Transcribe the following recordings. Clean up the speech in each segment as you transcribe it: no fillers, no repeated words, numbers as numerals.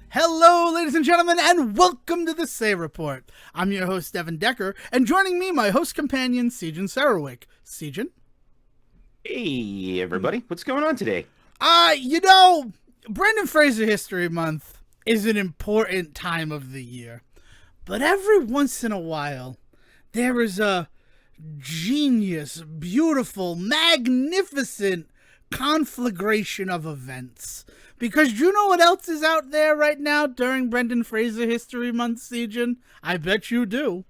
Hello, ladies and gentlemen, and welcome to the Say Report. I'm your host, Devin Decker, and joining me, my host companion, Sejan Sarowick. Sejan? Hey, everybody. What's going on today? Brendan Fraser History Month is an important time of the year. But every once in a while, there is a genius, beautiful, magnificent conflagration of events. Because do you know what else is out there right now during Brendan Fraser History Month, Sejan? I bet you do.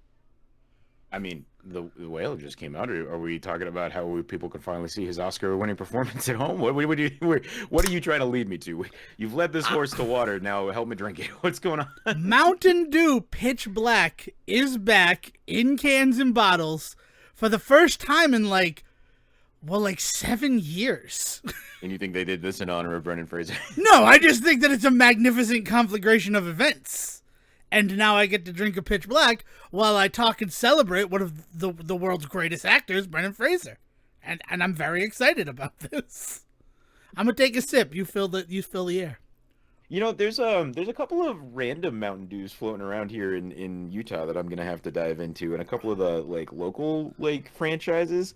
I mean, the whale just came out. Are we talking about how people can finally see his Oscar-winning performance at home? What are you trying to lead me to? You've led this horse to water. Now help me drink it. What's going on? Mountain Dew Pitch Black is back in cans and bottles for the first time in like 7 years. And you think they did this in honor of Brendan Fraser? No, I just think that it's a magnificent conflagration of events. And now I get to drink a Pitch Black while I talk and celebrate one of the world's greatest actors, Brendan Fraser. And I'm very excited about this. I'm going to take a sip. You fill the air. You know, there's a couple of random Mountain Dews floating around here in Utah that I'm gonna have to dive into, and a couple of the local franchises.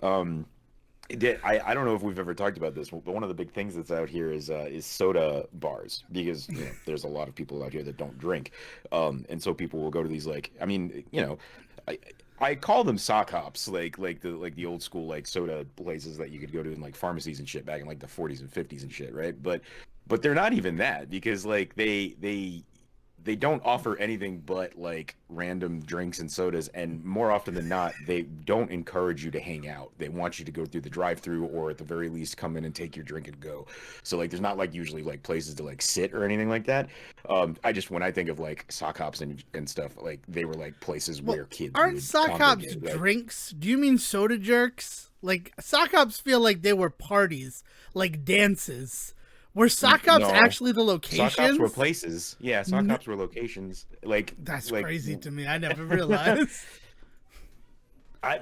I don't know if we've ever talked about this, but one of the big things that's out here is soda bars, because there's a lot of people out here that don't drink, and so people will go to these I call them sock hops, like the old school soda places that you could go to in pharmacies and shit back in the 40s and 50s and shit, right? But they're not even that, because they don't offer anything but random drinks and sodas, and more often than not, they don't encourage you to hang out. They want you to go through the drive-through, or at the very least come in and take your drink and go. So there's not usually places to sit or anything like that. When I think of sock hops and stuff, they were places where kids aren't sock hops drinks? Do you mean soda jerks? Sock hops feel like they were parties, dances. Were sock hops actually the locations? Sock hops were places. Yeah, sock hops were locations. That's crazy to me. I never realized.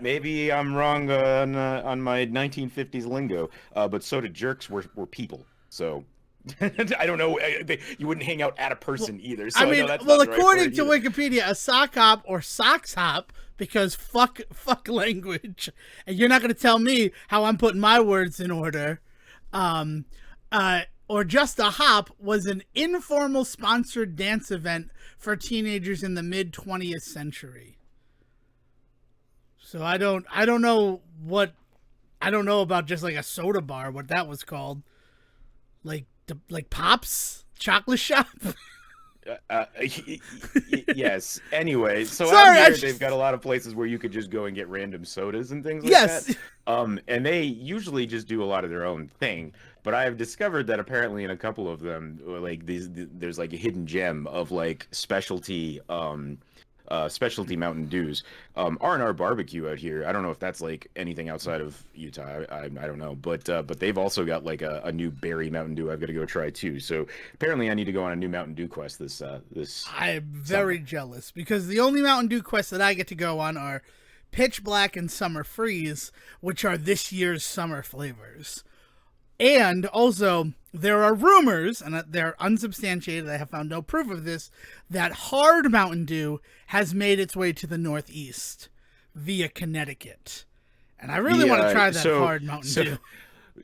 Maybe I'm wrong on my 1950s lingo, but soda jerks were people. So I don't know. You wouldn't hang out at a person either. So according to Wikipedia, a sock hop or socks hop, because fuck language, and you're not going to tell me how I'm putting my words in order. Or just a hop was an informal sponsored dance event for teenagers in the mid 20th century. So I don't know about just a soda bar, what that was called. Like Pops Chocolate Shop. Yes. Anyway, so sorry, out here they've got a lot of places where you could just go and get random sodas and things like that. And they usually just do a lot of their own thing. But I have discovered that apparently in a couple of them, there's a hidden gem of specialty Mountain Dews. R&R Barbecue out here, I don't know if that's anything outside of Utah. I don't know, but they've also got a new berry Mountain Dew I've got to go try too. So apparently I need to go on a new Mountain Dew quest this I'm very jealous, because the only Mountain Dew quests that I get to go on are Pitch Black and Summer Freeze, which are this year's summer flavors. And also, there are rumors, and they're unsubstantiated, I have found no proof of this, that Hard Mountain Dew has made its way to the Northeast via Connecticut. And I really want to try that Hard Mountain Dew.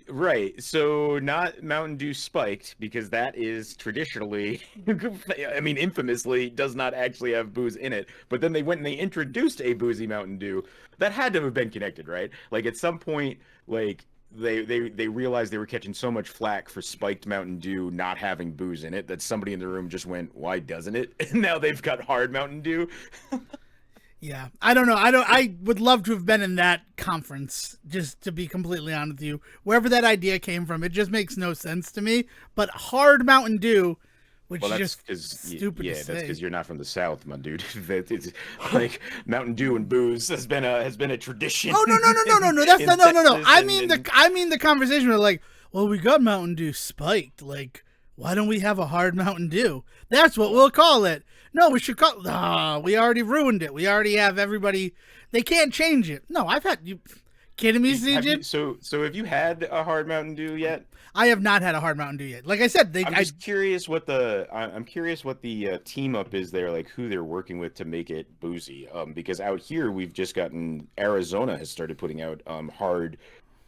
Right. So not Mountain Dew Spiked, because that is traditionally, infamously, does not actually have booze in it. But then they went and they introduced a boozy Mountain Dew. That had to have been connected, right? At some point, they realized they were catching so much flack for Spiked Mountain Dew not having booze in it that somebody in the room just went, why doesn't it? And now they've got Hard Mountain Dew. Yeah, I don't know. I would love to have been in that conference, just to be completely honest with you. Wherever that idea came from, it just makes no sense to me. But Hard Mountain Dew, which is just stupid to say. That's because you're not from the South, my dude. It's Mountain Dew and booze has been a tradition. Oh no! That's no. I mean the conversation where well, we got Mountain Dew Spiked. Why don't we have a Hard Mountain Dew? That's what we'll call it. No, we should call. We already ruined it. We already have everybody. They can't change it. No, kidding me, Have CJ? you so have you had a hard Mountain Dew yet? I have not had a hard Mountain Dew yet. Like I said, I'm just curious what I'm curious what the team up is there, like who they're working with to make it boozy. Because out here we've just gotten Arizona has started putting out hard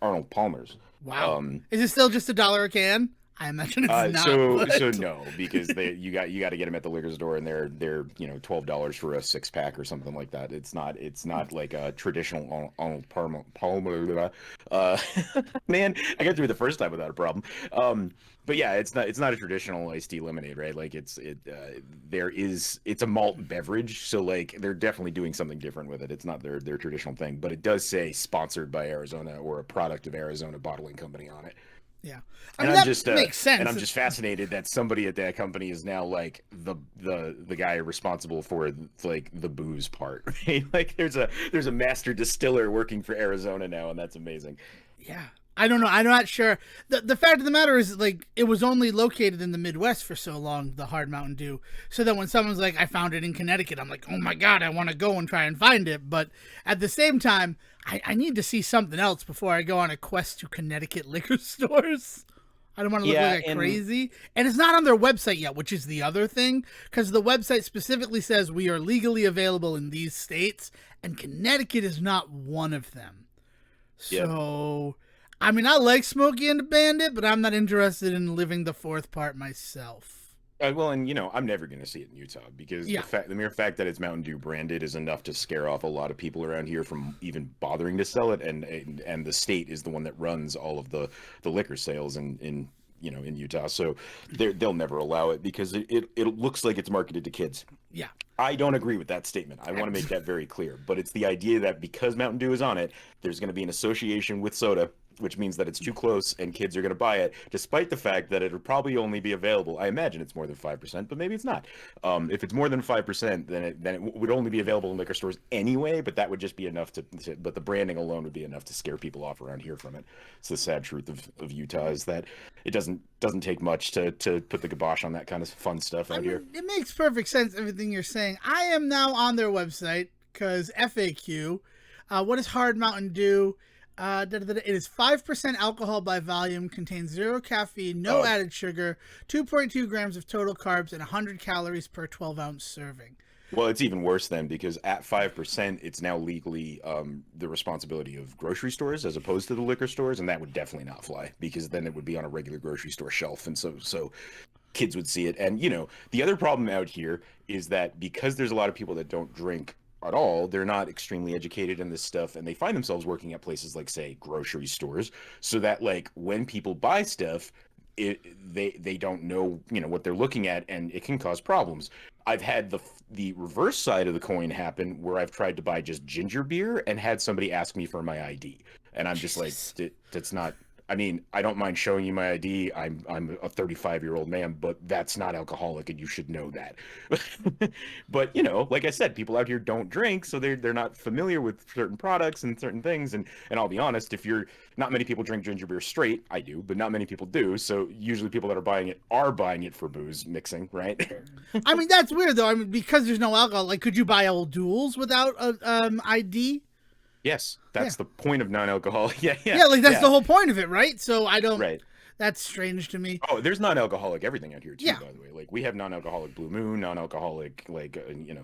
Arnold Palmers. wow. Um, Is it still just $1 a can? I imagine it's not. so But no, because you got to get them at the liquor store, and they're $12 for a 6 pack or something like that. It's not like a traditional Arnold Palmer. Man, I got through the first time without a problem. But yeah, it's not a traditional iced tea lemonade, right? Like it's a malt beverage, so like they're definitely doing something different with it. It's not their traditional thing, but it does say sponsored by Arizona or a product of Arizona Bottling Company on it. yeah, I And mean I'm that just makes sense. and I'm just fascinated that somebody at that company is now like the guy responsible for like the booze part. Right? Like there's a master distiller working for Arizona now, and that's amazing. Yeah. I don't know. I'm not sure. The fact of the matter is, like, it was only located in the Midwest for so long, the Hard Mountain Dew. So that when someone's like, I found it in Connecticut, I'm like, oh my God, I want to go and try and find it. But at the same time, I need to see something else before I go on a quest to Connecticut liquor stores. I don't want to look Yeah, like and crazy. And it's not on their website yet, which is the other thing, because the website specifically says we are legally available in these states, and Connecticut is not one of them. Yep. So, I mean, I like Smokey and the Bandit, but I'm not interested in living the fourth part myself. Well, and I'm never going to see it in Utah because Yeah. the mere fact that it's Mountain Dew branded is enough to scare off a lot of people around here from even bothering to sell it, and the state is the one that runs all of the liquor sales in Utah, so they'll never allow it because it looks like it's marketed to kids. Yeah. I don't agree with that statement. I want to make that very clear. But it's the idea that because Mountain Dew is on it, there's going to be an association with soda, which means that it's too close and kids are going to buy it, despite the fact that it'll probably only be available. I imagine it's more than 5%, but maybe it's not. If it's more than 5%, then it would only be available in liquor stores anyway, but that would just be enough but the branding alone would be enough to scare people off around here from it. It's the sad truth of Utah is that it doesn't take much to put the kibosh on that kind of fun stuff out here. It makes perfect sense, everything you're saying. I am now on their website because FAQ. What does Hard Mountain Dew? It is 5% alcohol by volume, contains 0 caffeine, no added sugar, 2.2 grams of total carbs, and 100 calories per 12-ounce serving. Well, it's even worse then because at 5%, it's now legally the responsibility of grocery stores as opposed to the liquor stores, and that would definitely not fly because then it would be on a regular grocery store shelf, and so kids would see it. And the other problem out here is that because there's a lot of people that don't drink at all, they're not extremely educated in this stuff, and they find themselves working at places like, say, grocery stores, so that like when people buy stuff, they don't know what they're looking at, and it can cause problems. I've had the reverse side of the coin happen where I've tried to buy just ginger beer and had somebody ask me for my ID, and I'm just like, that's not. I mean, I don't mind showing you my ID. I'm a 35-year-old man, but that's not alcoholic, and you should know that. But like I said, people out here don't drink, so they're not familiar with certain products and certain things. And I'll be honest, not many people drink ginger beer straight. I do, but not many people do. So usually people that are buying it for booze mixing, right? I mean, that's weird though. I mean, because there's no alcohol. Like, could you buy old duels without a ID? Yes, that's the point of non-alcoholic. Yeah. Yeah, like that's the whole point of it, right? So I don't. Right. That's strange to me. Oh, there's non-alcoholic everything out here too, Yeah. by the way. Like we have non-alcoholic Blue Moon, non-alcoholic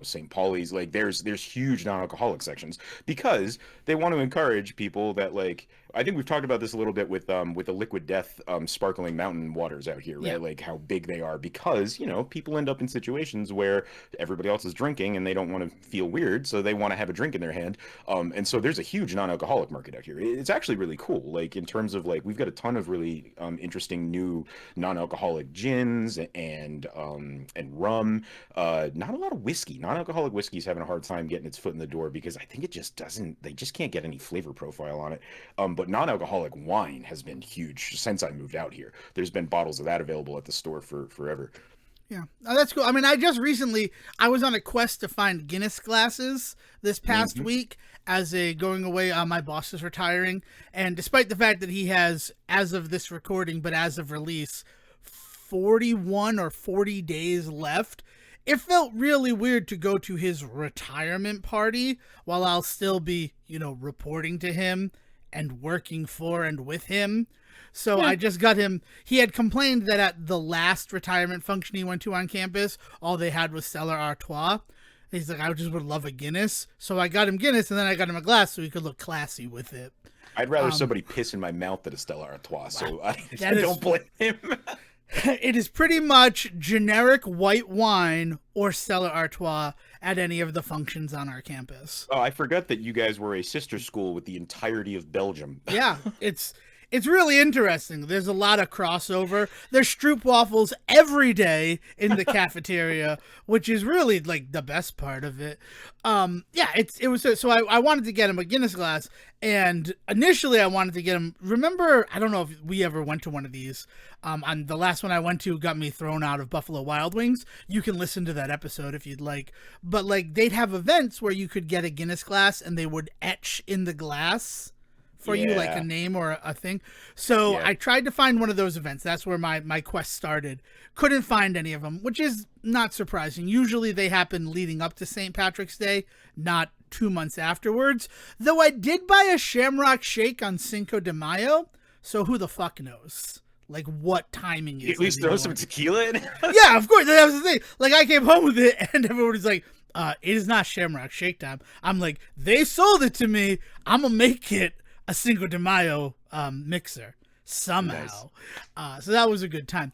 St. Pauli's. Like there's huge non-alcoholic sections because they want to encourage people that like I think we've talked about this a little bit with the Liquid Death sparkling mountain waters out here, right? Yeah. Like how big they are because people end up in situations where everybody else is drinking and they don't want to feel weird, so they want to have a drink in their hand. And so there's a huge non-alcoholic market out here. It's actually really cool. Like in terms of like we've got a ton of really interesting new non-alcoholic gins and rum. Not a lot of whiskey. Non-alcoholic whiskey is having a hard time getting its foot in the door because I think they just can't get any flavor profile on it. But non-alcoholic wine has been huge since I moved out here. There's been bottles of that available at the store for forever. Yeah, that's cool. I mean, I was on a quest to find Guinness glasses this past week as a going away. My boss is retiring, and despite the fact that he has, as of this recording, but as of release, 41 or 40 days left, it felt really weird to go to his retirement party while I'll still be, reporting to him and working for and with him. So I just got him. He had complained that at the last retirement function he went to on campus, all they had was Stella Artois. He's like, I just would love a Guinness. So I got him Guinness, and then I got him a glass so he could look classy with it. I'd rather somebody piss in my mouth than a Stella Artois, so I don't blame him. It is pretty much generic white wine or Stella Artois at any of the functions on our campus. Oh, I forgot that you guys were a sister school with the entirety of Belgium. Yeah, it's really interesting. There's a lot of crossover. There's stroopwafels every day in the cafeteria, which is really like the best part of it. It was so I wanted to get him a Guinness glass, and initially I wanted to get him. Remember, I don't know if we ever went to one of these. On the last one I went to got me thrown out of Buffalo Wild Wings. You can listen to that episode if you'd like. But like they'd have events where you could get a Guinness glass and they would etch in the glass for you like a name or a thing. So I tried to find one of those events. That's where my quest started. Couldn't find any of them, which is not surprising. Usually they happen leading up to St. Patrick's Day, not 2 months afterwards. Though I did buy a Shamrock Shake on Cinco de Mayo, so who the fuck knows? Like what timing is at least throw some tequila in? Yeah, of course. That was the thing. Like I came home with it and everybody's like, it is not Shamrock Shake time. I'm like, they sold it to me. I'm going to make it a Cinco de Mayo mixer somehow. Nice. So that was a good time.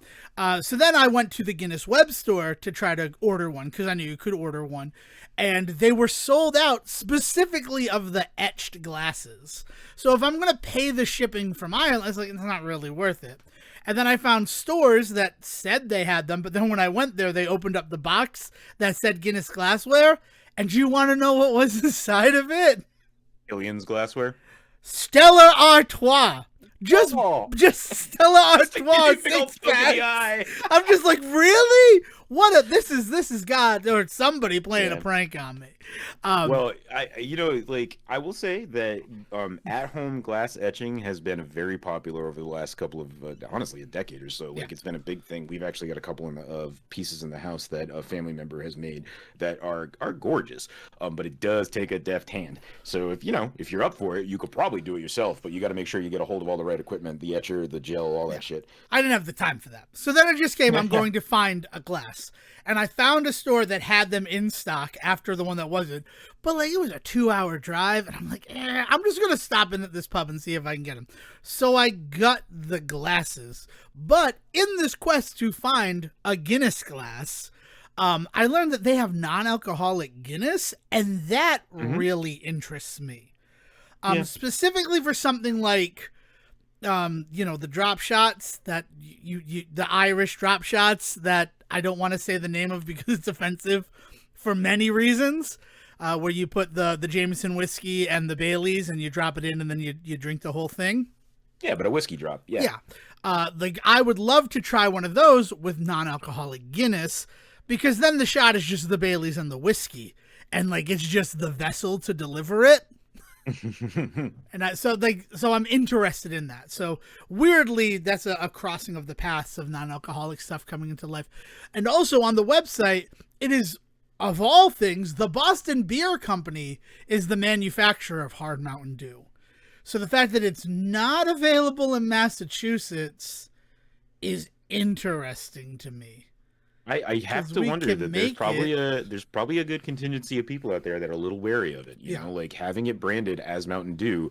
So then I went to the Guinness web store to try to order one because I knew you could order one. And they were sold out specifically of the etched glasses. So if I'm going to pay the shipping from Ireland, I was like, it's not really worth it. And then I found stores that said they had them. But then when I went there, they opened up the box that said Guinness glassware. And do you want to know what was inside of it? Aliens glassware? Stella Artois. Just Stella Artois 6-pack. I'm just like, really? This is God or somebody playing a prank on me. Well, I will say that at-home glass etching has been very popular over the last couple of honestly a decade or so. Like it's been a big thing. We've actually got a couple of pieces in the house that a family member has made that are gorgeous. But it does take a deft hand. So if you're up for it, you could probably do it yourself. But you got to make sure you get a hold of all the right equipment, the etcher, the gel, all that shit. I didn't have the time for that. So then I just came. I'm going to find a glass. And I found a store that had them in stock after the one that wasn't. But like it was a 2-hour drive. And I'm like, I'm just going to stop in at this pub and see if I can get them. So I got the glasses. But in this quest to find a Guinness glass, I learned that they have non-alcoholic Guinness. And that really interests me. Specifically for something like... the drop shots that the Irish drop shots that I don't want to say the name of because it's offensive for many reasons, where you put the Jameson whiskey and the Baileys and you drop it in and then you drink the whole thing. Yeah, but a whiskey drop. Yeah. Like I would love to try one of those with non-alcoholic Guinness because then the shot is just the Baileys and the whiskey and like it's just the vessel to deliver it. So I'm interested in that. So weirdly, that's a crossing of the paths of non-alcoholic stuff coming into life. And also on the website, it is, of all things, the Boston Beer Company is the manufacturer of Hard Mountain Dew. So the fact that it's not available in Massachusetts is interesting to me. I have to wonder that there's probably a good contingency of people out there that are a little wary of it. You know, like having it branded as Mountain Dew,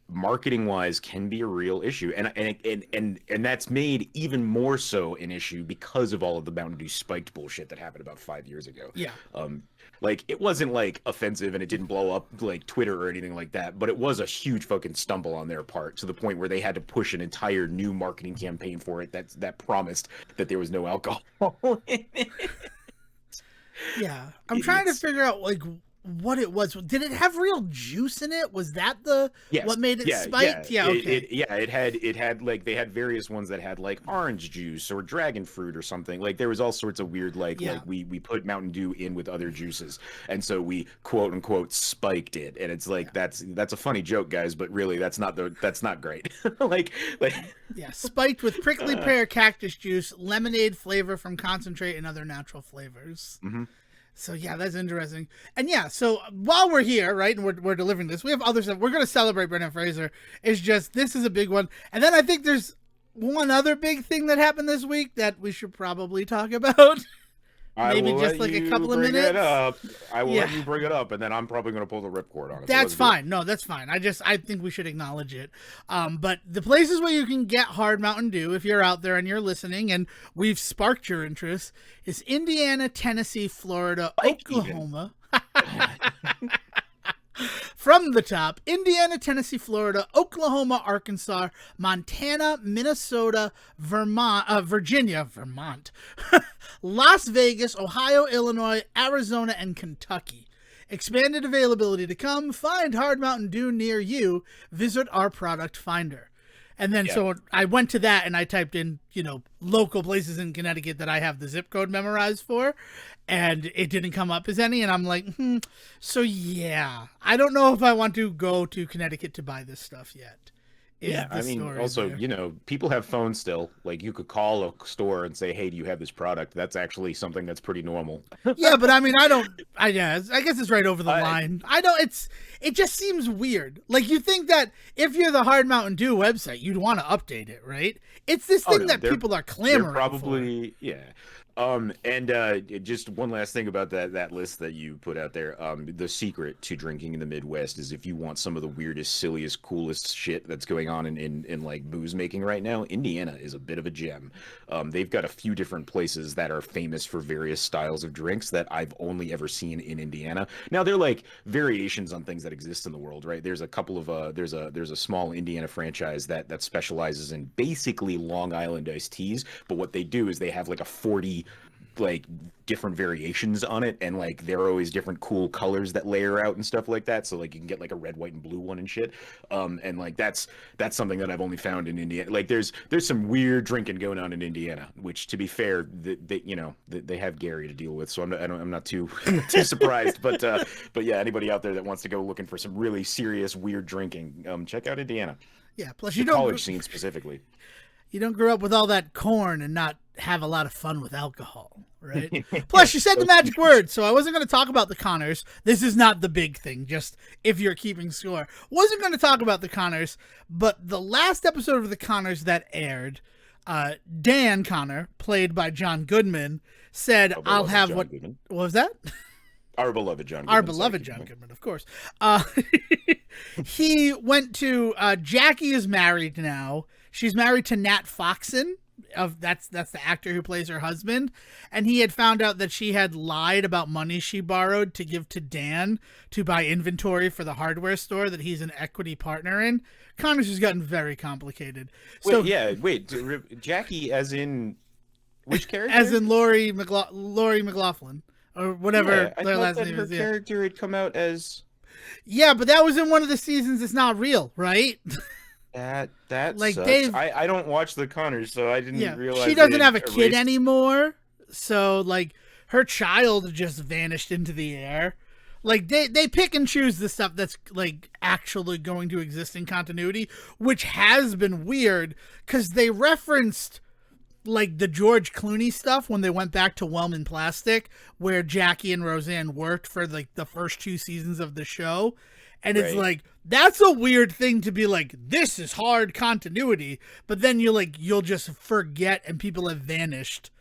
marketing wise, can be a real issue, and that's made even more so an issue because of all of the Mountain Dew spiked bullshit that happened about 5 years ago. Yeah. Like it wasn't like offensive and it didn't blow up like Twitter or anything like that, but it was a huge fucking stumble on their part to the point where they had to push an entire new marketing campaign for it that promised that there was no alcohol in it. Yeah. I'm trying to figure out like what it was. Did it have real juice in it? Was that what made it spiked? Yeah, okay. It had like they had various ones that had like orange juice or dragon fruit or something. Like there was all sorts of weird like we put Mountain Dew in with other juices, and so we quote unquote spiked it. And it's like that's a funny joke, guys, but really that's not great. like spiked with prickly pear, cactus juice, lemonade flavor from concentrate, and other natural flavors. Mm-hmm. So yeah, that's interesting. And yeah, so while we're here, right, and we're delivering this, we have other stuff. We're going to celebrate Brendan Fraser. It's just, this is a big one. And then I think there's one other big thing that happened this week that we should probably talk about. Maybe just like a couple of minutes. I will let you bring it up, and then I'm probably going to pull the ripcord on it. That's fine. No, that's fine. I think we should acknowledge it. But the places where you can get hard Mountain Dew, if you're out there and you're listening, and we've sparked your interest, is Indiana, Tennessee, Florida, Oklahoma. From the top, Indiana, Tennessee, Florida, Oklahoma, Arkansas, Montana, Minnesota, Virginia, Las Vegas, Ohio, Illinois, Arizona, and Kentucky. Expanded availability to come. Find Hard Mountain Dew near you. Visit our product finder. And then so I went to that and I typed in, local places in Connecticut that I have the zip code memorized for, and it didn't come up as any. And I'm like, so yeah, I don't know if I want to go to Connecticut to buy this stuff yet. I mean, also, people have phones still. Like, you could call a store and say, hey, do you have this product? That's actually something that's pretty normal. Yeah, but I mean, I guess it's right over the line. It just seems weird. Like, you think that if you're the Hard Mountain Dew website, you'd want to update it, right? It's this thing that people are clamoring for. Yeah. And just one last thing about that list that you put out there. The secret to drinking in the Midwest is if you want some of the weirdest, silliest, coolest shit that's going on in like booze making right now, Indiana is a bit of a gem. They've got a few different places that are famous for various styles of drinks that I've only ever seen in Indiana. Now they're like variations on things that exist in the world, right? There's a couple of there's a small Indiana franchise that specializes in basically Long Island iced teas, but what they do is they have like a 40 like different variations on it, and like there are always different cool colors that layer out and stuff like that, so like you can get like a red, white, and blue one and shit. And like that's something that I've only found in Indiana. Like there's some weird drinking going on in Indiana, which to be fair, they have Gary to deal with, so I'm not too surprised. But yeah, anybody out there that wants to go looking for some really serious weird drinking, check out Indiana. Yeah, plus the college scene specifically. You don't grow up with all that corn and not have a lot of fun with alcohol, right? Plus, you said the magic word, so I wasn't going to talk about the Connors. This is not the big thing, just if you're keeping score. Wasn't going to talk about the Connors, but the last episode of the Connors that aired, Dan Connor, played by John Goodman, said, I'll have what was that? Our beloved John Goodman. Our beloved John Goodman, of course. He went to, Jackie is married now. She's married to Nat Foxon. That's the actor who plays her husband, and he had found out that she had lied about money she borrowed to give to Dan to buy inventory for the hardware store that he's an equity partner in. Connors has gotten very complicated. Jackie as in which character? As in Lori McLaughlin or whatever their last name is. Her character had come out as. Yeah, but that was in one of the seasons. It's not real, right? That like sucks. Dave, I don't watch the Connors, so I didn't realize she doesn't have a kid anymore. So like her child just vanished into the air. Like they pick and choose the stuff that's like actually going to exist in continuity, which has been weird because they referenced like the George Clooney stuff when they went back to Wellman Plastic, where Jackie and Roseanne worked for like the first 2 seasons of the show. And it's like, that's a weird thing to be like, this is hard continuity. But then you'll just forget and people have vanished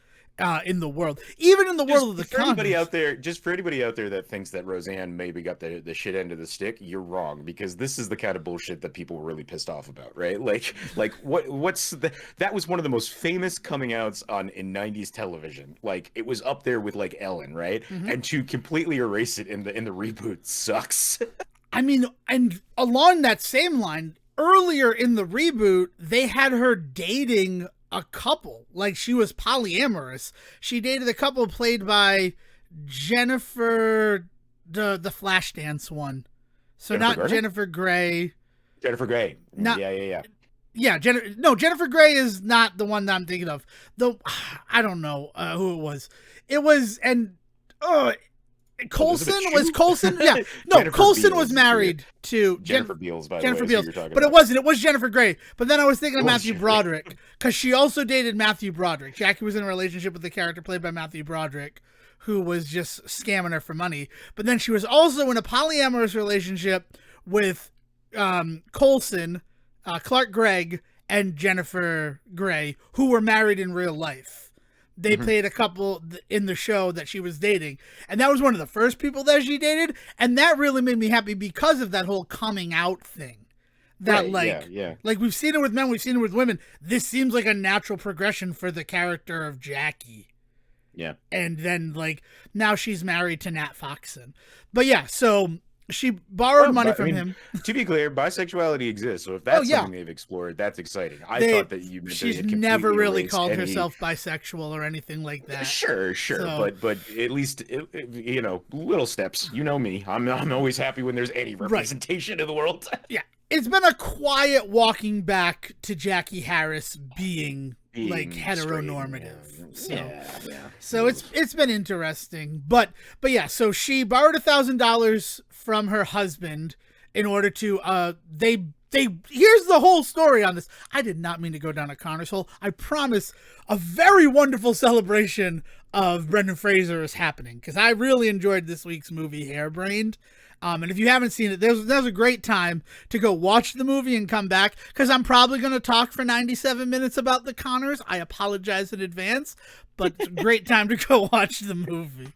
in the world. Even in the world of the for anybody out there that thinks that Roseanne maybe got the shit end of the stick, you're wrong, because this is the kind of bullshit that people were really pissed off about, right? Like that was one of the most famous coming outs in 90s television. Like it was up there with like Ellen, right? Mm-hmm. And to completely erase it in the reboot sucks. I mean, and along that same line, earlier in the reboot, they had her dating a couple. Like, she was polyamorous. She dated a couple played by Jennifer, the Flashdance one. So not Jennifer Grey. Jennifer Grey. Yeah. Yeah, Jennifer Grey is not the one that I'm thinking of. I don't know who it was. It was, and Colson Elizabeth was Shue? Colson. Yeah, no, Jennifer Colson Beals was is married to Jennifer Beals, by Jennifer the way. That's Beals, who you're talking but about. it wasn't. It was Jennifer Grey. But then I was thinking of It was Matthew Jennifer Broderick because she also dated Matthew Broderick. Jackie was in a relationship with the character played by Matthew Broderick, who was just scamming her for money. But then she was also in a polyamorous relationship with Colson, Clark Gregg, and Jennifer Grey, who were married in real life. They played a couple in the show that she was dating. And that was one of the first people that she dated. And that really made me happy because of that whole coming out thing. That like we've seen it with men, we've seen it with women. This seems like a natural progression for the character of Jackie. Yeah. And then like now she's married to Nat Faxon. But yeah, so she borrowed money from him. To be clear, bisexuality exists. So if that's something they've explored, that's exciting. I thought that you meant she's never really called herself bisexual or anything like that. Sure. So, but at least little steps. You know me. I'm always happy when there's any representation in the world. Yeah. It's been a quiet walking back to Jackie Harris being like heteronormative. So it's been interesting. But yeah, so she borrowed $1,000 from her husband in order to here's the whole story on this. I did not mean to go down a Connor's hole. I promise a very wonderful celebration of Brendan Fraser is happening because I really enjoyed this week's movie Hairbrained. And if you haven't seen it, there's a great time to go watch the movie and come back because I'm probably going to talk for 97 minutes about the Connors. I apologize in advance, but it's a great time to go watch the movie.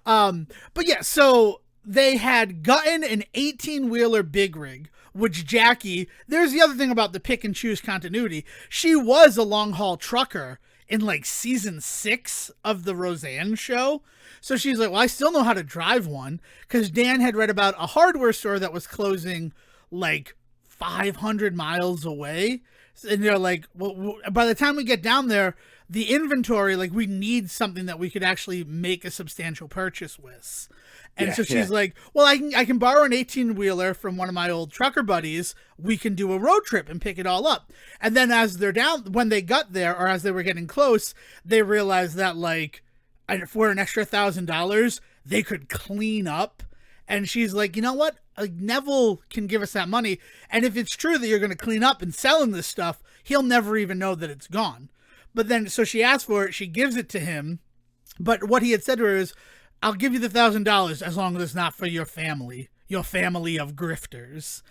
But yeah, so they had gotten an 18-wheeler big rig, which Jackie, there's the other thing about the pick and choose continuity. She was a long haul trucker in like season 6 of the Roseanne show. So she's like, well, I still know how to drive one because Dan had read about a hardware store that was closing like 500 miles away. And they're like, well, by the time we get down there, the inventory, like we need something that we could actually make a substantial purchase with. And so she's like, well, I can borrow an 18-wheeler from one of my old trucker buddies. We can do a road trip and pick it all up. And then as they're down, when they got there or as they were getting close, they realized that like, for an extra $1,000, they could clean up. And she's like, you know what? Like Neville can give us that money. And if it's true that you're going to clean up and selling this stuff, he'll never even know that it's gone. But then, so she asks for it. She gives it to him. But what he had said to her is, I'll give you the $1,000 as long as it's not for your family of grifters.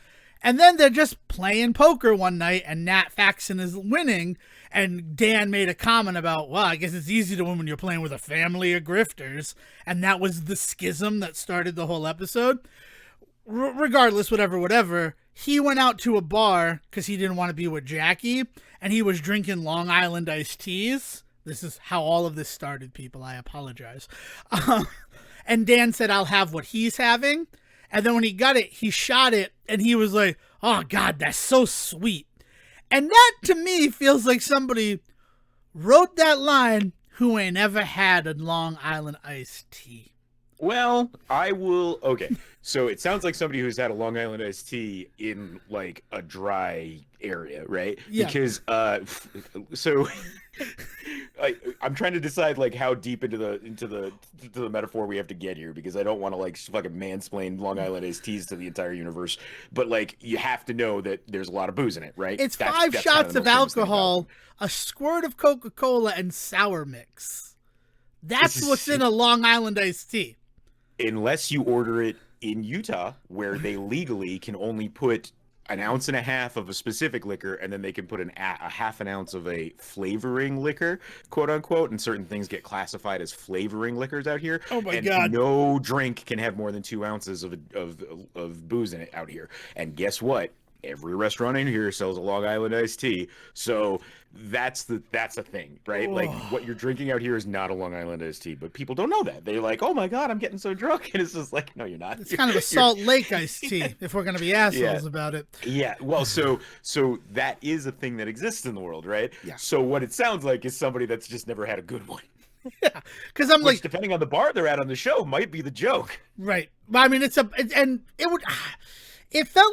And then they're just playing poker one night and Nat Faxon is winning. And Dan made a comment about, well, I guess it's easy to win when you're playing with a family of grifters. And that was the schism that started the whole episode. Regardless, whatever, he went out to a bar because he didn't want to be with Jackie. And he was drinking Long Island iced teas. This is how all of this started, people. I apologize. And Dan said, I'll have what he's having. And then when he got it, he shot it. And he was like, oh, God, that's so sweet. And that, to me, feels like somebody wrote that line who ain't ever had a Long Island iced tea. Well, I will. Okay. So it sounds like somebody who's had a Long Island iced tea in like a dry area, right? Yeah. Because, so I'm trying to decide like how deep into the metaphor we have to get here because I don't want to like fucking mansplain Long Island iced teas to the entire universe. But like you have to know that there's a lot of booze in it, right? It's five shots of alcohol, a squirt of Coca-Cola, and sour mix. That's what's in a Long Island iced tea. Unless you order it in Utah, where they legally can only put 1.5 ounces of a specific liquor, and then they can put a 1/2 ounce of a flavoring liquor, quote unquote, and certain things get classified as flavoring liquors out here. Oh my God. No drink can have more than 2 ounces of booze in it out here. And guess what? Every restaurant in here sells a Long Island iced tea. So that's a thing, right? Oh. Like what you're drinking out here is not a Long Island iced tea, but people don't know that. They're like, oh my God, I'm getting so drunk. And it's just like, no, you're not. It's kind of a Salt Lake iced tea, if we're going to be assholes about it. Yeah. Well, so that is a thing that exists in the world, right? Yeah. So what it sounds like is somebody that's just never had a good one. Yeah. Because I'm like, depending on the bar they're at on the show might be the joke. Right. I mean, it felt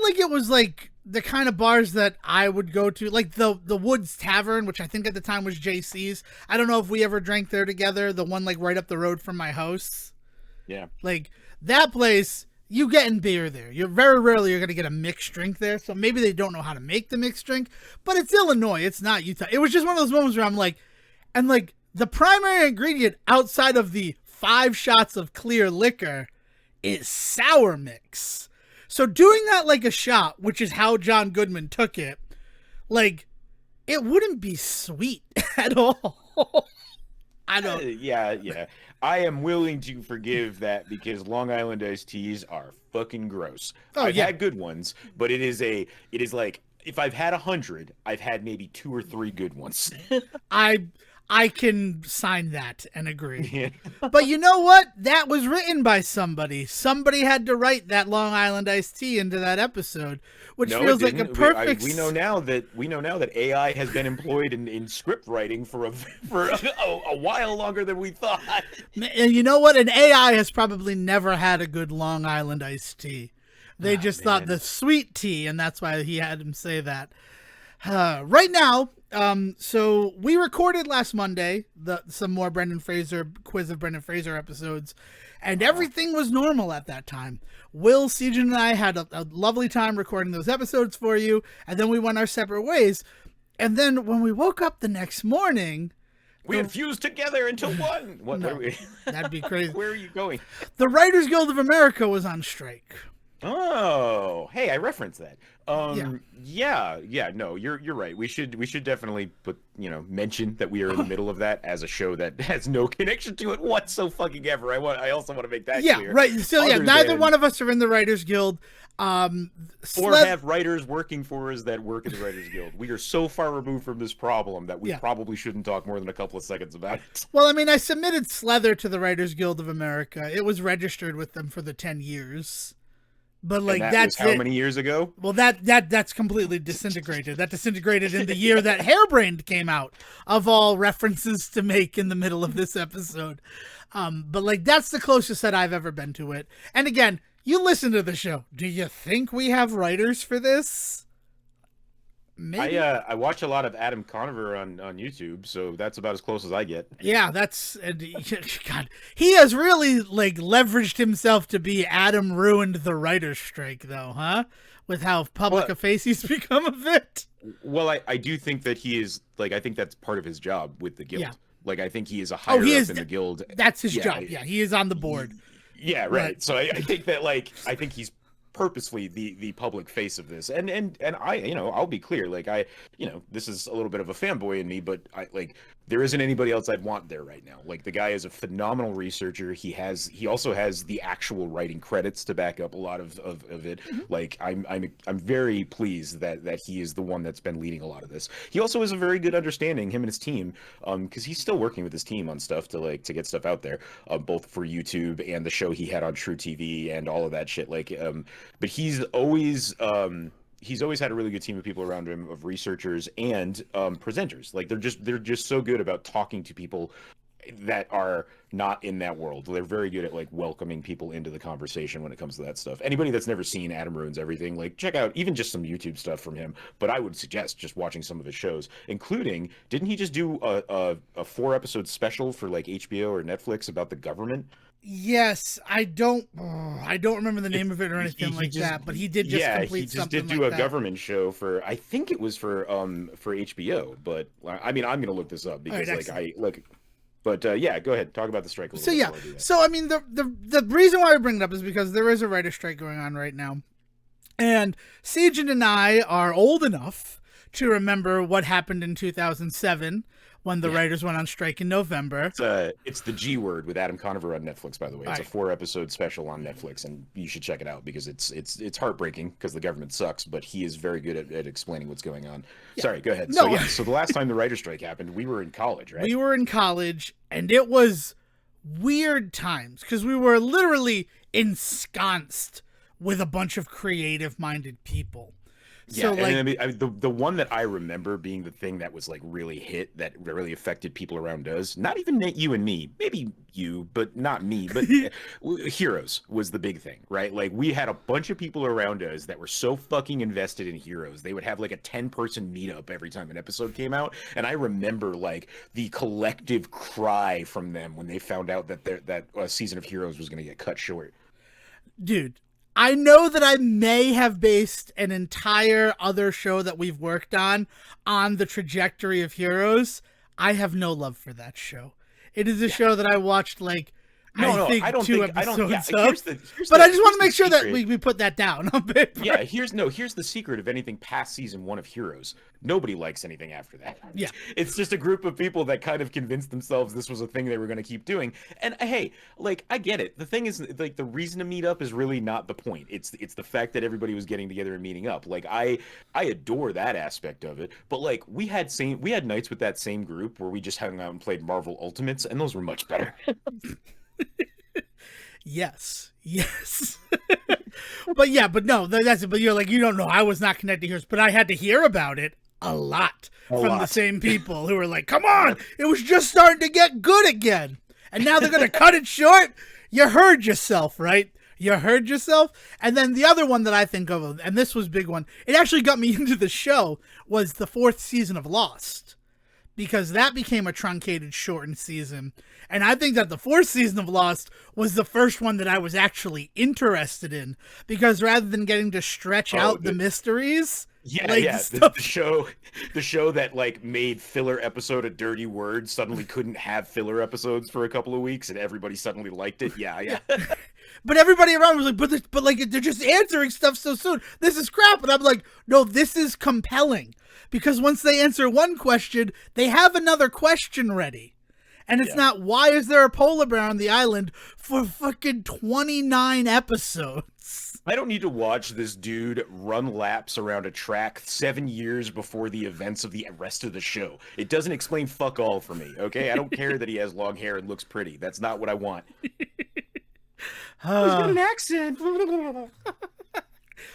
like it was like the kind of bars that I would go to, like the Woods Tavern, which I think at the time was JC's. I don't know if we ever drank there together. The one like right up the road from my house. Yeah. Like, that place, you getting beer there. You're very rarely you're going to get a mixed drink there. So maybe they don't know how to make the mixed drink, but it's Illinois. It's not Utah. It was just one of those moments where I'm like, and like the primary ingredient outside of the 5 shots of clear liquor is sour mix. So doing that like a shot, which is how John Goodman took it, like, it wouldn't be sweet at all. I don't. Yeah. I am willing to forgive that because Long Island iced teas are fucking gross. I've had good ones, but it is like if I've had 100, I've had maybe 2 or 3 good ones. I can sign that and agree. Yeah. But you know what? That was written by somebody. Somebody had to write that Long Island iced tea into that episode, which feels like a perfect. We know now that AI has been employed in script writing for a while longer than we thought. And you know what? An AI has probably never had a good Long Island iced tea. They just thought the sweet tea, and that's why he had him say that. Right now, so we recorded last Monday some more Brendan Fraser quiz of Brendan Fraser episodes, and everything was normal at that time. Will, Sejan, and I had a lovely time recording those episodes for you, and then we went our separate ways. And then when we woke up the next morning, we had fused together into one. What? No, that'd be crazy. Where are you going? The Writers Guild of America was on strike. Oh, hey, I referenced that. Yeah. No, you're right. We should definitely mention that we are in the middle of that as a show that has no connection to it whatsoever. I also want to make that clear. Yeah, right. So neither one of us are in the Writers Guild. Or have writers working for us that work in the Writers Guild. We are so far removed from this problem that we probably shouldn't talk more than a couple of seconds about it. Well, I mean, I submitted Slether to the Writers Guild of America. It was registered with them for the 10 years. But like that's how many years ago? Well, that's completely disintegrated. That disintegrated in the year that Hairbrained came out, of all references to make in the middle of this episode. But like that's the closest that I've ever been to it. And again, you listen to the show. Do you think we have writers for this? Maybe. I watch a lot of Adam Conover on YouTube, so that's about as close as I get. Yeah, God. He has really like leveraged himself to be Adam ruined the writer's strike, though, huh? With how public a face he's become of it. Well, I do think that he is like I think that's part of his job with the guild. Yeah. Like I think he is a higher up in the guild. That's his job. Yeah, he is on the board. Yeah, right. So I think that I think he's purposely the public face of this, and I I'll be clear, like this is a little bit of a fanboy in me, but there isn't anybody else I'd want there right now. Like the guy is a phenomenal researcher. He also has the actual writing credits to back up a lot of it. Mm-hmm. Like I'm very pleased that he is the one that's been leading a lot of this. He also has a very good understanding, him and his team, because he's still working with his team on stuff to get stuff out there, both for YouTube and the show he had on True TV and all of that shit. But he's always had a really good team of people around him, of researchers and presenters. Like they're just so good about talking to people that are not in that world. They're very good at welcoming people into the conversation when it comes to that stuff. Anybody that's never seen Adam Ruins Everything, check out even just some YouTube stuff from him. But I would suggest just watching some of his shows, including, didn't he just do a 4-episode special for HBO or Netflix about the government? Yes, I don't remember the name of it or anything that, but he did just complete something. He did do a government show for, I think it was for HBO, but I mean, I'm gonna look this up because But go ahead, talk about the strike a little bit. So I mean, the reason why I bring it up is because there is a writer's strike going on right now, and Sejan and I are old enough to remember what happened in 2007. When the writers went on strike in November. It's the G Word with Adam Conover on Netflix, by the way. It's a 4-episode special on Netflix, and you should check it out because it's heartbreaking because the government sucks, but he is very good at explaining what's going on. Yeah. Sorry, go ahead. No. So the last time the writer's strike happened, we were in college, right? We were in college, and it was weird times because we were literally ensconced with a bunch of creative-minded people. Yeah, So and like, I mean, the one that I remember being the thing that was like really hit, that really affected people around us. Not even you and me, maybe you, but not me. But Heroes was the big thing, right? Like we had a bunch of people around us that were so fucking invested in Heroes. They would have like a 10-person meetup every time an episode came out, and I remember like the collective cry from them when they found out that season of Heroes was going to get cut short. dude, I know that I may have based an entire other show that we've worked on the trajectory of Heroes. I have no love for that show. It is a show that I watched like I No, I think don't two think I don't. Yeah, episodes of. here's But the I just want here's to the make sure that secret. we put that down on paper. Yeah, here's the secret of anything past season one of Heroes. Nobody likes anything after that. Yeah. It's just a group of people that kind of convinced themselves this was a thing they were going to keep doing. And hey, like I get it. The thing is, like the reason to meet up is really not the point. It's the fact that everybody was getting together and meeting up. Like I adore that aspect of it. But like we had nights with that same group where we just hung out and played Marvel Ultimates, and those were much better. Yes. Yes. But yeah, but no, that's it. But you're like, you don't know. I was not connected here, but I had to hear about it a lot from the same people who were like, come on, it was just starting to get good again. And now they're going to cut it short. You heard yourself, right? You heard yourself. And then the other one that I think of, and this was a big one, it actually got me into the show, was the 4th season of Lost. Because that became a truncated, shortened season. And I think that the 4th season of Lost was the first one that I was actually interested in. Because rather than getting to stretch out the mysteries... Yeah, like, yeah. The show that like made filler episode a dirty word suddenly couldn't have filler episodes for a couple of weeks, and everybody suddenly liked it. Yeah, yeah. But everybody around was like, but like they're just answering stuff so soon. This is crap. And I'm like, no, this is compelling. Because once they answer one question, they have another question ready. And it's not, why is there a polar bear on the island for fucking 29 episodes? I don't need to watch this dude run laps around a track 7 years before the events of the rest of the show. It doesn't explain fuck all for me, okay? I don't care that he has long hair and looks pretty. That's not what I want. He's got an accent.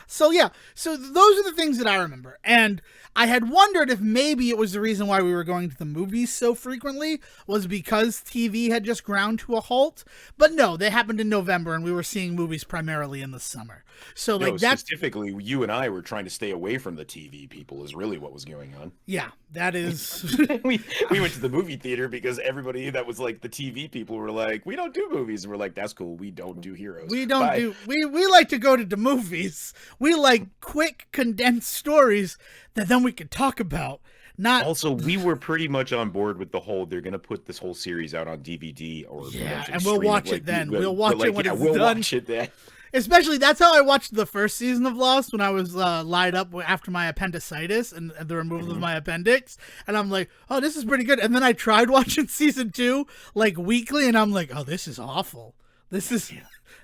So yeah, so those are the things that I remember. And I had wondered if maybe it was the reason why we were going to the movies so frequently was because TV had just ground to a halt. But no, they happened in November and we were seeing movies primarily in the summer. So like that's specifically, you and I were trying to stay away from the TV people is really what was going on. Yeah, that is. we went to the movie theater because everybody that was like the TV people were like, we don't do movies. And we're like, that's cool. We don't do Heroes. We don't do, we like to go to the movies. We like quick, condensed stories that then we can talk about. Not also, we were pretty much on board with the whole, they're going to put this whole series out on DVD or and we'll watch it then. We'll watch it when it's done. Watch it then. Especially, that's how I watched the first season of Lost when I was lied up after my appendicitis and the removal of my appendix. And I'm like, oh, this is pretty good. And then I tried watching season 2 like weekly, and I'm like, oh, this is awful. This is,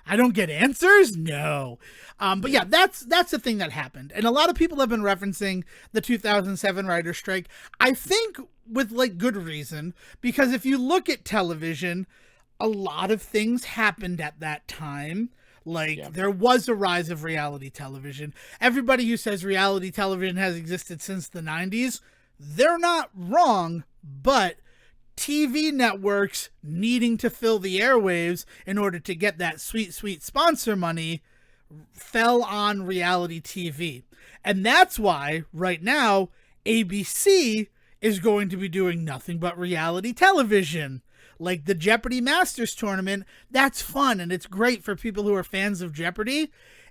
I don't get answers? No. But yeah, that's the thing that happened. And a lot of people have been referencing the 2007 writer's strike. I think with like good reason, because if you look at television, a lot of things happened at that time. Like, there was a rise of reality television. Everybody who says reality television has existed since the 90s, they're not wrong, but TV networks needing to fill the airwaves in order to get that sweet, sweet sponsor money fell on reality TV. And that's why, right now, ABC is going to be doing nothing but reality television. Like the Jeopardy Masters tournament, that's fun and it's great for people who are fans of Jeopardy.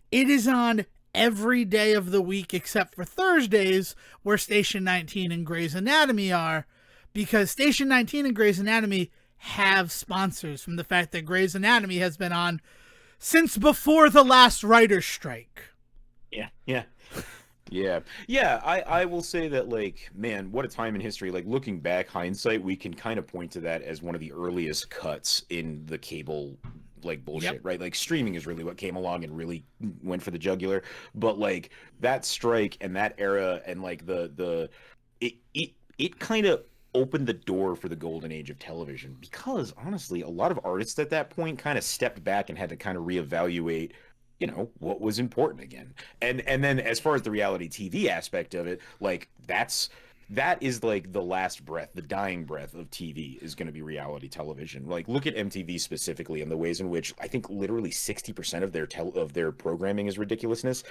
It is on every day of the week except for Thursdays, where Station 19 and Grey's Anatomy are, because Station 19 and Grey's Anatomy have sponsors from the fact that Grey's Anatomy has been on since before the last writer's strike. Yeah, I will say that, like, man, what a time in history. Like, looking back, hindsight, we can kind of point to that as one of the earliest cuts in the cable, like, bullshit, right? Like, streaming is really what came along and really went for the jugular. But, like, that strike and that era and, like, it kind of opened the door for the golden age of television, because, honestly, a lot of artists at that point kind of stepped back and had to kind of reevaluate what was important again. And then as far as the reality TV aspect of it, like that is like the last breath, the dying breath of TV is going to be reality television. Like, look at MTV specifically and the ways in which I think literally 60% of their programming is ridiculousness.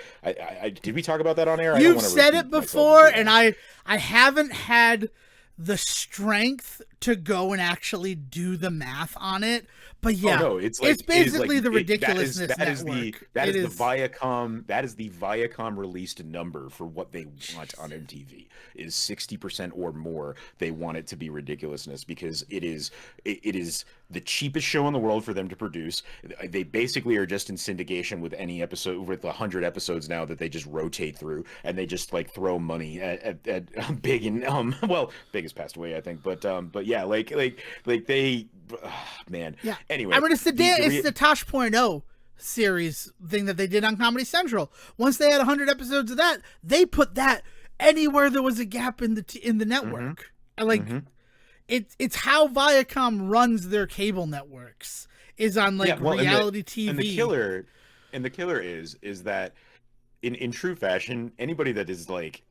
Did we talk about that on air? You've said it before, and I haven't had the strength to go and actually do the math on it. But yeah, oh, no, it's basically the ridiculousness that is network. the Viacom released number for what they want on MTV is 60% or more. They want it to be ridiculousness because it is the cheapest show in the world for them to produce. They basically are just in syndication with any episode, with 100 episodes now that they just rotate through, and they just like throw money at Big and well, Big has passed away, I think, but yeah, like they, man. Yeah. Anyway, I mean, it's the Tosh.0 series thing that they did on Comedy Central. Once they had 100 episodes of that, they put that anywhere there was a gap in the network. Mm-hmm. It's how Viacom runs their cable networks, is on reality TV. And the killer is that in true fashion, anybody that is like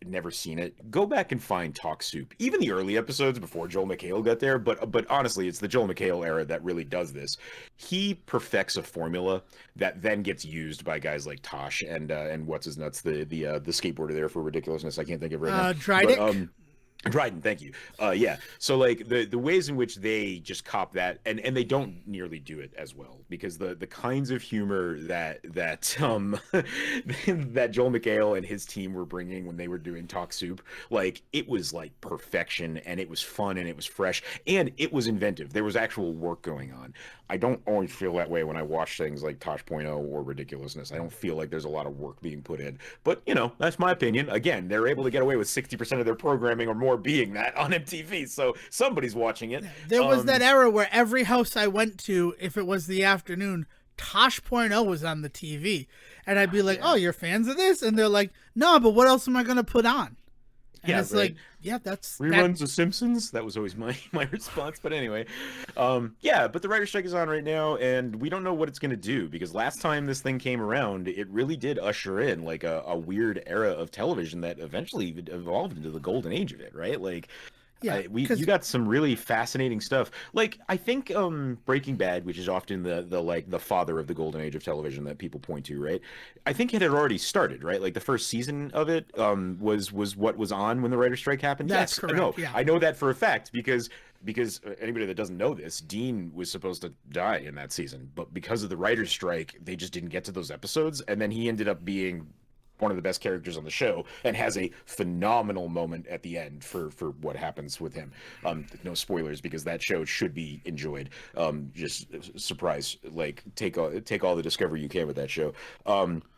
never seen it, go back and find Talk Soup. Even the early episodes before Joel McHale got there, but honestly, it's the Joel McHale era that really does this. He perfects a formula that then gets used by guys like Tosh and what's his nuts, the skateboarder there for ridiculousness. I can't think of it right now. Drydick. Dryden, thank you. Yeah. So like the ways in which they just cop that, and they don't nearly do it as well, because the kinds of humor that that Joel McHale and his team were bringing when they were doing Talk Soup, like it was like perfection, and it was fun, and it was fresh, and it was inventive. There was actual work going on. I don't always feel that way when I watch things like Tosh.0 or Ridiculousness. I don't feel like there's a lot of work being put in, but that's my opinion. Again, they're able to get away with 60% of their programming or more being that on MTV, so somebody's watching it. There was that era where every house I went to, if it was the afternoon, Tosh.0 was on the TV, and I'd be like, "Oh, you're fans of this?" And they're like, "No, but what else am I gonna put on?" And it's right. That's reruns of Simpsons. That was always my response. But anyway, but the writer's strike is on right now, and we don't know what it's going to do, because last time this thing came around, it really did usher in like a weird era of television that eventually evolved into the golden age of it, right? Like, you got some really fascinating stuff. Like, I think Breaking Bad, which is often the father of the golden age of television that people point to, right? I think it had already started, right? Like the first season of it was what was on when the writer's strike happened. That's correct. No, yeah. I know that for a fact because anybody that doesn't know this, Dean was supposed to die in that season, but because of the writer's strike, they just didn't get to those episodes, and then he ended up being one of the best characters on the show and has a phenomenal moment at the end for what happens with him. No spoilers, because that show should be enjoyed. Just surprise, like take all the discovery you can with that show.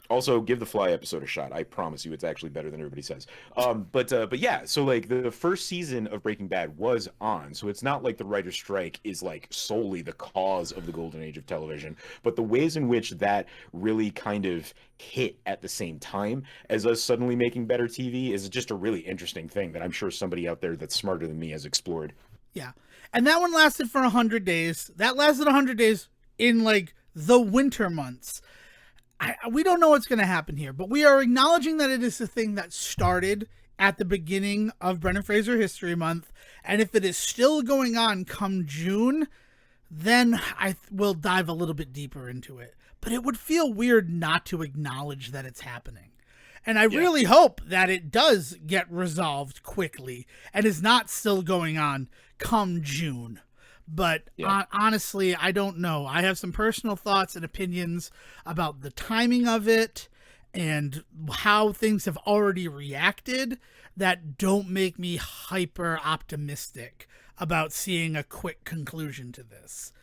Also, give the Fly episode a shot. I promise you, it's actually better than everybody says. But yeah, so like the first season of Breaking Bad was on, so it's not like the writer's strike is like solely the cause of the golden age of television, but the ways in which that really kind of hit at the same time as us suddenly making better TV is just a really interesting thing that I'm sure somebody out there that's smarter than me has explored. Yeah, and that one lasted for 100 days. That lasted 100 days in like the winter months. We don't know what's going to happen here, but we are acknowledging that it is a thing that started at the beginning of Brendan Fraser History Month, and if it is still going on come June, then I will dive a little bit deeper into it. But it would feel weird not to acknowledge that it's happening. And I really hope that it does get resolved quickly and is not still going on come June. But honestly, I don't know. I have some personal thoughts and opinions about the timing of it and how things have already reacted that don't make me hyper optimistic about seeing a quick conclusion to this.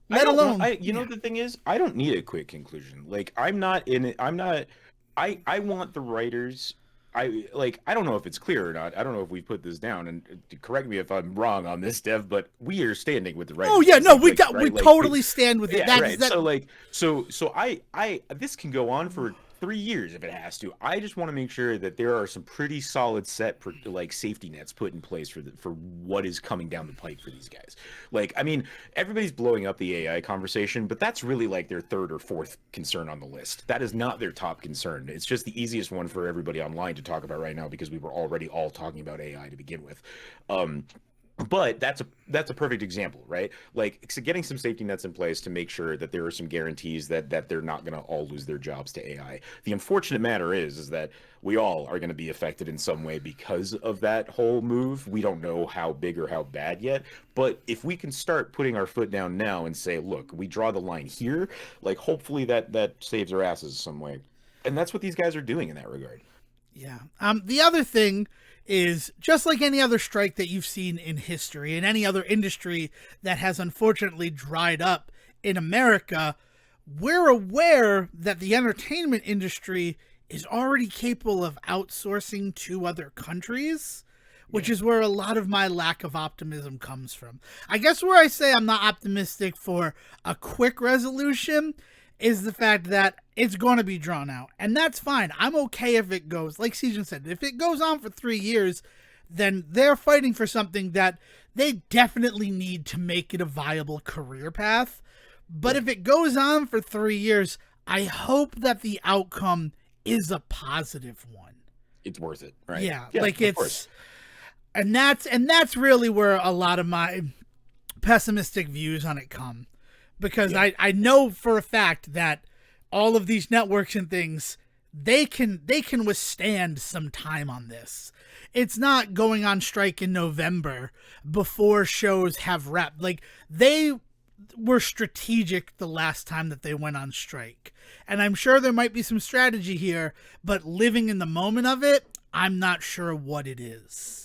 Let alone, the thing is, I don't need a quick conclusion. Like, I'm not in it. I want the writers. I don't know if it's clear or not. I don't know if we put this down, and correct me if I'm wrong on this, Dev, but we are standing with the writers. Oh yeah, no, we totally stand with it. Yeah, right. So I this can go on for 3 years if it has to. I just want to make sure that there are some pretty solid like safety nets put in place for what is coming down the pike for these guys. Like, I mean, everybody's blowing up the AI conversation, but that's really like their third or fourth concern on the list. That is not their top concern. It's just the easiest one for everybody online to talk about right now because we were already all talking about AI to begin with. But that's a perfect example, right? Like, so getting some safety nets in place to make sure that there are some guarantees that they're not going to all lose their jobs to AI. The unfortunate matter is that we all are going to be affected in some way because of that whole move. We don't know how big or how bad yet, but if we can start putting our foot down now and say, look, we draw the line here, like hopefully that saves our asses some way. And that's what these guys are doing in that regard. Yeah. The other thing is, just like any other strike that you've seen in history and any other industry that has unfortunately dried up in America, we're aware that the entertainment industry is already capable of outsourcing to other countries, which is where a lot of my lack of optimism comes from. I guess where I say I'm not optimistic for a quick resolution is the fact that it's going to be drawn out. And that's fine. I'm okay if it goes, like Sejan said, if it goes on for 3 years, then they're fighting for something that they definitely need to make it a viable career path. But if it goes on for 3 years, I hope that the outcome is a positive one. It's worth it, right? Yeah, like it's, and that's really where a lot of my pessimistic views on it come. Because I know for a fact that all of these networks and things, they can withstand some time on this. It's not going on strike in November before shows have wrapped. Like, they were strategic the last time that they went on strike. And I'm sure there might be some strategy here, but living in the moment of it, I'm not sure what it is.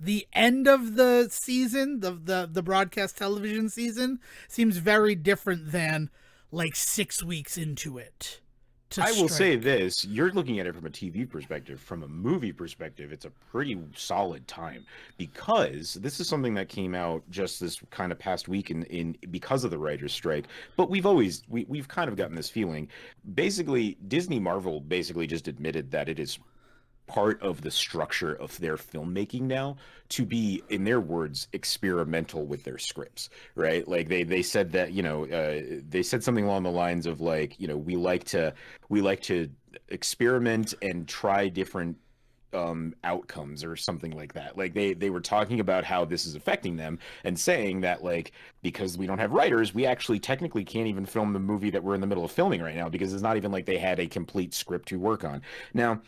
The end of the season, the broadcast television season, seems very different than like 6 weeks into it. I will say this, you're looking at it from a TV perspective. From a movie perspective, it's a pretty solid time, because this is something that came out just this kind of past week in because of the writer's strike. But we've kind of gotten this feeling. Basically, Disney Marvel basically just admitted that it is part of the structure of their filmmaking now to be, in their words, experimental with their scripts, right? Like they said that, they said something along the lines of like, we like to experiment and try different outcomes or something like that. Like they were talking about how this is affecting them and saying that, like, because we don't have writers, we actually technically can't even film the movie that we're in the middle of filming right now, because it's not even like they had a complete script to work on. Now,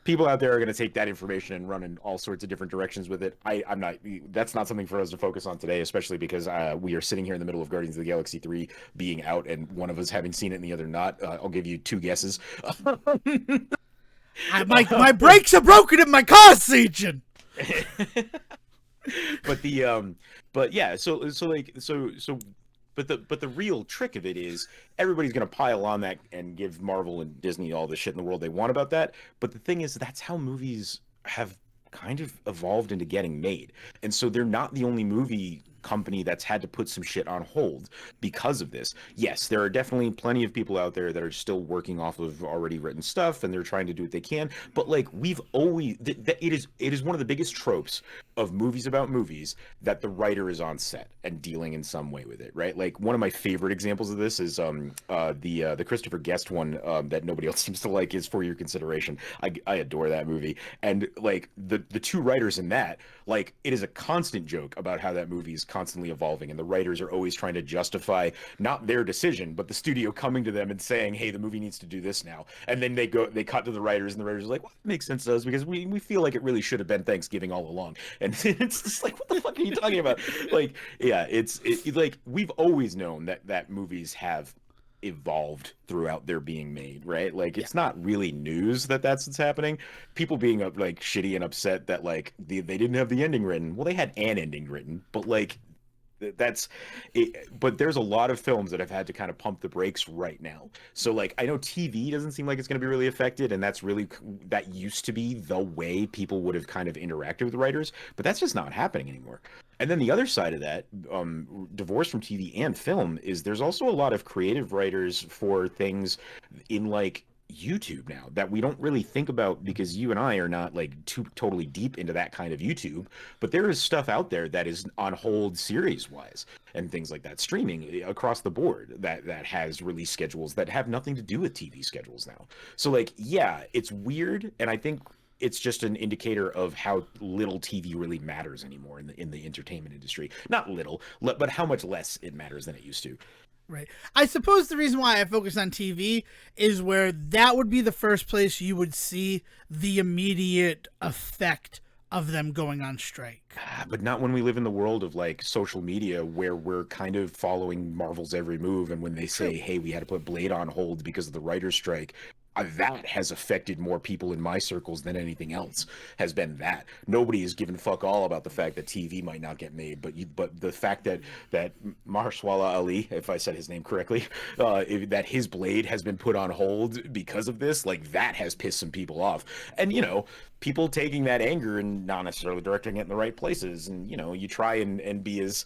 people out there are going to take that information and run in all sorts of different directions with it. I'm not. That's not something for us to focus on today, especially because we are sitting here in the middle of Guardians of the Galaxy 3 being out, and one of us having seen it and the other not. I'll give you 2 guesses. My brakes are broken in my car, Sejan. But the real trick of it is everybody's going to pile on that and give Marvel and Disney all the shit in the world they want about that. But the thing is, that's how movies have kind of evolved into getting made. And so they're not the only movie company that's had to put some shit on hold because of this. Yes, there are definitely plenty of people out there that are still working off of already written stuff, and they're trying to do what they can. But like, we've always, it is one of the biggest tropes of movies about movies that the writer is on set and dealing in some way with it, right? Like, one of my favorite examples of this is the Christopher Guest one that nobody else seems to like is For Your Consideration. I adore that movie, and like the 2 writers in that, like, it is a constant joke about how that movie is constantly evolving, and the writers are always trying to justify not their decision, but the studio coming to them and saying, hey, the movie needs to do this now. And then they cut to the writers, and the writers are like, well, it makes sense to us because we feel like it really should have been Thanksgiving all along. And it's just like, what the fuck are you talking about? Like, yeah, it's like, we've always known that movies have evolved throughout their being made, right? Like, it's not really news that that's what's happening. People being like shitty and upset that like they didn't have the ending written. Well, they had an ending written, but like, that's it. But there's a lot of films that have had to kind of pump the brakes right now. So like, I know TV doesn't seem like it's going to be really affected, and that used to be the way people would have kind of interacted with writers, but that's just not happening anymore. And then the other side of that, divorce from TV and film, is there's also a lot of creative writers for things in like YouTube now that we don't really think about because you and I are not like too totally deep into that kind of YouTube, but there is stuff out there that is on hold series wise and things like that, streaming across the board that has release schedules that have nothing to do with TV schedules now. So like, yeah, it's weird, and I think it's just an indicator of how little TV really matters anymore in the entertainment industry. Not little, but how much less it matters than it used to. Right. I suppose the reason why I focus on TV is where that would be the first place you would see the immediate effect of them going on strike. But not when we live in the world of like social media where we're kind of following Marvel's every move. And when they say, hey, we had to put Blade on hold because of the writer's strike, that has affected more people in my circles than anything else has been that. Nobody has given fuck all about the fact that TV might not get made, but the fact that Mahershala Ali, if I said his name correctly, that his Blade has been put on hold because of this, like that has pissed some people off. And you know, people taking that anger and not necessarily directing it in the right places, and you know, you try and be as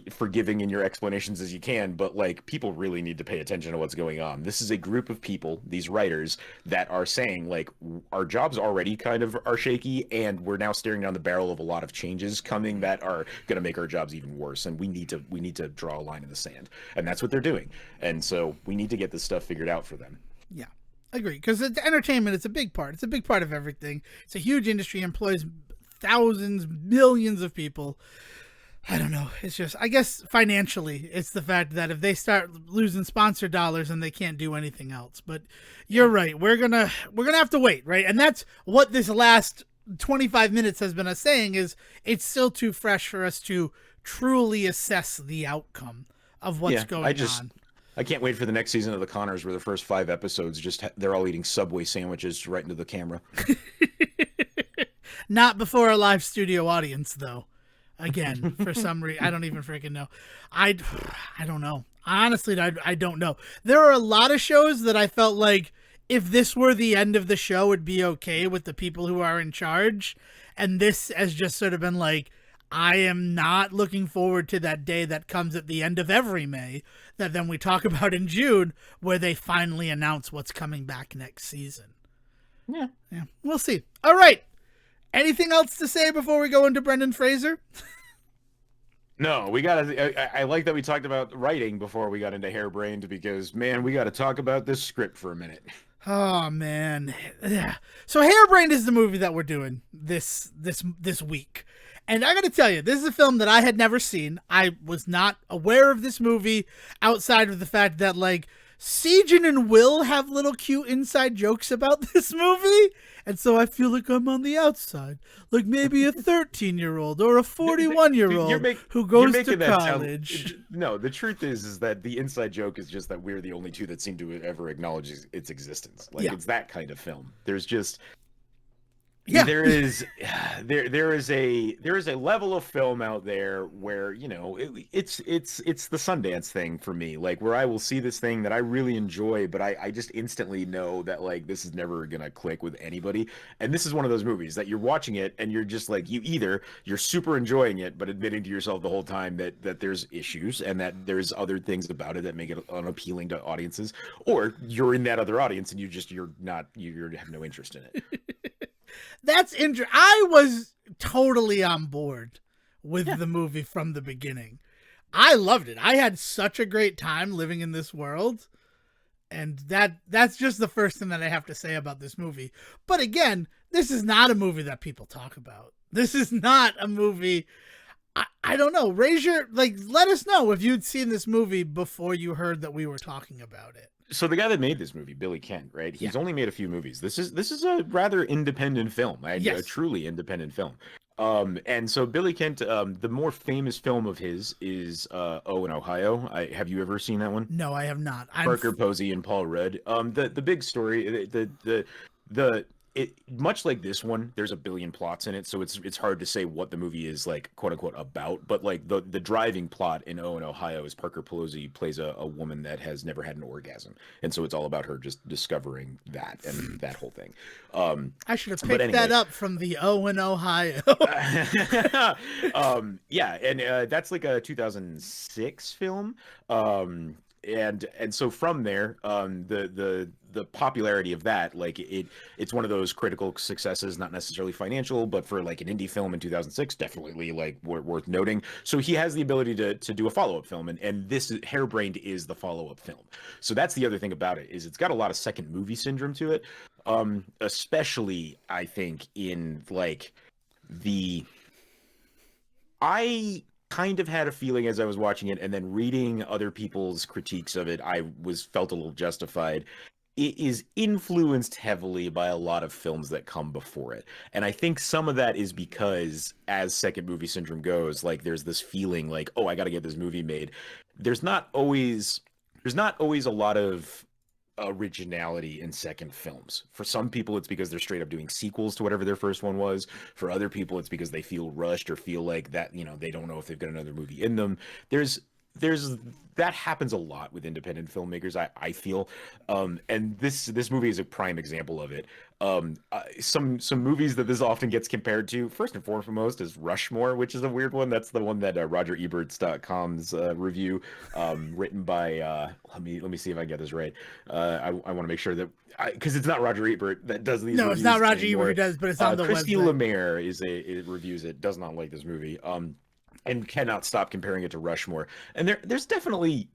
forgiving in your explanations as you can, but like people really need to pay attention to what's going on. This is a group of people, these writers, that are saying like our jobs already kind of are shaky, and we're now staring down the barrel of a lot of changes coming that are going to make our jobs even worse, and we need to draw a line in the sand, and that's what they're doing. And so we need to get this stuff figured out for them. Yeah, agree, because entertainment, it's a big part. It's a big part of everything. It's a huge industry, employs thousands, millions of people. I don't know. It's just, I guess financially, it's the fact that if they start losing sponsor dollars and they can't do anything else. But you're right. We're gonna have to wait, right? And that's what this last 25 minutes has been us saying, is it's still too fresh for us to truly assess the outcome of what's going on. I can't wait for the next season of The Connors, where the first 5 episodes they're all eating Subway sandwiches right into the camera. Not before a live studio audience, though. Again, for some reason, I don't even freaking know. I don't know. Honestly, I don't know. There are a lot of shows that I felt like if this were the end of the show, it'd be okay with the people who are in charge. And this has just sort of been like, I am not looking forward to that day that comes at the end of every May that then we talk about in June, where they finally announce what's coming back next season. Yeah. We'll see. All right. Anything else to say before we go into Brendan Fraser? No, we gotta. I like that we talked about writing before we got into Hairbrained, because man, we got to talk about this script for a minute. Oh man, so Hairbrained is the movie that we're doing this week, and I got to tell you, this is a film that I had never seen. I was not aware of this movie outside of the fact that like Sejan and Will have little cute inside jokes about this movie. And so I feel like I'm on the outside, like maybe a 13-year-old or a 41-year-old who goes to college. No, the truth is that the inside joke is just that we're the only two that seem to ever acknowledge its existence. Like it's that kind of film. There's just there is a level of film out there where, you know, it's the Sundance thing for me, like where I will see this thing that I really enjoy, but I just instantly know that like this is never gonna click with anybody. And this is one of those movies that you're watching it and you're just like, you're super enjoying it, but admitting to yourself the whole time that there's issues and that there's other things about it that make it unappealing to audiences, or you're in that other audience and you have no interest in it. That's interesting. I was totally on board with the movie from the beginning. I loved it. I had such a great time living in this world. And that's just the first thing that I have to say about this movie. But again, this is not a movie that people talk about. This is not a movie. I don't know. Let us know if you'd seen this movie before you heard that we were talking about it. So the guy that made this movie, Billy Kent, right? He's only made a few movies. This is a rather independent film, a truly independent film. And so Billy Kent, the more famous film of his is Oh in Ohio. Have you ever seen that one? No, I have not. Parker Posey and Paul Rudd. The big story, much like this one, there's a billion plots in it, so it's hard to say what the movie is like, quote unquote, about. But like the driving plot in Oh in Ohio is Parker Posey plays a woman that has never had an orgasm, and so it's all about her just discovering that and that whole thing. I should have picked that up from the Oh in Ohio. Yeah, and that's like a 2006 film. and so from there, the popularity of that, like it's one of those critical successes, not necessarily financial, but for like an indie film in 2006, definitely like worth noting. So he has the ability to do a follow-up film, and this Hairbrained is the follow-up film. So that's the other thing about it, is it's got a lot of second movie syndrome to it, especially I think in like the I kind of had a feeling as I was watching it, and then reading other people's critiques of it, I was felt a little justified. It is influenced heavily by a lot of films that come before it. And I think some of that is because, as second movie syndrome goes, like there's this feeling like, oh, I got to get this movie made. There's not always a lot of originality in second films. For some people, it's because they're straight up doing sequels to whatever their first one was. For other people, it's because they feel rushed or feel like that, they don't know if they've got another movie in them. There's that happens a lot with independent filmmakers, I feel, and this movie is a prime example of it. Some movies that this often gets compared to, first and foremost, is Rushmore, which is a weird one. That's the one that RogerEberts.com's review, written by let me see if I get this right. I want to make sure that, because it's not Roger Ebert that does these. No, it's not Roger Ebert who does, but it's on the Christy website. Lemire reviews it. Does not like this movie. And cannot stop comparing it to Rushmore. And there's definitely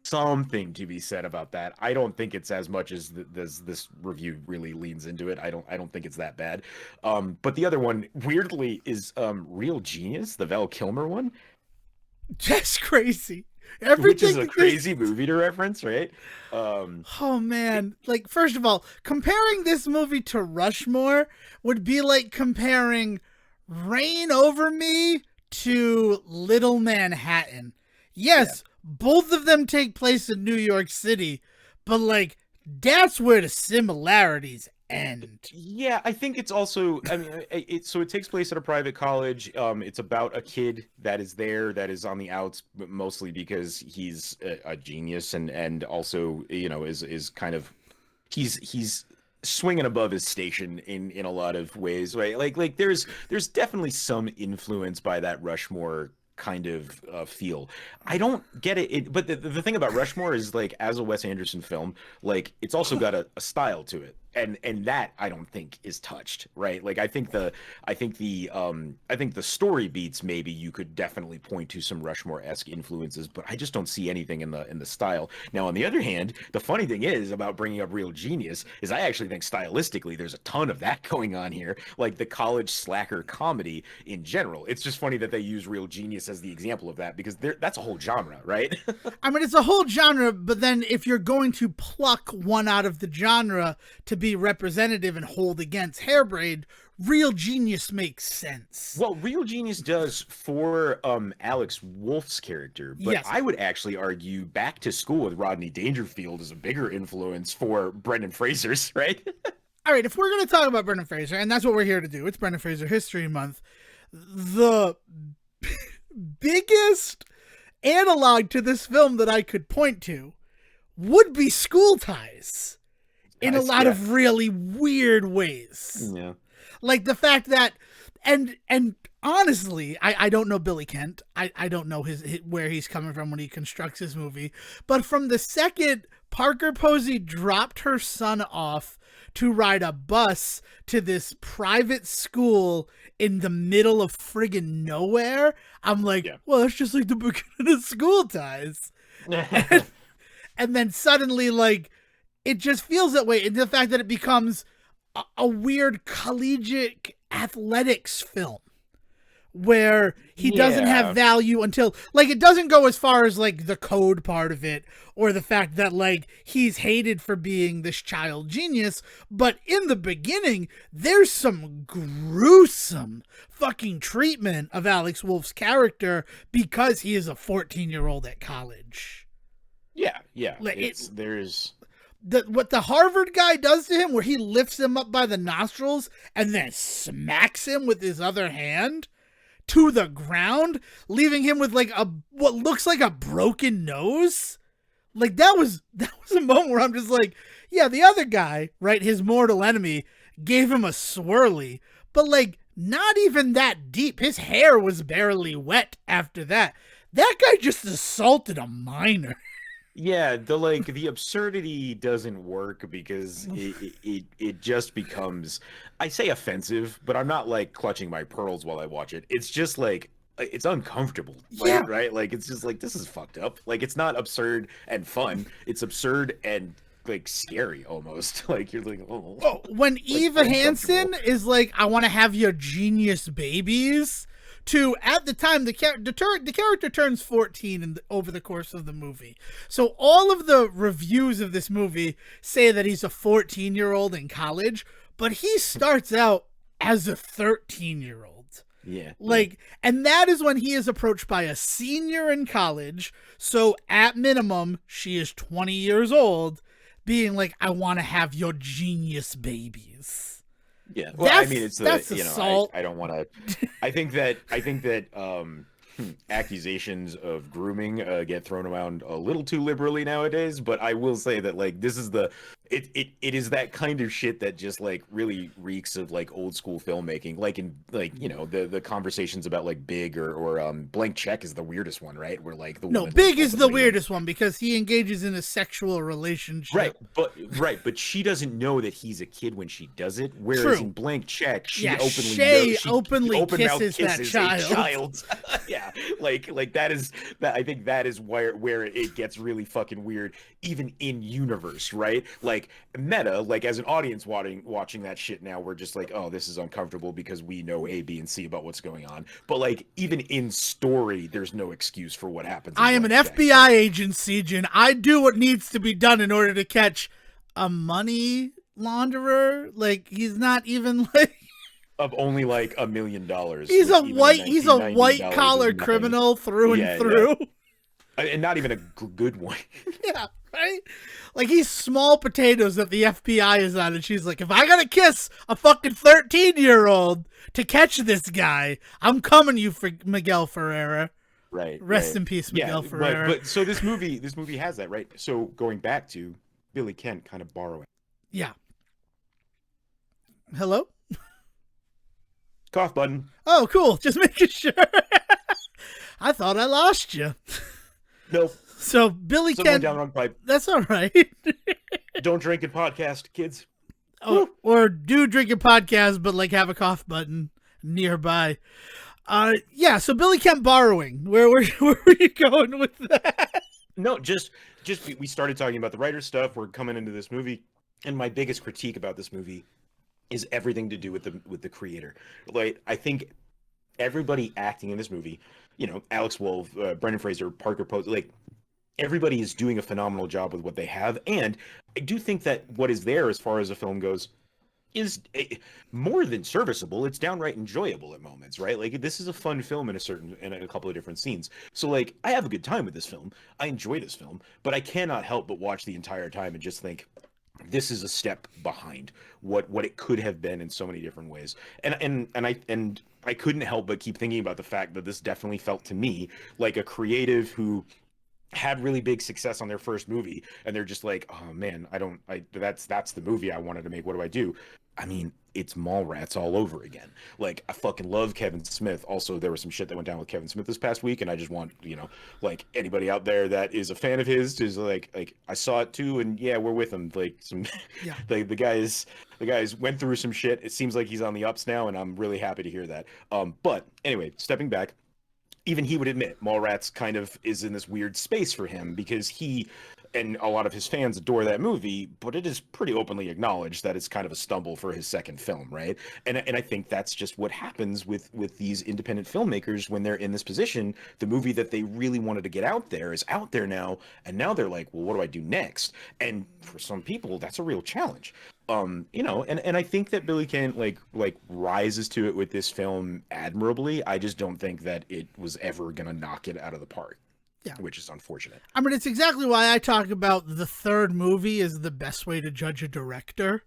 something to be said about that. I don't think it's as much as this review really leans into it. I don't think it's that bad. But the other one, weirdly, is Real Genius, the Val Kilmer one. That's crazy. Which is a crazy movie to reference, right? Oh man, like, first of all, comparing this movie to Rushmore would be like comparing Reign Over Me to Little Manhattan. Yes, both of them take place in New York City, but like that's where the similarities end. Yeah, I think it's also, I mean, it takes place at a private college. It's about a kid that is there, that is on the outs, but mostly because he's a genius, and also, is kind of, he's swinging above his station in a lot of ways, right? Like there's definitely some influence by that Rushmore kind of feel. I don't get it, but the thing about Rushmore is, like, as a Wes Anderson film, like, it's also got a style to it, and that I don't think is touched, right? Like, I think the story beats, maybe you could definitely point to some Rushmore-esque influences, but I just don't see anything in the style. Now, on the other hand, the funny thing is about bringing up Real Genius is I actually think stylistically there's a ton of that going on here, like the college slacker comedy in general. It's just funny that they use Real Genius as the example of that, because that's a whole genre, right? I mean, it's a whole genre, but then if you're going to pluck one out of the genre to be representative and hold against Hairbrained, Real Genius makes sense. Well, Real Genius does for Alex Wolff's character, but yes. I would actually argue Back to School with Rodney Dangerfield is a bigger influence for Brendan Fraser's, right? All right, if we're going to talk about Brendan Fraser, and that's what we're here to do, it's Brendan Fraser History Month, the biggest analog to this film that I could point to would be School Ties in a lot of really weird ways. Yeah. Like the fact that, and honestly, I don't know Billy Kent. I don't know his where he's coming from when he constructs his movie. But from the second Parker Posey dropped her son off to ride a bus to this private school in the middle of friggin' nowhere, I'm like, well, that's just like the beginning of School Ties. and then suddenly, like, it just feels that way. And the fact that it becomes a weird collegiate athletics film where he doesn't have value until, like, it doesn't go as far as, like, the code part of it or the fact that, like, he's hated for being this child genius. But in the beginning, there's some gruesome fucking treatment of Alex Wolff's character because he is a 14-year-old at college. Yeah. Like, there's... what the Harvard guy does to him, where he lifts him up by the nostrils and then smacks him with his other hand to the ground, leaving him with like what looks like a broken nose. Like that was a moment where I'm just like, yeah, the other guy, right, his mortal enemy, gave him a swirly, but like not even that deep. His hair was barely wet after that. That guy just assaulted a minor. Yeah, the absurdity doesn't work because it just becomes, I say offensive, but I'm not like clutching my pearls while I watch it. It's just like it's uncomfortable, Yeah. right? Like it's just like this is fucked up. Like it's not absurd and fun. It's absurd and like scary almost. Like you're like, oh, Oh, when like Eva uncomfortable. Hansen is like, "I want to have your genius babies," to at the time the character turns 14 over the course of the movie. So all of the reviews of this movie say that he's a 14-year-old in college, but he starts out as a 13-year-old. Yeah, yeah. Like, and that is when he is approached by a senior in college. So at minimum, she is 20 years old, being like, "I want to have your genius babies." Yeah. Well, I mean, That's it's the, assault. I don't want to, I think that, accusations of grooming get thrown around a little too liberally nowadays, but I will say that like this is it is that kind of shit that just like really reeks of like old school filmmaking, like in like the conversations about like Big or Blank Check is the weirdest one, right? Where like the No, woman like Big is the openly like weirdest one because he engages in a sexual relationship. right, but she doesn't know that he's a kid when she does it. Whereas True. in Blank Check, she Yeah, openly knows Shay she openly open mouth kisses that kisses child. a child. Yeah, like that is that. I think that is where it gets really fucking weird, even in universe, right? Like meta, like as an audience watching that shit now, we're just like, oh, this is uncomfortable because we know A, B, and C about what's going on. But like even in story, there's no excuse for what happens. In I am an Blank Check. FBI agent, Siegen. I do what needs to be done in order to catch a money launderer. Like, he's not even like Of only like $1 million. he's Which a even in he's a 1990 white dollars is collar nothing. criminal through and Yeah, through. and not even a good one. Yeah, right? Like, he's small potatoes that the FBI is on, and she's like, "If I gotta kiss a fucking 13-year-old to catch this guy, I'm coming you for Miguel Ferreira." Right. Rest in peace, Miguel Ferreira. But so this movie has that, right? So going back to Billy Kent kind of borrowing. Yeah. Hello? Cough button. Oh, cool. Just making sure. I thought I lost you. Nope. So Billy Someone Kent. down wrong pipe. That's all right. Don't drink and podcast, kids. or do drink a podcast, but like have a cough button nearby. Yeah. So Billy Kent borrowing. Where were you going with that? No, just we started talking about the writer stuff. We're coming into this movie, and my biggest critique about this movie is everything to do with the creator. Like I think everybody acting in this movie, Alex Wolff, Brendan Fraser, Parker Posey, like everybody is doing a phenomenal job with what they have, and I do think that what is there as far as a film goes is more than serviceable. It's downright enjoyable at moments, right? Like this is a fun film in a couple of different scenes. So like I have a good time with this film. I enjoy this film, but I cannot help but watch the entire time and just think this is a step behind what it could have been in so many different ways. And I couldn't help but keep thinking about the fact that this definitely felt to me like a creative who had really big success on their first movie, and they're just like, oh man, that's the movie I wanted to make. What do I do? I mean, it's Mallrats all over again. Like, I fucking love Kevin Smith. Also, there was some shit that went down with Kevin Smith this past week, and I just want, like anybody out there that is a fan of his is like I saw it too, and yeah, we're with him. Like some, Yeah. the guys went through some shit. It seems like he's on the ups now, and I'm really happy to hear that. But anyway, stepping back, even he would admit Mallrats kind of is in this weird space for him because he and a lot of his fans adore that movie, but it is pretty openly acknowledged that it's kind of a stumble for his second film, right? And I think that's just what happens with these independent filmmakers when they're in this position. The movie that they really wanted to get out there is out there now, and now they're like, well, what do I do next? And for some people, that's a real challenge. And I think that Billy Kent like rises to it with this film admirably. I just don't think that it was ever gonna knock it out of the park. Yeah. Which is unfortunate. I mean, it's exactly why I talk about the third movie is the best way to judge a director.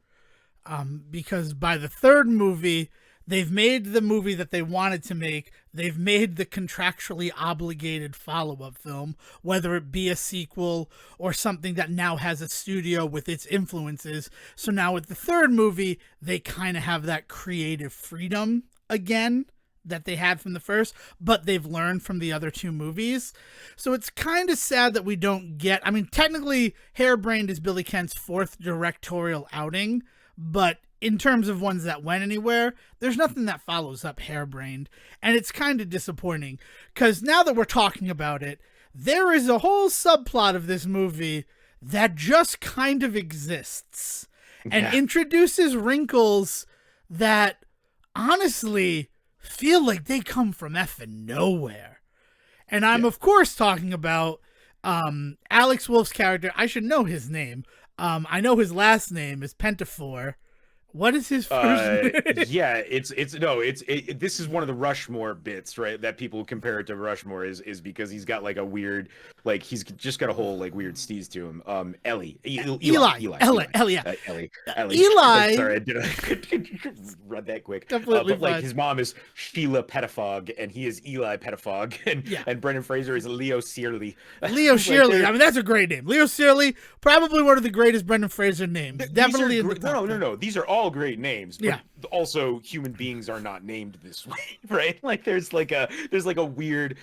Because by the third movie, they've made the movie that they wanted to make. They've made the contractually obligated follow-up film, whether it be a sequel or something that now has a studio with its influences. So now with the third movie, they kind of have that creative freedom again that they had from the first, but they've learned from the other two movies. So it's kind of sad that we don't get, I mean, technically Hairbrained is Billy Kent's fourth directorial outing, but in terms of ones that went anywhere, there's nothing that follows up Hairbrained. And it's kind of disappointing because now that we're talking about it, there is a whole subplot of this movie that just kind of exists and introduces wrinkles that honestly feel like they come from effing nowhere. And I'm of course talking about Alex Wolff's character. I should know his name. I know his last name is Pettifore. What is his first name? Yeah, this is one of the Rushmore bits, right? That people compare it to Rushmore is because he's got like a weird, like he's just got a whole like weird steez to him. Eli. Sorry, I read that quick. But like his mom is Sheila Pettifore and he is Eli Pettifore, and Brendan Fraser is Leo Searly. Leo Searly. I mean, that's a great name. Leo Searly, probably one of the greatest Brendan Fraser names. Definitely in the top. No. These are all great names, but also human beings are not named this way, right? Like there's a weird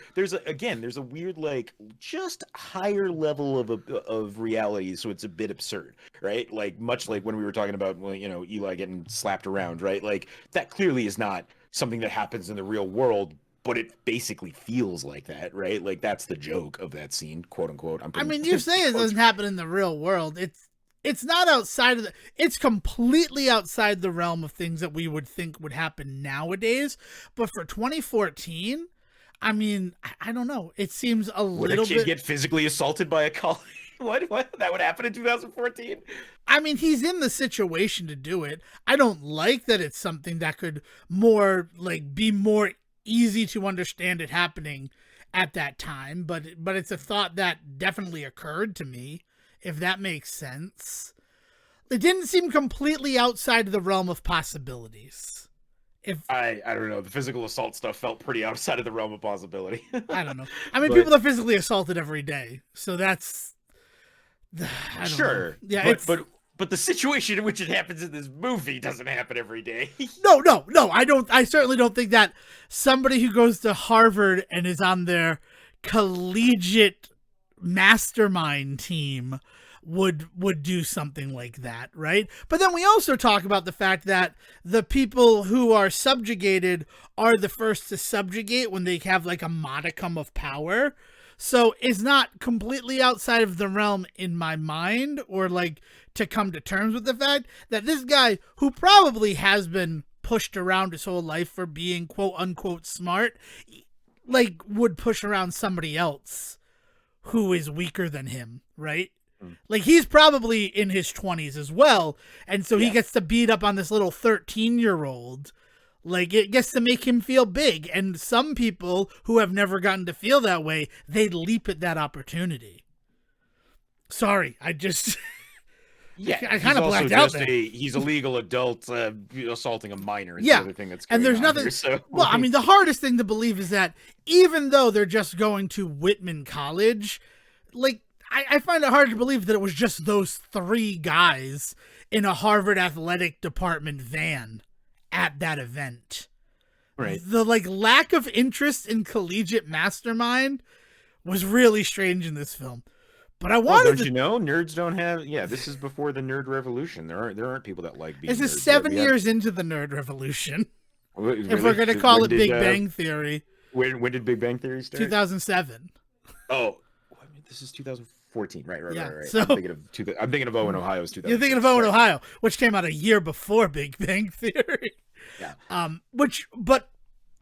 like just higher level of reality, so it's a bit absurd, right? Like much like when we were talking about, well, you know, Eli getting slapped around, right? Like that clearly is not something that happens in the real world, but it basically feels like that, right? Like that's the joke of that scene, quote unquote. I mean, you say it doesn't happen in the real world. It's not outside of it's completely outside the realm of things that we would think would happen nowadays. But for 2014, I mean, I don't know. It seems a little bit. Would a kid get physically assaulted by a colleague? What? That would happen in 2014? I mean, he's in the situation to do it. I don't like that it's something that could be more easy to understand it happening at that time. But it's a thought that definitely occurred to me, if that makes sense. It didn't seem completely outside of the realm of possibilities. I don't know, the physical assault stuff felt pretty outside of the realm of possibility. I don't know. I mean, people are physically assaulted every day, so that's I don't know. Yeah, but the situation in which it happens in this movie doesn't happen every day. No. I certainly don't think that somebody who goes to Harvard and is on their collegiate mastermind team would do something like that, right? But then we also talk about the fact that the people who are subjugated are the first to subjugate when they have like a modicum of power. So it's not completely outside of the realm in my mind, or like to come to terms with the fact that this guy, who probably has been pushed around his whole life for being quote unquote smart, like would push around somebody else who is weaker than him, right? Like he's probably in his 20s as well, and so he gets to beat up on this little 13-year-old. Like it gets to make him feel big, and some people who have never gotten to feel that way, they leap at that opportunity. Sorry, I just I kind of blacked out there. He's a legal adult assaulting a minor. Is the other thing that's going and there's nothing. Here, so. Well, I mean, the hardest thing to believe is that even though they're just going to Whitman College, like I find it hard to believe that it was just those three guys in a Harvard athletic department van at that event. Right. The lack of interest in collegiate mastermind was really strange in this film. But I wanted you know, nerds don't have. Yeah, this is before the nerd revolution. There aren't people that like being. This is 7 years into the nerd revolution. Really? If we're going to call it Big Bang Theory. When did Big Bang Theory start? 2007. Oh, this is 2014. Right. So, I'm thinking of O in Ohio's 2000. You're thinking of O in Ohio, which came out a year before Big Bang Theory. Yeah. But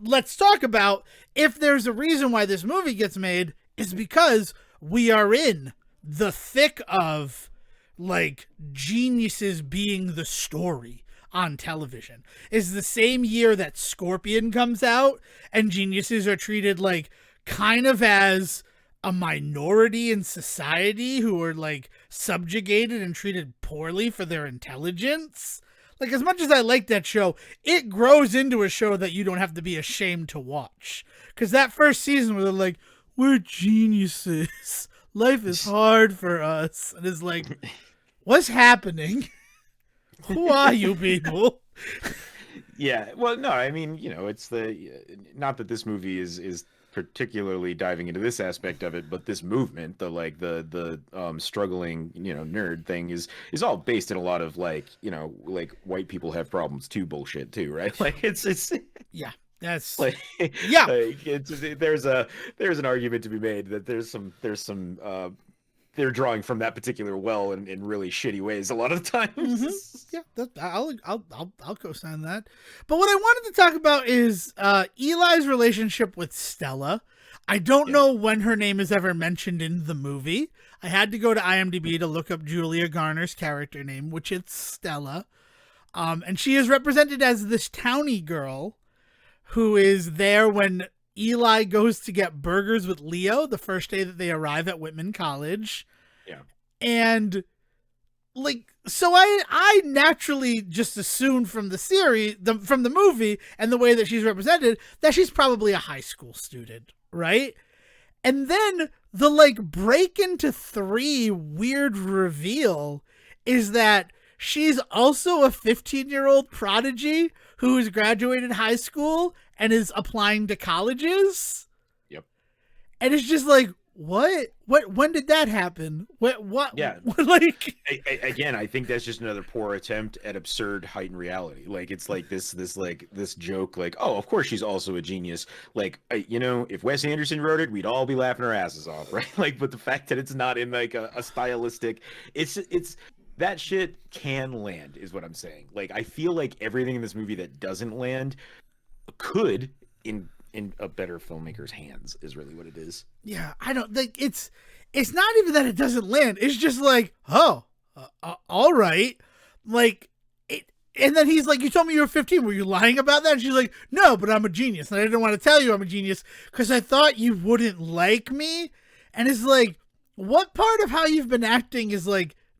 let's talk about if there's a reason why this movie gets made is because we are in the thick of like geniuses being the story on television. Is the same year that Scorpion comes out, and geniuses are treated like kind of as a minority in society who are like subjugated and treated poorly for their intelligence. Like, as much as I like that show, it grows into a show that you don't have to be ashamed to watch. Because that first season where they're like, we're geniuses. Life is hard for us. And it's like, what's happening? Who are you people? Yeah, well, no, I mean, it's not that this movie is particularly diving into this aspect of it, but this movement, the like the struggling, nerd thing is all based in a lot of like white people have problems too bullshit too, right? Like it's Yeah, that's like yeah. there's an argument to be made that there's some they're drawing from that particular well in really shitty ways a lot of times. Yeah, I'll co-sign that. But what I wanted to talk about is Eli's relationship with Stella. I don't Yeah. know when her name is ever mentioned in the movie. I had to go to IMDb to look up Julia Garner's character name, which is Stella. And she is represented as this townie girl who is there when Eli goes to get burgers with Leo the first day that they arrive at Whitman College. Yeah. And so I naturally just assumed from the series, from the movie and the way that she's represented, that she's probably a high school student, right? And then the break into 3 weird reveal is that she's also a 15-year-old prodigy who has graduated high school and is applying to colleges. Yep. And it's just what? When did that happen? What? Yeah. Again, I think that's just another poor attempt at absurd heightened reality. Like it's like this joke, oh, of course she's also a genius. If Wes Anderson wrote it, we'd all be laughing our asses off, right? But the fact that it's not in a stylistic, it's that shit can land, is what I'm saying. I feel like everything in this movie that doesn't land could in a better filmmaker's hands, is really what it is. Yeah, I don't think it's not even that it doesn't land. It's just all right. And then he's like, you told me you were 15. Were you lying about that? And she's like, no, but I'm a genius. And I didn't want to tell you I'm a genius because I thought you wouldn't like me. And it's what part of how you've been acting is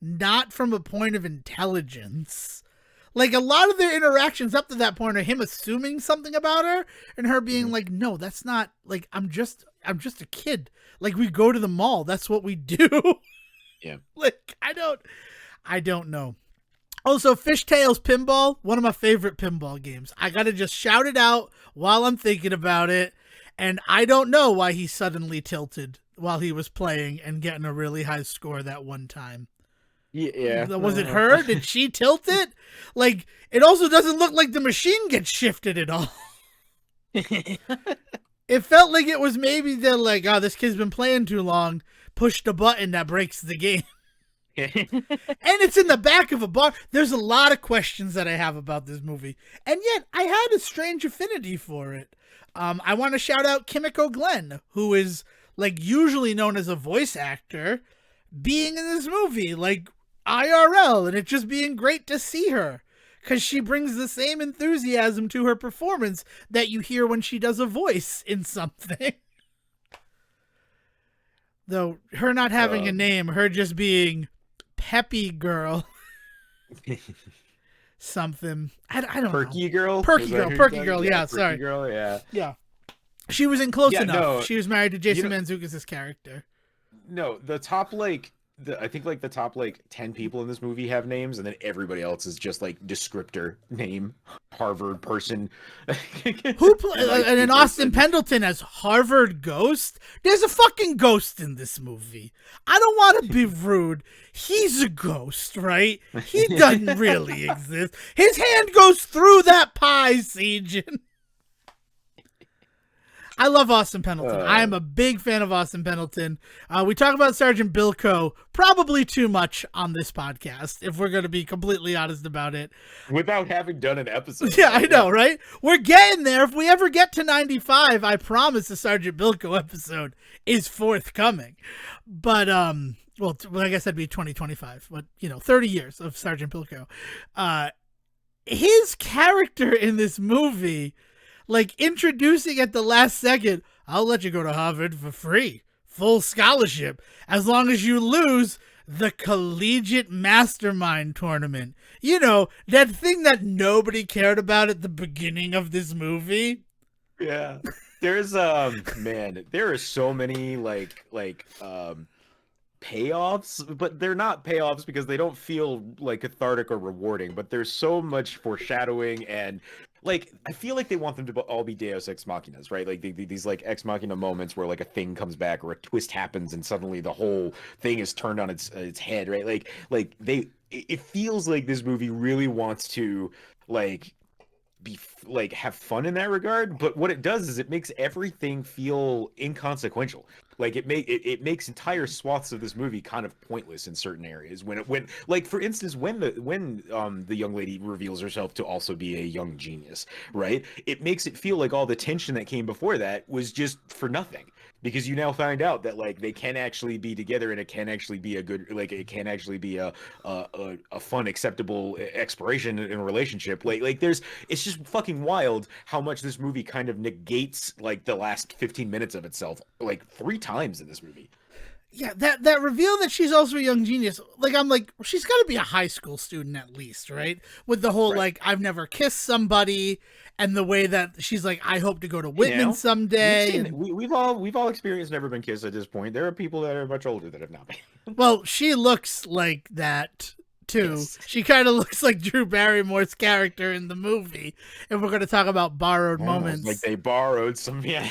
not from a point of intelligence? A lot of their interactions up to that point are him assuming something about her and her being no, that's not, I'm just a kid. We go to the mall. That's what we do. Yeah. I don't know. Also, Fishtails Pinball, one of my favorite pinball games. I got to just shout it out while I'm thinking about it. And I don't know why he suddenly tilted while he was playing and getting a really high score that one time. Yeah. Was it her? Did she tilt it? It also doesn't look like the machine gets shifted at all. It felt like it was maybe they're oh, this kid's been playing too long. Push the button that breaks the game. And it's in the back of a bar. There's a lot of questions that I have about this movie. And yet, I had a strange affinity for it. I want to shout out Kimiko Glenn, who is, usually known as a voice actor, being in this movie, IRL, and it just being great to see her. Because she brings the same enthusiasm to her performance that you hear when she does a voice in something. Though, her not having a name, her just being Peppy Girl. Something. I don't know. Perky Girl? Perky Girl, yeah, sorry. Perky Girl, yeah. Yeah. She was in Close Enough. No, she was married to Jason Mantzoukas' character. No, the top I think the top 10 people in this movie have names, and then everybody else is just descriptor name, Harvard person. Who and in Austin Pendleton as Harvard Ghost? There's a fucking ghost in this movie. I don't want to be rude. He's a ghost, right? He doesn't really exist. His hand goes through that pie, Siegen. I love Austin Pendleton. I am a big fan of Austin Pendleton. We talk about Sergeant Bilko probably too much on this podcast, if we're going to be completely honest about it. Without having done an episode. Yeah, I know, right? We're getting there. If we ever get to 95, I promise the Sergeant Bilko episode is forthcoming. But, well, like I said, be 2025, but 30 years of Sergeant Bilko. His character in this movie, introducing at the last second, I'll let you go to Harvard for free, full scholarship, as long as you lose the collegiate mastermind tournament. That thing that nobody cared about at the beginning of this movie. Yeah. There's man, there are so many payoffs, but they're not payoffs because they don't feel cathartic or rewarding, but there's so much foreshadowing and like I feel like they want them to all be Deus Ex Machinas, right? Like these like Ex Machina moments where like a thing comes back or a twist happens and suddenly the whole thing is turned on its head, right? Like it feels like this movie really wants to like like have fun in that regard, but what it does is it makes everything feel inconsequential. Like it makes entire swaths of this movie kind of pointless in certain areas when like for instance when the young lady reveals herself to also be a young genius, right? It makes it feel like all the tension that came before that was just for nothing, because you now find out that like they can actually be together and it can actually be a good, like it can actually be a fun acceptable exploration in a relationship. Like there's, it's just fucking wild how much this movie kind of negates like the last 15 minutes of itself like 3 times in this movie. Yeah, that reveal that she's also a young genius, like I'm like, she's got to be a high school student at least, right? With the whole like I've never kissed somebody, and the way that she's like, I hope to go to Whitman someday. We've all experienced never been kissed at this point. There are people that are much older that have not been. Well, she looks like that too. Yes. She kind of looks like Drew Barrymore's character in the movie, and we're going to talk about borrowed moments. Like they borrowed some, yeah.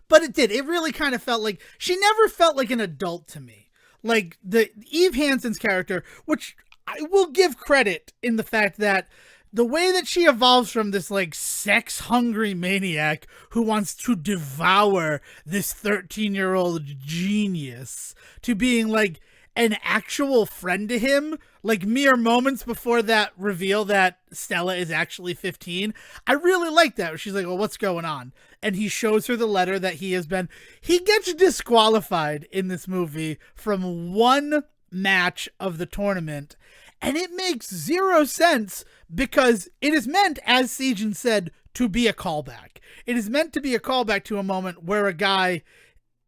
But it did. It really kind of felt like she never felt like an adult to me. Like the Eve Hansen's character, which I will give credit in the fact that the way that she evolves from this like sex hungry maniac who wants to devour this 13-year-old genius to being like an actual friend to him, like mere moments before that reveal that Stella is actually 15. I really like that. She's like, well, what's going on? And he shows her the letter that he gets disqualified in this movie from one match of the tournament. And it makes zero sense because it is meant, as Sejan said, to be a callback. It is meant to be a callback to a moment where a guy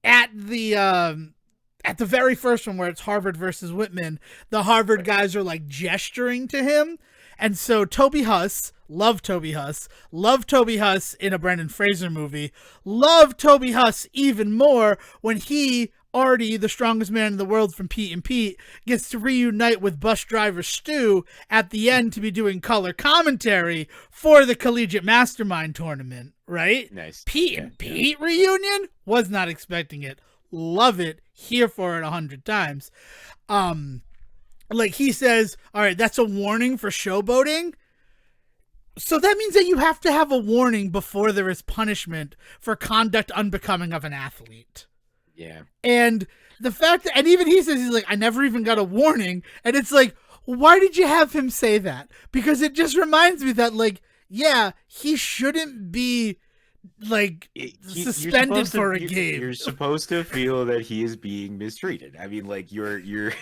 at the very first one where it's Harvard versus Whitman, the Harvard guys are like gesturing to him. And so Toby Huss in a Brendan Fraser movie, love Toby Huss even more when he, Artie, the strongest man in the world from Pete and Pete, gets to reunite with bus driver Stu at the end to be doing color commentary for the Collegiate Mastermind tournament, right? Nice. Pete and Pete reunion? Was not expecting it. Love it. Here for it 100 times. Like he says, all right, that's a warning for showboating. So that means that you have to have a warning before there is punishment for conduct unbecoming of an athlete. Yeah. And the fact that, and even he says, he's like, I never even got a warning. And it's like, why did you have him say that? Because it just reminds me that, like, yeah, he shouldn't be like suspended for a game. You're supposed to feel that he is being mistreated. I mean, like you're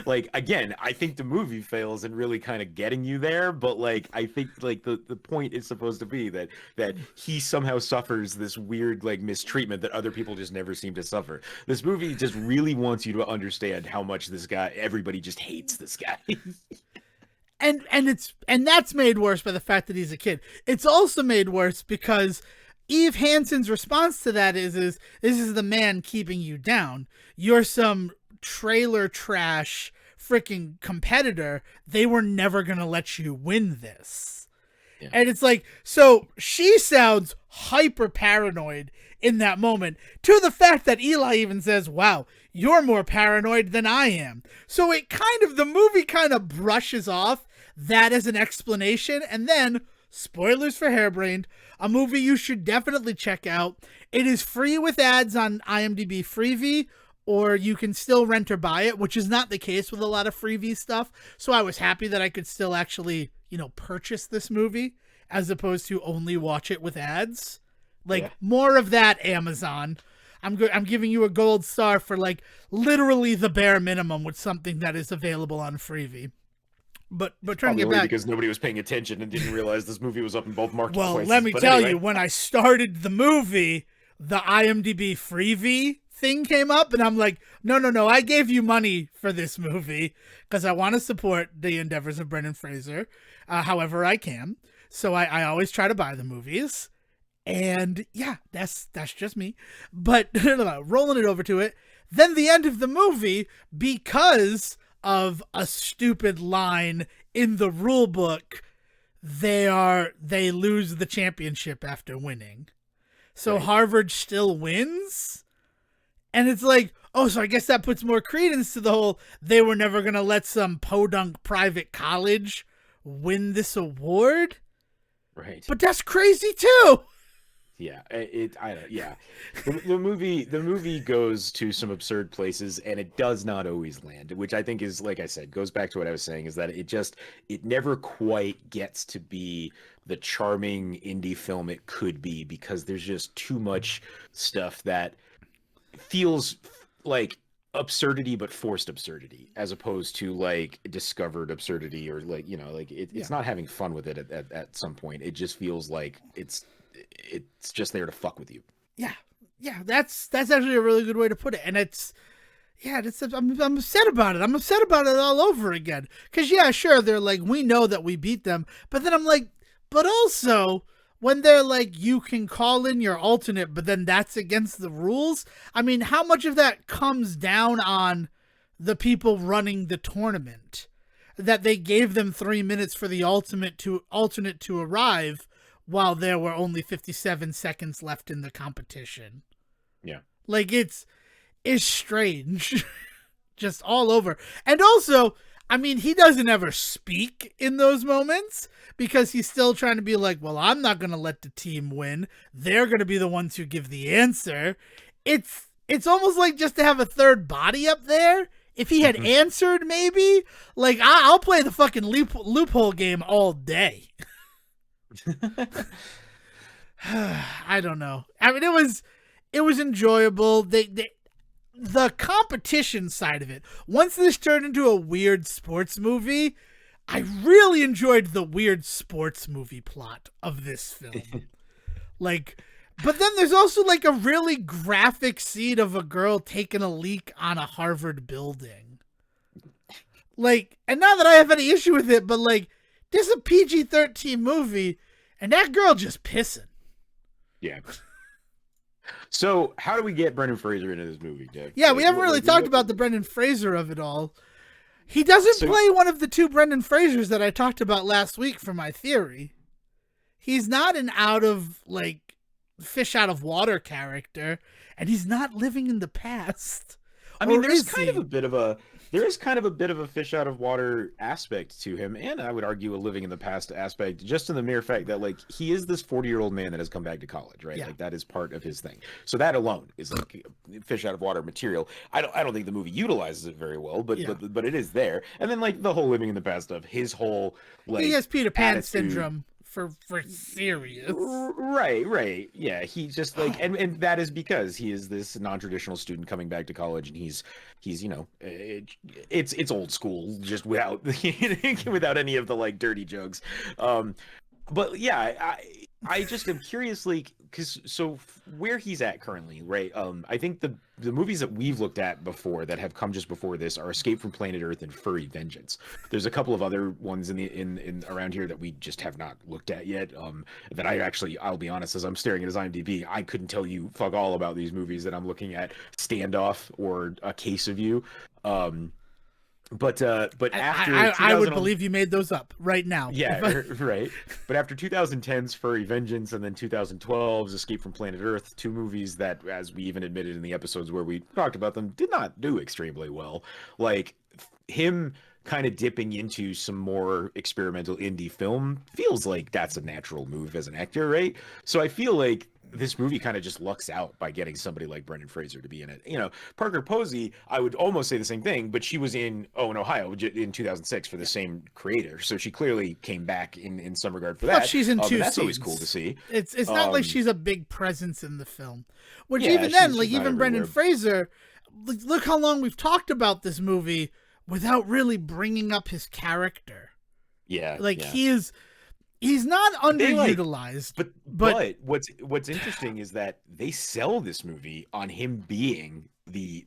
like, again, I think the movie fails in really kind of getting you there, but like I think like the point is supposed to be that he somehow suffers this weird like mistreatment that other people just never seem to suffer. This movie just really wants you to understand how much everybody just hates this guy. And that's made worse by the fact that he's a kid. It's also made worse because Eve Hansen's response to that is this is the man keeping you down. You're some trailer trash freaking competitor. They were never going to let you win this. Yeah. And it's like, so she sounds hyper paranoid in that moment, to the fact that Eli even says, wow, you're more paranoid than I am. So the movie kind of brushes off that as an explanation. And then, spoilers for Hairbrained, a movie you should definitely check out. It is free with ads on IMDb Freevee, or you can still rent or buy it, which is not the case with a lot of Freevee stuff. So I was happy that I could still actually, purchase this movie as opposed to only watch it with ads. More of that, Amazon. I'm giving you a gold star for like literally the bare minimum with something that is available on Freevee. But trying to get back, because nobody was paying attention and didn't realize this movie was up in both marketplaces. Well, let me tell you, when I started the movie, the IMDb Freevee thing came up, and I'm like, no, I gave you money for this movie because I want to support the endeavors of Brendan Fraser, however I can. So I always try to buy the movies, and yeah, that's just me. But rolling it over to it, then the end of the movie, because of a stupid line in the rule book, they lose the championship after winning. So Right. Harvard still wins. And it's like, oh, so I guess that puts more credence to the whole they were never going to let some podunk private college win this award. Right. But that's crazy too. Yeah, I don't. Yeah, the movie goes to some absurd places, and it does not always land, which I think is, like I said, goes back to what I was saying, is that it never quite gets to be the charming indie film it could be, because there's just too much stuff that feels like absurdity, but forced absurdity, as opposed to like discovered absurdity, or like, like it's not having fun with it at some point. It just feels like it's just there to fuck with you. Yeah, that's actually a really good way to put it. And I'm upset about it. I'm upset about it all over again. Because, yeah, sure, they're like, we know that we beat them. But then I'm like, but also, when they're like, you can call in your alternate, but then that's against the rules. I mean, how much of that comes down on the people running the tournament? That they gave them 3 minutes for the alternate to arrive, while there were only 57 seconds left in the competition. Yeah. Like, it's strange. Just all over. And also, I mean, he doesn't ever speak in those moments, because he's still trying to be like, well, I'm not going to let the team win. They're going to be the ones who give the answer. It's almost like just to have a third body up there. If he had answered, maybe, like, I'll play the fucking loophole game all day. I don't know. I mean, it was enjoyable. The competition side of it, once this turned into a weird sports movie, I really enjoyed the weird sports movie plot of this film. Like, but then there's also like a really graphic scene of a girl taking a leak on a Harvard building. Like, and not that I have any issue with it, but like, this is a PG-13 movie, and that girl just pissing. Yeah. So, how do we get Brendan Fraser into this movie, Dave? Yeah, we haven't really talked about the Brendan Fraser of it all. He doesn't play one of the two Brendan Frasers that I talked about last week for my theory. He's not an like, fish out of water character, and he's not living in the past. I mean, there is kind of a bit of a fish out of water aspect to him, and I would argue a living in the past aspect, just in the mere fact that, like, he is this 40-year-old man that has come back to college, right? Yeah. Like, that is part of his thing. So that alone is like fish out of water material. I don't think the movie utilizes it very well, but it is there. And then, like, the whole living in the past of his whole, like, he has Peter Pan syndrome. For serious. Right. Yeah, he's just like, and that is because he is this non-traditional student coming back to college, and he's it's old school, just without any of the, like, dirty jokes. But yeah, I just am curious, like, so where he's at currently, right? I think the movies that we've looked at before that have come just before this are Escape from Planet Earth and Furry Vengeance. There's a couple of other ones in around here that we just have not looked at yet. That I'll be honest, as I'm staring at his IMDb, I couldn't tell you fuck all about these movies that I'm looking at. Standoff or A Case of You. But after I would believe you made those up right now. Yeah, right. But after 2010's Furry Vengeance and then 2012's Escape from Planet Earth, two movies that, as we even admitted in the episodes where we talked about them, did not do extremely well. Like, him kind of dipping into some more experimental indie film feels like that's a natural move as an actor, right? So I feel like this movie kind of just lucks out by getting somebody like Brendan Fraser to be in it. Parker Posey, I would almost say the same thing, but she was in Owen, Ohio in 2006 for the same creator. So she clearly came back in some regard for that. But she's in two that's scenes. Always cool to see. It's not like she's a big presence in the film. Which even then, like, even Brendan Fraser, look how long we've talked about this movie without really bringing up his character. Yeah. Like, he's not underutilized. But what's interesting is that they sell this movie on him being the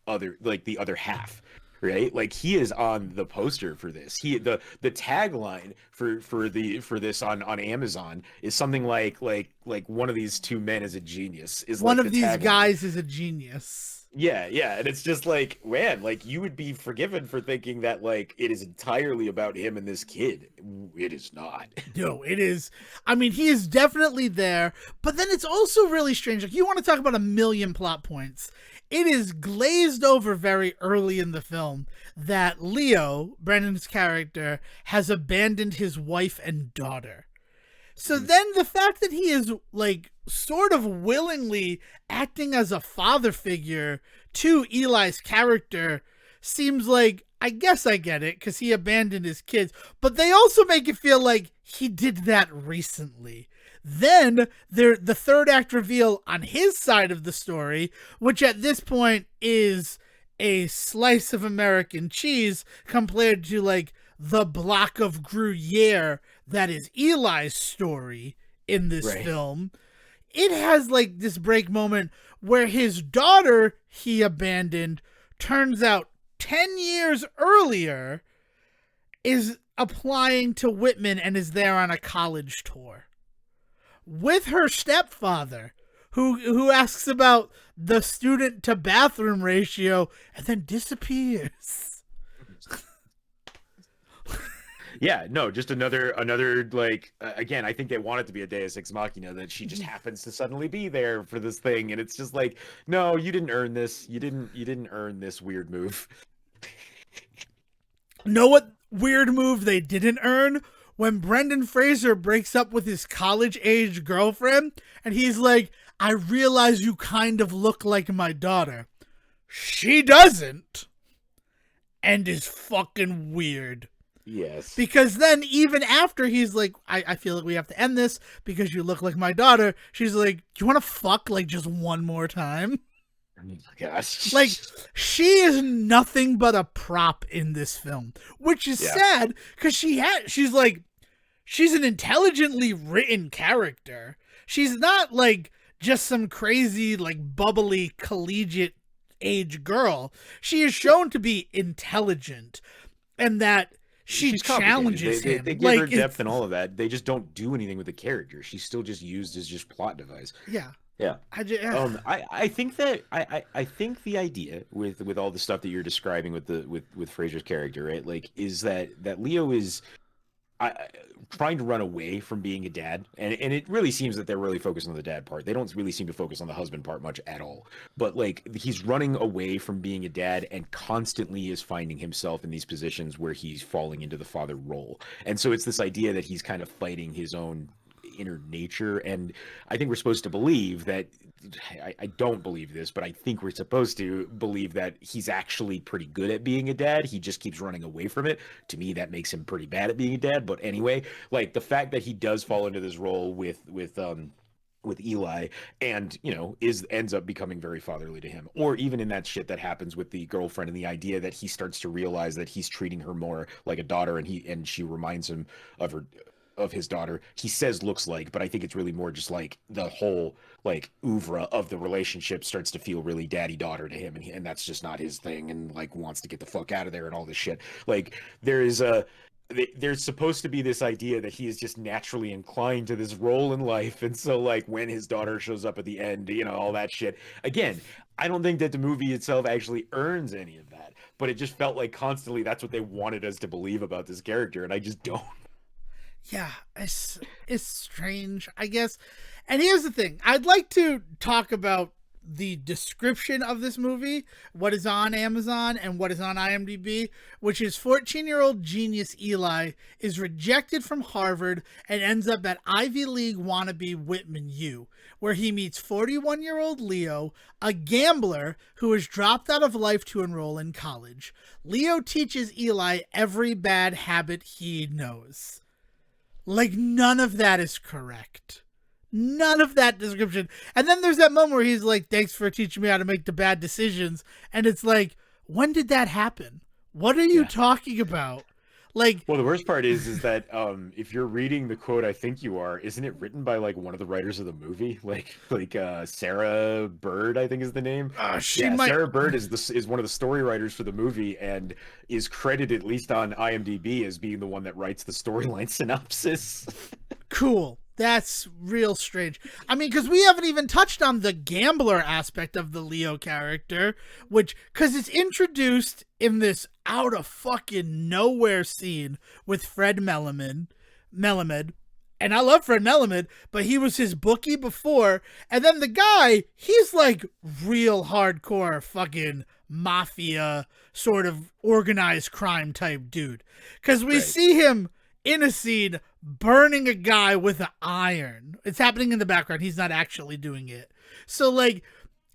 other half, right? Like, he is on the poster for this. The tagline for this on Amazon is something like one of these two men is a genius. Is one like of these tagline. Guys is a genius. Yeah, and it's just like, man, like you would be forgiven for thinking that like it is entirely about him and this kid. It is not. No, it is. I mean, he is definitely there, but then it's also really strange. Like, you want to talk about a million plot points. It is glazed over very early in the film that Leo, Brendan's character, has abandoned his wife and daughter. So then the fact that he is, like, sort of willingly acting as a father figure to Eli's character seems like, I guess I get it, because he abandoned his kids, but they also make it feel like he did that recently. Then the third act reveal on his side of the story, which at this point is a slice of American cheese compared to, like, the block of Gruyere that is Eli's story in this film. It has, like, this break moment where his daughter he abandoned turns out 10 years earlier is applying to Whitman and is there on a college tour with her stepfather, who asks about the student to bathroom ratio and then disappears. Yeah, no, just another like again, I think they want it to be a Deus Ex Machina that she just happens to suddenly be there for this thing, and it's just like, no, you didn't earn this. You didn't earn this weird move. Know what weird move they didn't earn? When Brendan Fraser breaks up with his college-age girlfriend, and he's like, I realize you kind of look like my daughter. She doesn't. And is fucking weird. Yes. Because then even after he's like, I feel like we have to end this because you look like my daughter, she's like, do you want to fuck like just one more time? Oh my gosh. Like, she is nothing but a prop in this film, which is sad because she's like, she's an intelligently written character. She's not like just some crazy, like, bubbly collegiate age girl. She is shown to be intelligent and that she challenges him. They give her depth and all of that. They just don't do anything with the character. She's still just used as just plot device. Yeah. Yeah. I think that I think the idea with all the stuff that you're describing with Fraser's character, right? Like, is that Leo is trying to run away from being a dad, and it really seems that they're really focused on the dad part. They don't really seem to focus on the husband part much at all. But like, he's running away from being a dad and constantly is finding himself in these positions where he's falling into the father role. And so it's this idea that he's kind of fighting his own inner nature, and I think we're supposed to believe that I don't believe this, but I think we're supposed to believe that he's actually pretty good at being a dad. He just keeps running away from it. To me, that makes him pretty bad at being a dad. But anyway, like, the fact that he does fall into this role with Eli, and ends up becoming very fatherly to him, or even in that shit that happens with the girlfriend, and the idea that he starts to realize that he's treating her more like a daughter, and she reminds him of his daughter. He says looks like, but I think it's really more just like the whole like oeuvre of the relationship starts to feel really daddy-daughter to him, and that's just not his thing, and like wants to get the fuck out of there and all this shit. Like, there's supposed to be this idea that he is just naturally inclined to this role in life, and so like when his daughter shows up at the end, all that shit. Again, I don't think that the movie itself actually earns any of that, but it just felt like constantly that's what they wanted us to believe about this character, and I just don't. Yeah, it's strange, I guess. And here's the thing. I'd like to talk about the description of this movie, what is on Amazon and what is on IMDb, which is 14-year-old genius Eli is rejected from Harvard and ends up at Ivy League wannabe Whitman U, where he meets 41-year-old Leo, a gambler who is dropped out of life to enroll in college. Leo teaches Eli every bad habit he knows. Like, none of that is correct. None of that description. And then there's that moment where he's like, thanks for teaching me how to make the bad decisions. And it's like, when did that happen? What are you talking about? Like, well, the worst part is that if you're reading the quote, I think you are, isn't it written by like one of the writers of the movie? Like Sarah Bird, I think is the name. Sarah Bird is one of the story writers for the movie, and is credited, at least on IMDb, as being the one that writes the storyline synopsis. Cool. That's real strange. I mean, because we haven't even touched on the gambler aspect of the Leo character, because it's introduced in this out of fucking nowhere scene with Fred Melamed. And I love Fred Melamed, but he was his bookie before. And then the guy, he's like real hardcore fucking mafia sort of organized crime type dude. Because we see him in a scene burning a guy with an iron. It's happening in the background. He's not actually doing it. So, like,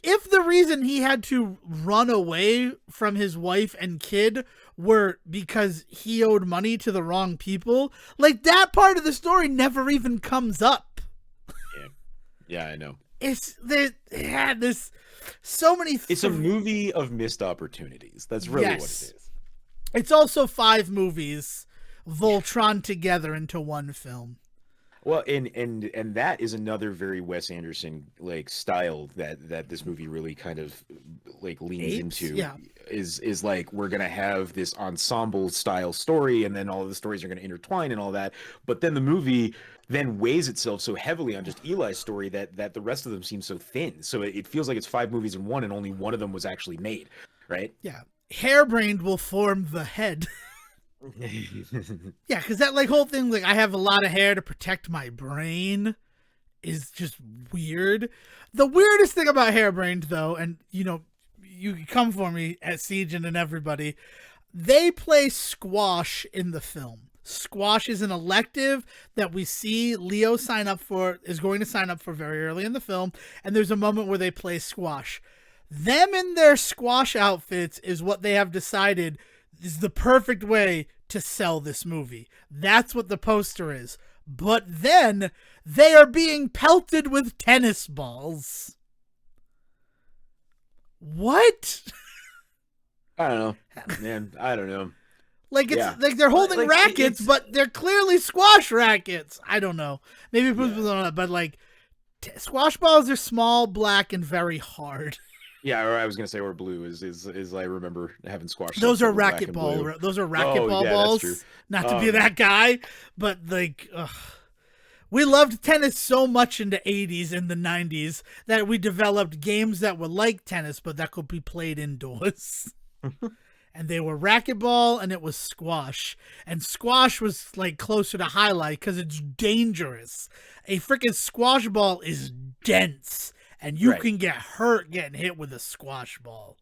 if the reason he had to run away from his wife and kid were because he owed money to the wrong people, like, that part of the story never even comes up. Yeah, I know. There's so many. It's a movie of missed opportunities. That's really what it is. It's also 5 movies Voltron together into one film. Well, and that is another very Wes Anderson like style that this movie really kind of like leans into. Yeah. Is like we're gonna have this ensemble style story, and then all of the stories are gonna intertwine and all that. But then the movie then weighs itself so heavily on just Eli's story that the rest of them seem so thin. So it feels like it's 5 movies in one, and only one of them was actually made, right? Yeah, Hairbrained will form the head. Yeah, because that like whole thing, like I have a lot of hair to protect my brain, is just weird. The weirdest thing about Hairbrained, though, and you know, you can come for me at Siege and everybody, they play squash in the film. Squash is an elective that we see Leo is going to sign up for very early in the film, and there's a moment where they play squash. Them in their squash outfits is what they have decided is the perfect way to sell this movie. That's what the poster is. But then they are being pelted with tennis balls. What? I don't know, man. I don't know. Like it's like they're holding rackets, but they're clearly squash rackets. I don't know. Maybe people don't know that, but like squash balls are small, black, and very hard. Yeah, or I was gonna say, or blue is I remember having squash. Those are racquetball. Those are racquetball balls. That's true. Not to be that guy, but like, we loved tennis so much in the 80s and the 90s that we developed games that were like tennis, but that could be played indoors. And they were racquetball and it was squash. And squash was like closer to highlight because it's dangerous. A freaking squash ball is dense. And you can get hurt getting hit with a squash ball,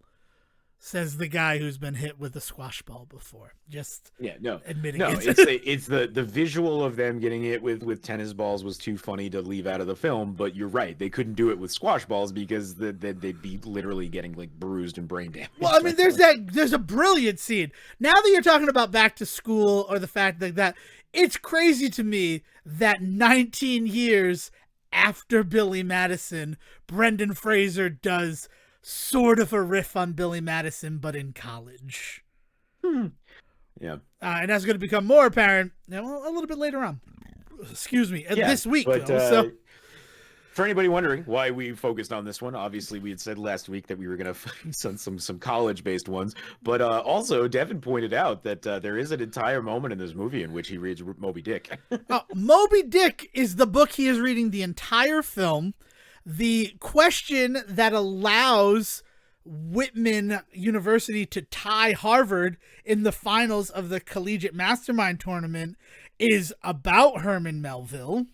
says the guy who's been hit with a squash ball before. Just admitting it. It's the visual of them getting hit with tennis balls was too funny to leave out of the film. But you're right, they couldn't do it with squash balls because they'd be literally getting like bruised and brain damage. Well, I mean, there's a brilliant scene. Now that you're talking about back to school or the fact that it's crazy to me that 19 years after Billy Madison, Brendan Fraser does sort of a riff on Billy Madison, but in college. Yeah. And that's going to become more apparent a little bit later on. Excuse me. This week, though. For anybody wondering why we focused on this one, obviously we had said last week that we were going to find some college-based ones, but also Devin pointed out that there is an entire moment in this movie in which he reads Moby Dick. Moby Dick is the book he is reading the entire film. The question that allows Whitman University to tie Harvard in the finals of the Collegiate Mastermind Tournament is about Herman Melville,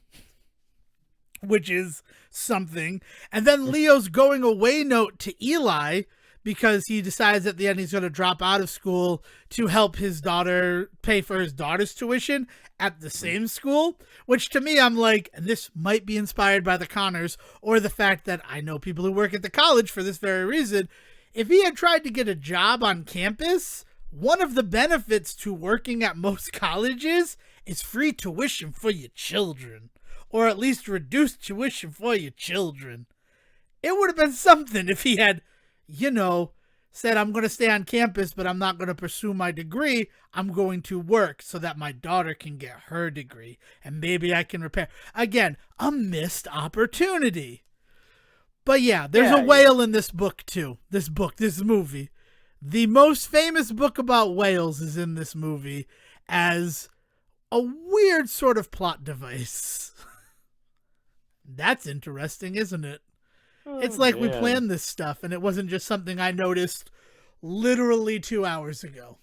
which is something. And then Leo's going away note to Eli because he decides at the end he's going to drop out of school to help his daughter pay for his daughter's tuition at the same school, which to me, I'm like, and this might be inspired by the Connors or the fact that I know people who work at the college for this very reason. If he had tried to get a job on campus, one of the benefits to working at most colleges is free tuition for your children. Or at least reduced tuition for your children. It would have been something if he had, said, I'm going to stay on campus, but I'm not going to pursue my degree. I'm going to work so that my daughter can get her degree. And maybe I can repair. Again, a missed opportunity. But yeah, there's a whale in this book, too. This movie. The most famous book about whales is in this movie as a weird sort of plot device. That's interesting, isn't it? It's Oh like we man. planned this stuff and it wasn't just something I noticed literally 2 hours ago.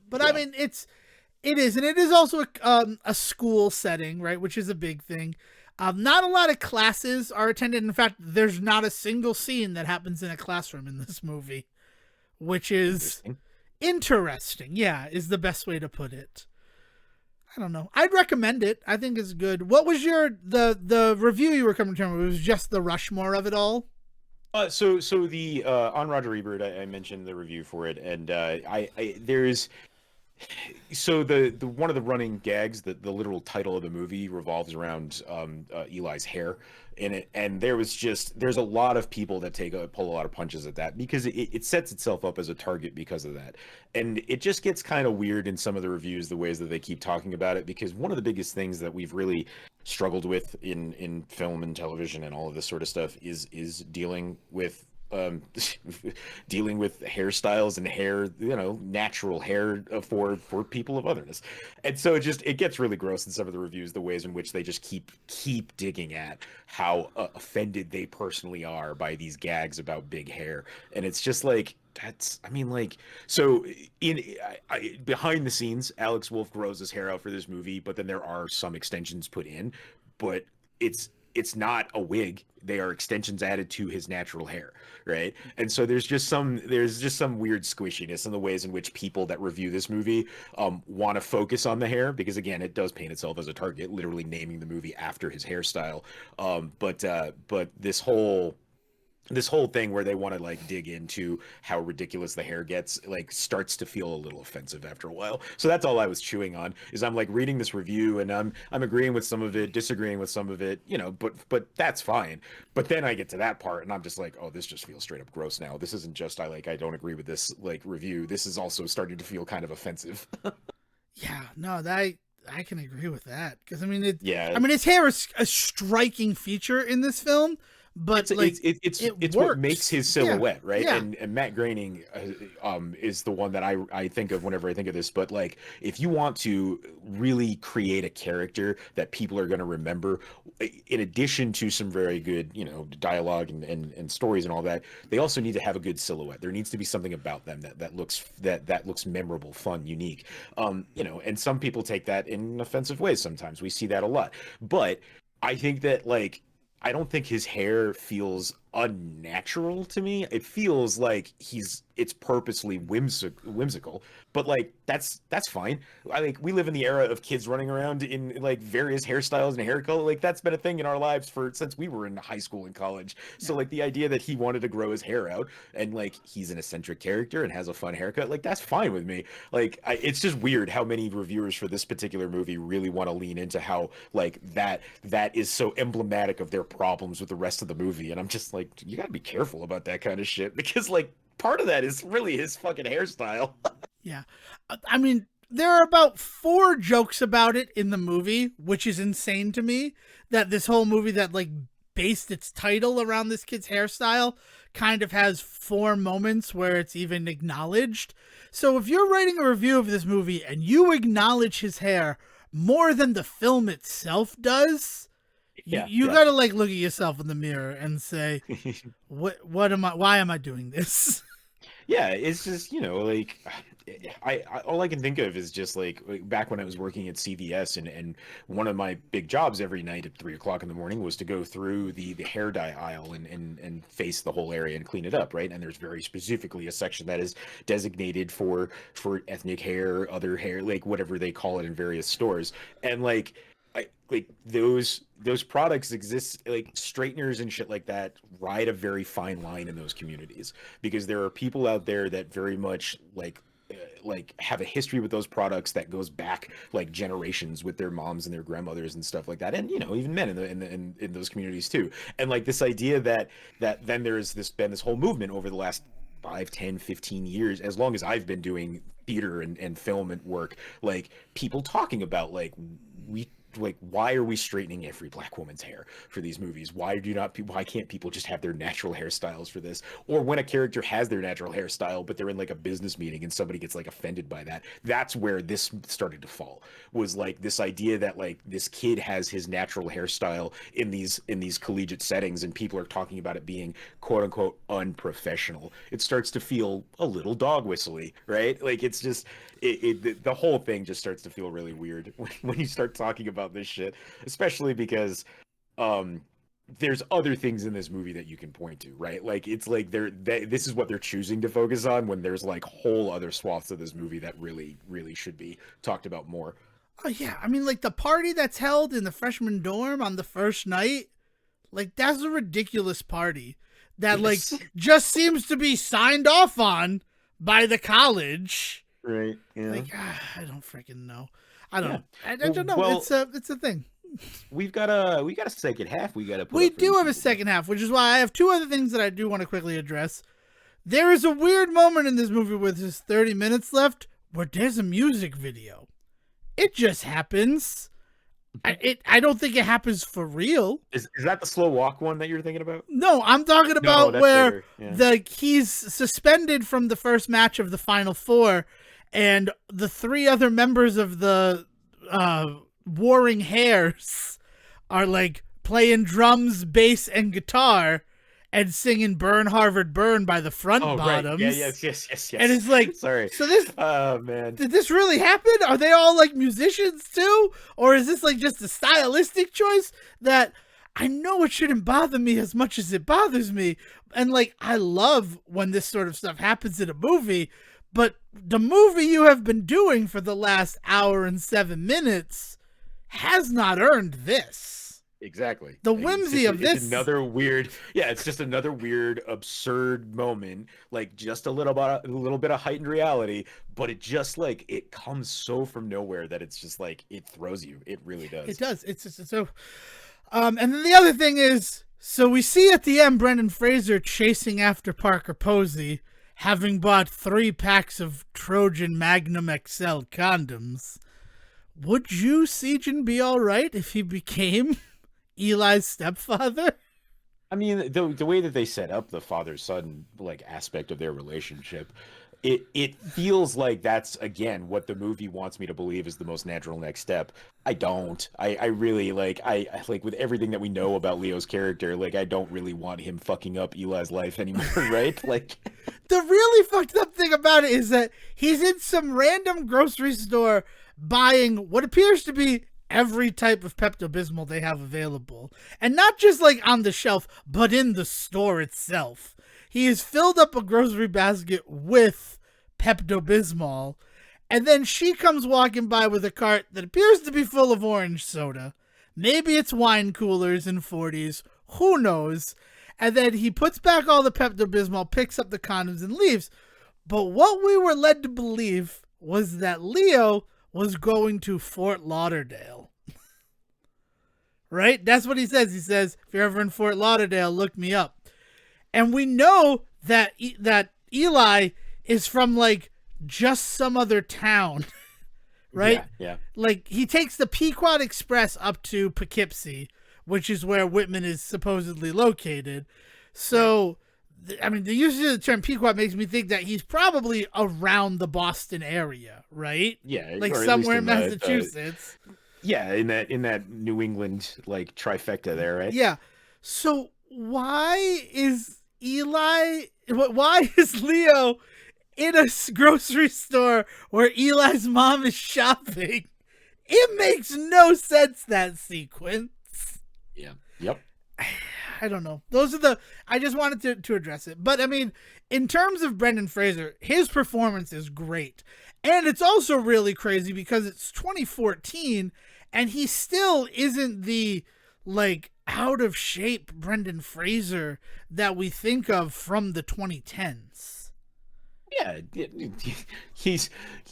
But I Yeah. mean, it is, and it is also a school setting, right? Which is a big thing. Not a lot of classes are attended. In fact, there's not a single scene that happens in a classroom in this movie, which is Interesting. interesting. Yeah, is the best way to put it. I don't know. I'd recommend it. I think it's good. What was the review you were coming to? It was just the Rushmore of it all. So the on Roger Ebert, I mentioned the review for it, and I there's so the one of the running gags, the literal title of the movie revolves around Eli's hair in it, and there's a lot of people that pull a lot of punches at that because it sets itself up as a target because of that, and it just gets kind of weird in some of the reviews the ways that they keep talking about it, because one of the biggest things that we've really struggled with in film and television and all of this sort of stuff is um dealing with hairstyles and hair, natural hair, for people of otherness. And so it gets really gross in some of the reviews, the ways in which they just keep digging at how offended they personally are by these gags about big hair. And it's just like, that's, I mean, like, so behind the scenes, Alex Wolff grows his hair out for this movie, but then there are some extensions put in, but it's not a wig. They are extensions added to his natural hair, right? And so there's just some weird squishiness in the ways in which people that review this movie want to focus on the hair, because again, it does paint itself as a target, literally naming the movie after his hairstyle. But this whole thing where they want to like dig into how ridiculous the hair gets, like, starts to feel a little offensive after a while. So that's all I was chewing on, is I'm like reading this review and I'm agreeing with some of it, disagreeing with some of it, but that's fine. But then I get to that part and I'm just like, oh, this just feels straight up gross now. This isn't just I don't agree with this like review. This is also starting to feel kind of offensive. Yeah, no, that I can agree with that because I mean it. Yeah. I mean his hair is a striking feature in this film, but It's like it's what makes works. his Yeah, silhouette, right? yeah, And Matt Groening is the one that I think of whenever I think of this. But like, if you want to really create a character that people are going to remember, in addition to some very good, dialogue and stories and all that, they also need to have a good silhouette. There needs to be something about them that looks memorable, fun, unique. And some people take that in offensive ways. Sometimes we see that a lot, but I think that, like, I don't think his hair feels unnatural to me. It feels like it's purposely whimsical, but like that's fine. I think we live in the era of kids running around in like various hairstyles and hair color. Like, that's been a thing in our lives for since we were in high school and college. So yeah. like, the idea that he wanted to grow his hair out, and like, he's an eccentric character and has a fun haircut, like, that's fine with me. Like, it's just weird how many reviewers for this particular movie really want to lean into how, like, that is so emblematic of their problems with the rest of the movie. And I'm just like, you gotta be careful about that kind of shit, because like, part of that is really his fucking hairstyle. Yeah. I mean, there are about 4 jokes about it in the movie, which is insane to me. That this whole movie that like based its title around this kid's hairstyle kind of has 4 moments where it's even acknowledged. So if you're writing a review of this movie and you acknowledge his hair more than the film itself does, you, Yeah, you yeah. gotta like look at yourself in the mirror and say, what am I, why am I doing this? Yeah, it's just, like, I all I can think of is just like, back when I was working at CVS, and one of my big jobs every night at 3 o'clock in the morning was to go through the hair dye aisle and face the whole area and clean it up, right? And there's very specifically a section that is designated for ethnic hair, other hair, like whatever they call it in various stores. And like, like those products exist, like straighteners and shit like that ride a very fine line in those communities, because there are people out there that very much like have a history with those products that goes back like generations with their moms and their grandmothers and stuff like that, and even men in those communities too. And like, this idea that then there's been this whole movement over the last 5, 10, 15 years, as long as I've been doing theater and film and work, like, people talking about like, we why are we straightening every black woman's hair for these movies? Why can't people just have their natural hairstyles for this? Or when a character has their natural hairstyle, but they're in like a business meeting and somebody gets like offended by that. That's where this started to fall, was like this idea that like this kid has his natural hairstyle in these collegiate settings and people are talking about it being quote unquote unprofessional. It starts to feel a little dog whistly, right? Like it's just the whole thing just starts to feel really weird when you start talking about this shit, especially because there's other things in this movie that you can point to, right? Like it's like this is what they're choosing to focus on when there's like whole other swaths of this movie that really should be talked about more. Oh yeah, I mean like the party that's held in the freshman dorm on the first night, like that's a ridiculous party that like just seems to be signed off on by the college. Right. Yeah. Like I don't freaking know. I don't know. Well, it's a thing. We got a second half. We do have a second half, which is why I have two other things that I do want to quickly address. There is a weird moment in this movie with there's 30 minutes left where there's a music video. It just happens. I don't think it happens for real. Is that the slow walk one that you're thinking about? No, I'm talking about where he's suspended from the first match of the Final Four, and the three other members of the Warring Hares are like playing drums, bass, and guitar and singing Burn Harvard Burn by the Front Bottoms. Right. Yeah, yes. And it's like, sorry. So this, oh man, did this really happen? Are they all like musicians too? Or is this like just a stylistic choice that I know it shouldn't bother me as much as it bothers me? And like, I love when this sort of stuff happens in a movie, but the movie you have been doing for the last hour and 7 minutes has not earned this. Exactly. The whimsy of this. It's another weird, it's just another weird, absurd moment. Like just a little bit of heightened reality, but it just like it comes so from nowhere that it's just like it throws you. It really does. It does. It's just so. And then the other thing is, so we see at the end Brendan Fraser chasing after Parker Posey, having bought 3 packs of Trojan Magnum XL condoms. Would you, Sejan, be all right if he became Eli's stepfather? I mean, the way that they set up the father-son like aspect of their relationship, it feels like that's again what the movie wants me to believe is the most natural next step. I don't. I really I like with everything that we know about Leo's character, like I don't really want him fucking up Eli's life anymore, right? Like the really fucked up thing about it is that he's in some random grocery store buying what appears to be every type of Pepto-Bismol they have available. And not just like on the shelf, but in the store itself. He has filled up a grocery basket with Pepto-Bismol. And then she comes walking by with a cart that appears to be full of orange soda. Maybe it's wine coolers and 40s. Who knows? And then he puts back all the Pepto-Bismol, picks up the condoms, and leaves. But what we were led to believe was that Leo was going to Fort Lauderdale. Right? That's what he says. He says, if you're ever in Fort Lauderdale, look me up. And we know that that Eli is from like just some other town. Right? Yeah. Like he takes the Pequot Express up to Poughkeepsie, which is where Whitman is supposedly located. So, I mean, the usage of the term Pequot makes me think that he's probably around the Boston area, right? Yeah, like somewhere in Massachusetts. In that New England like trifecta there, right? Yeah. So why is Leo in a grocery store where Eli's mom is shopping? It makes no sense, that sequence. Yeah. Yep. I don't know. I just wanted to address it. But I mean, in terms of Brendan Fraser, his performance is great. And it's also really crazy because it's 2014 and he still isn't the like out of shape Brendan Fraser that we think of from the 2010s. Yeah, he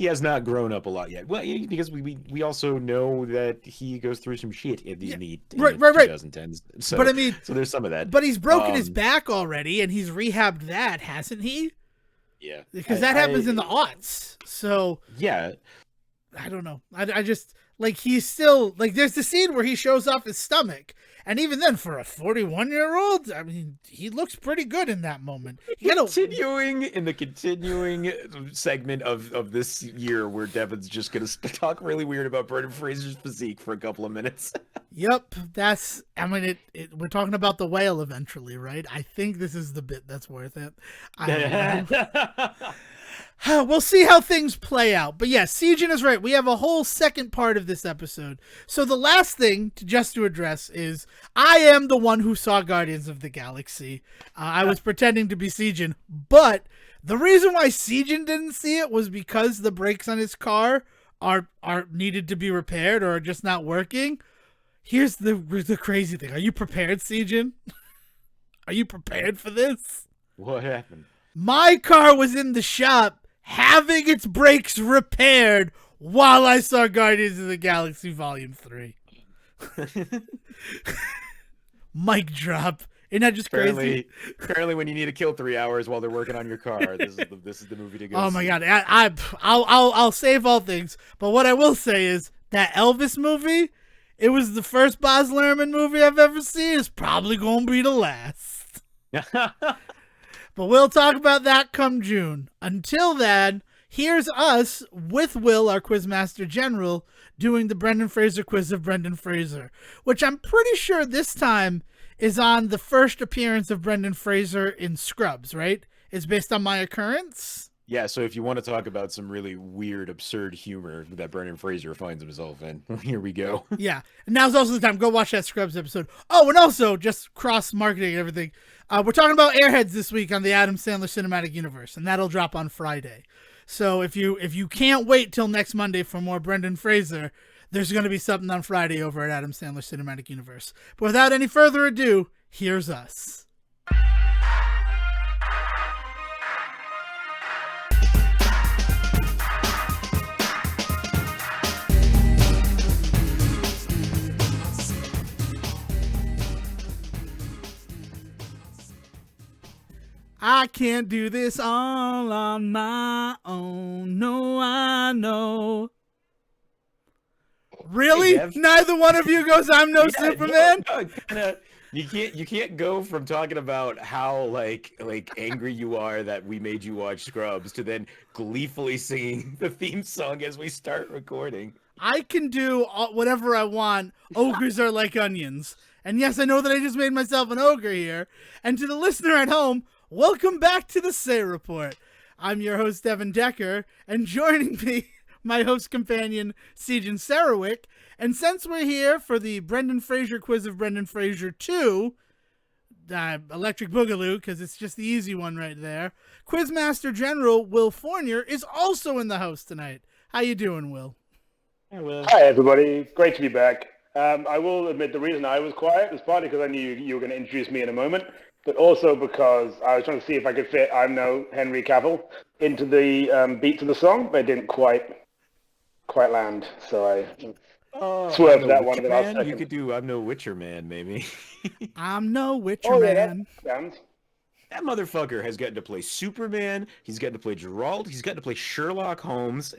has not grown up a lot yet. Well, because we also know that he goes through some shit in the 2010s. So, but I mean, so there's some of that. But he's broken his back already, and he's rehabbed that, hasn't he? Yeah, because that happens in the aughts. So yeah, I don't know. I just Like, he's still, like, there's the scene where he shows off his stomach. And even then, for a 41-year-old, I mean, he looks pretty good in that moment. Continuing segment of this year where Devin's just going to talk really weird about Brendan Fraser's physique for a couple of minutes. Yep, we're talking about the whale eventually, right? I think this is the bit that's worth it. We'll see how things play out. But yeah, Siegen is right. We have a whole second part of this episode. So the last thing to address is I am the one who saw Guardians of the Galaxy. I was pretending to be Siegen, but the reason why Siegen didn't see it was because the brakes on his car are needed to be repaired or are just not working. Here's the crazy thing. Are you prepared, Siegen? Are you prepared for this? What happened? My car was in the shop having its brakes repaired while I saw Guardians of the Galaxy Volume 3. Mic drop. Isn't that just crazy? Apparently when you need to kill 3 hours while they're working on your car, this is the movie to go Oh my god. I'll save all things. But what I will say is that Elvis movie, it was the first Baz Luhrmann movie I've ever seen. It's probably going to be the last. But we'll talk about that come June. Until then, here's us with Will, our Quizmaster General, doing the Brendan Fraser quiz of Brendan Fraser, which I'm pretty sure this time is on the first appearance of Brendan Fraser in Scrubs, right? It's based on my Occurrence. Yeah, so if you want to talk about some really weird, absurd humor that Brendan Fraser finds himself in, here we go. Yeah, and now's also the time. Go watch that Scrubs episode. Oh, and also, just cross-marketing and everything, we're talking about Airheads this week on the Adam Sandler Cinematic Universe, and that'll drop on Friday. So if you can't wait till next Monday for more Brendan Fraser, there's going to be something on Friday over at Adam Sandler Cinematic Universe. But without any further ado, here's us. I can't do this all on my own. No, I know. Really? Hey, Neither one of you goes, I'm no Superman? No, you can't go from talking about how like angry you are that we made you watch Scrubs to then gleefully singing the theme song as we start recording. I can do whatever I want. Ogres are like onions. And yes, I know that I just made myself an ogre here. And to the listener at home, welcome back to the Say Report. I'm your host, Devin Decker, and joining me, my host companion, Siegen Sarowick. And since we're here for the Brendan Fraser quiz of Brendan Fraser 2, Electric Boogaloo, because it's just the easy one right there, Quizmaster General Will Fournier is also in the house tonight. How you doing, Will? Hey, Will. Hi, everybody. Great to be back. I will admit the reason I was quiet was partly because I knew you were going to introduce me in a moment, but also because I was trying to see if I could fit I'm No Henry Cavill into the beat to the song, but it didn't quite land, so I swerved that one. You could do I'm No Witcher Man, maybe. I'm no Witcher Man. That motherfucker has gotten to play Superman, he's gotten to play Geralt, he's gotten to play Sherlock Holmes.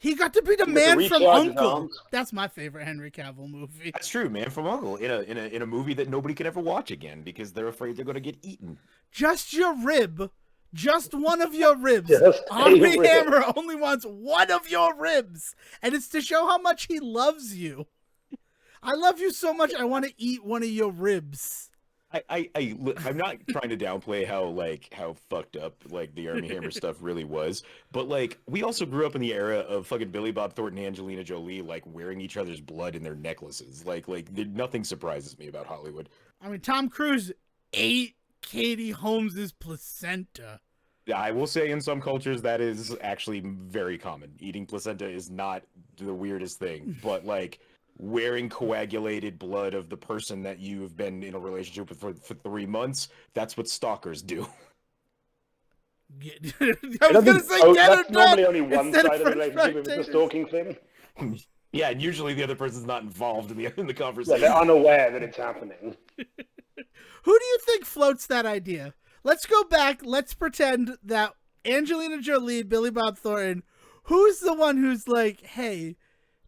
He got to be the man from U.N.C.L.E. That's my favorite Henry Cavill movie. That's true, Man from U.N.C.L.E. in a movie that nobody can ever watch again because they're afraid they're going to get eaten. Just your rib. Just one of your ribs. Just Armie Hammer only wants one of your ribs. And it's to show how much he loves you. I love you so much, I want to eat one of your ribs. I'm not trying to downplay how fucked up like the Armie Hammer stuff really was, but like we also grew up in the era of fucking Billy Bob Thornton and Angelina Jolie like wearing each other's blood in their necklaces. Like nothing surprises me about Hollywood. I mean, Tom Cruise ate Katie Holmes's placenta. I will say in some cultures that is actually very common. Eating placenta is not the weirdest thing, but like wearing coagulated blood of the person that you've been in a relationship with for 3 months, that's what stalkers do. I was going to say get that's or normally not, only one side of the relationship with the stalking thing. Yeah, and usually the other person's not involved in the conversation. Yeah, they're unaware that it's happening. Who do you think floats that idea? Let's go back. Let's pretend that Angelina Jolie, Billy Bob Thornton, who's the one who's like, hey,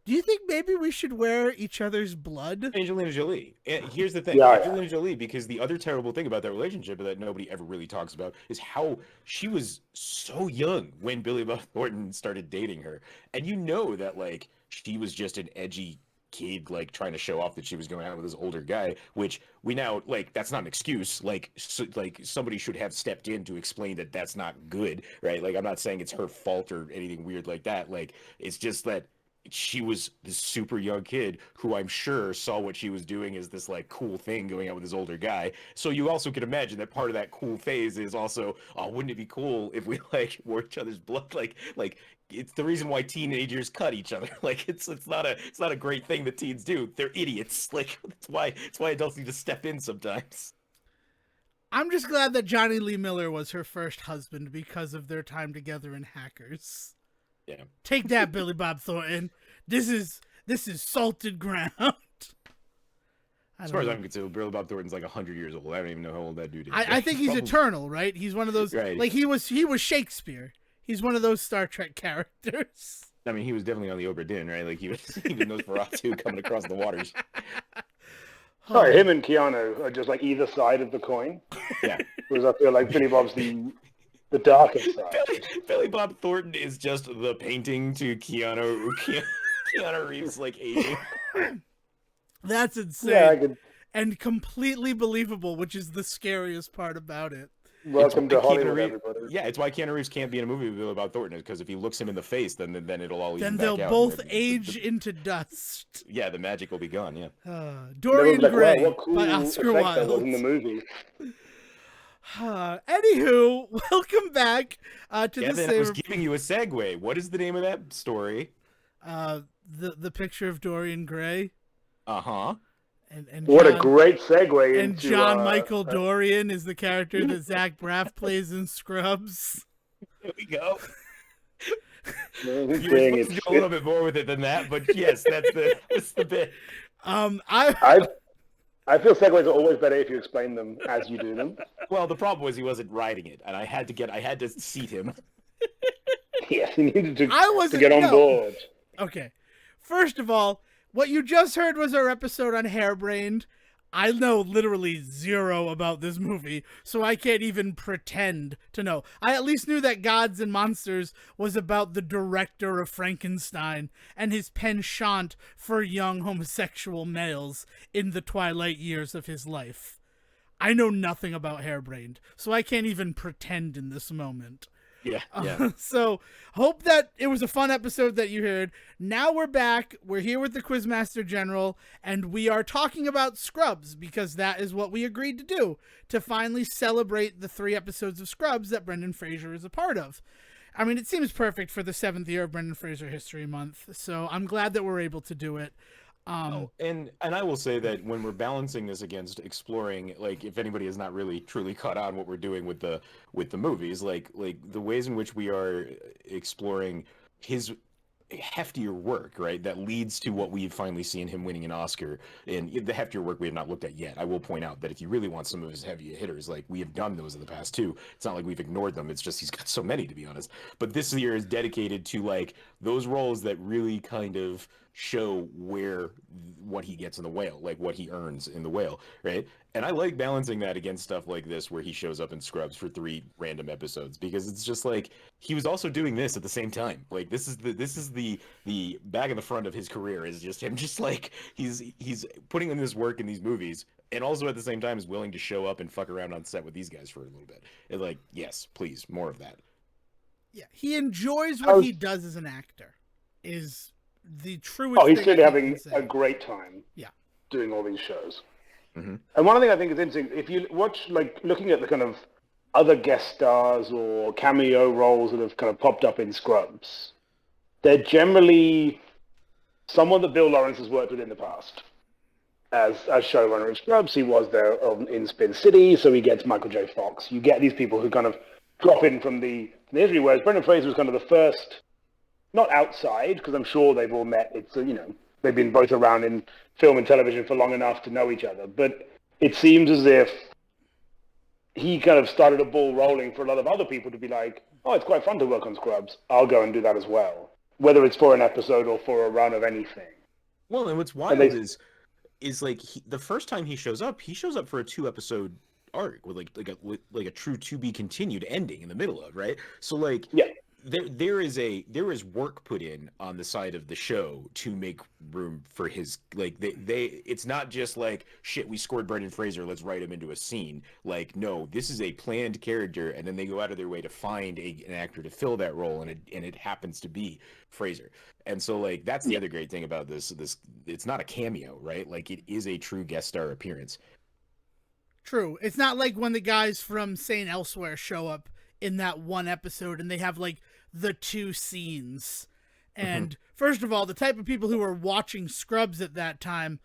Do you think maybe we should wear each other's blood? Angelina Jolie. And here's the thing. Yeah, Angelina Jolie, because the other terrible thing about that relationship that nobody ever really talks about is how she was so young when Billy Bob Thornton started dating her. And you know that, like, she was just an edgy kid, like, trying to show off that she was going out with this older guy, which we now, like, that's not an excuse. Like, like, somebody should have stepped in to explain that that's not good, right? Like, I'm not saying it's her fault or anything weird like that. Like, it's just that she was this super young kid who I'm sure saw what she was doing as this like cool thing going out with this older guy. So you also can imagine that part of that cool phase is also, oh, wouldn't it be cool if we like wore each other's blood? Like it's the reason why teenagers cut each other. Like it's not a great thing that teens do. They're idiots. Like it's why adults need to step in sometimes. I'm just glad that Johnny Lee Miller was her first husband because of their time together in Hackers. Yeah. Take that, Billy Bob Thornton. This is salted ground. As far as I'm concerned, Billy Bob Thornton's like 100 years old. I don't even know how old that dude is. I think he's eternal, right? He's one of those, right. Like he was Shakespeare. He's one of those Star Trek characters. I mean, he was definitely on the Obra Dinn, right? Like he was Nosferatu coming across the waters. Sorry, him and Keanu are just like either side of the coin. Yeah. Whereas I feel like Billy Bob's the darkest side. Billy Bob Thornton is just the painting to Keanu Reeves like aging. That's insane. Yeah, and completely believable, which is the scariest part about it. Welcome to Hollywood, everybody. Yeah, it's why Keanu Reeves can't be in a movie with Billy Bob Thornton, because if he looks him in the face, then it'll all even then back they'll out. both age into dust. Yeah, the magic will be gone. Yeah. Dorian Gray wow, what cool by Oscar effect that was Wilde in the movie. Anywho, welcome back to yeah, the I same. was giving you a segue. What is the name of that story? The picture of Dorian Gray. Uh-huh. And What John, a great segue and into... John Michael Dorian is the character that Zach Braff plays in Scrubs. There we go. You were supposed to go a little bit more with it than that, but yes, that's the bit. I feel segues are always better if you explain them as you do them. Well, the problem was he wasn't writing it, and I had to seat him. Yes, he needed to to get on board. Okay. First of all, what you just heard was our episode on Hairbrained. I know literally zero about this movie, so I can't even pretend to know. I at least knew that Gods and Monsters was about the director of Frankenstein and his penchant for young homosexual males in the twilight years of his life. I know nothing about Hairbrained, so I can't even pretend in this moment. Yeah. So, hope that it was a fun episode that you heard. Now we're back. We're here with the Quizmaster General, and we are talking about Scrubs, because that is what we agreed to do, to finally celebrate the 3 episodes of Scrubs that Brendan Fraser is a part of. I mean, it seems perfect for the 7th year of Brendan Fraser History Month, so I'm glad that we're able to do it. And I will say that when we're balancing this against exploring, like, if anybody is not really truly caught on what we're doing with the movies, like the ways in which we are exploring his heftier work, right, that leads to what we've finally seen him winning an Oscar. And the heftier work we have not looked at yet. I will point out that if you really want some of his heavy hitters, like, we have done those in the past too. It's not like we've ignored them. It's just he's got so many, to be honest. But this year is dedicated to, like, those roles that really kind of show what he gets in The Whale, like what he earns in The Whale, right? And I like balancing that against stuff like this where he shows up in Scrubs for 3 random episodes, because it's just like he was also doing this at the same time. Like this is the back and the front of his career is just him, just like he's putting in this work in these movies, and also at the same time is willing to show up and fuck around on set with these guys for a little bit. And like, yes, please, more of that. Yeah, he enjoys what he does as an actor. Is the truest. Oh, he's clearly having a great time. Yeah, doing all these shows. Mm-hmm. And one thing I think is interesting, if you watch, like, looking at the kind of other guest stars or cameo roles that have kind of popped up in Scrubs, they're generally someone that Bill Lawrence has worked with in the past. As showrunner of Scrubs, he was there in Spin City, so he gets Michael J. Fox. You get these people who kind of drop in from the history, whereas Brendan Fraser was kind of the first. Not outside, because I'm sure they've all met. It's, they've been both around in film and television for long enough to know each other. But it seems as if he kind of started a ball rolling for a lot of other people to be like, oh, it's quite fun to work on Scrubs. I'll go and do that as well. whether it's for an episode or for a run of anything. Well, and what's wild is like the first time he shows up for a 2-episode arc with like a true to be continued ending in the middle of, right? So like yeah. There is work put in on the side of the show to make room for his, like, it's not just like, shit, we scored Brendan Fraser, let's write him into a scene. Like, no, this is a planned character, and then they go out of their way to find an actor to fill that role, and it happens to be Fraser. And so like that's the other great thing about this it's not a cameo, right? Like it is a true guest star appearance. True. It's not like when the guys from St. Elsewhere show up in that one episode and they have like the 2 scenes. And first of all, the type of people who were watching Scrubs at that time,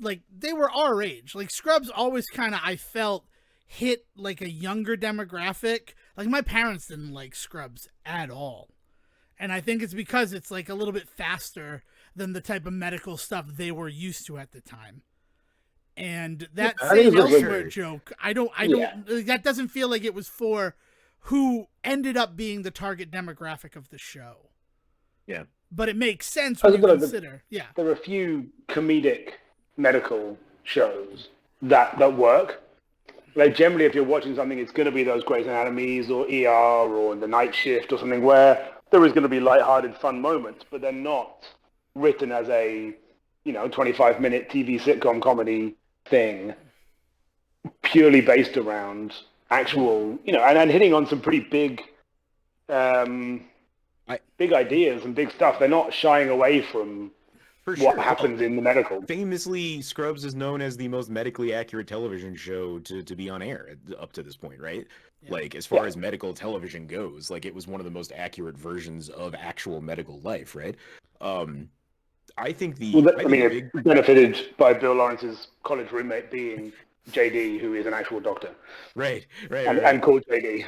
like they were our age. Like Scrubs always kind of, I felt, hit like a younger demographic. Like my parents didn't like Scrubs at all. And I think it's because it's like a little bit faster than the type of medical stuff they were used to at the time. And that St. Elsewhere joke, I don't that doesn't feel like it was for who ended up being the target demographic of the show. Yeah. But it makes sense when you consider. There are a few comedic medical shows that work. Like generally if you're watching something, it's going to be those Grey's Anatomies or ER or The Night Shift or something where there is going to be lighthearted fun moments, but they're not written as a, 25-minute TV sitcom comedy thing purely based around actual, and hitting on some pretty big big ideas and big stuff. They're not shying away from what happens in the medical. Famously, Scrubs is known as the most medically accurate television show to be on air up to this point, right? Yeah. Like, as far as medical television goes, like, it was one of the most accurate versions of actual medical life, right? I think it benefited by Bill Lawrence's college roommate being JD, who is an actual doctor. Right. And called JD.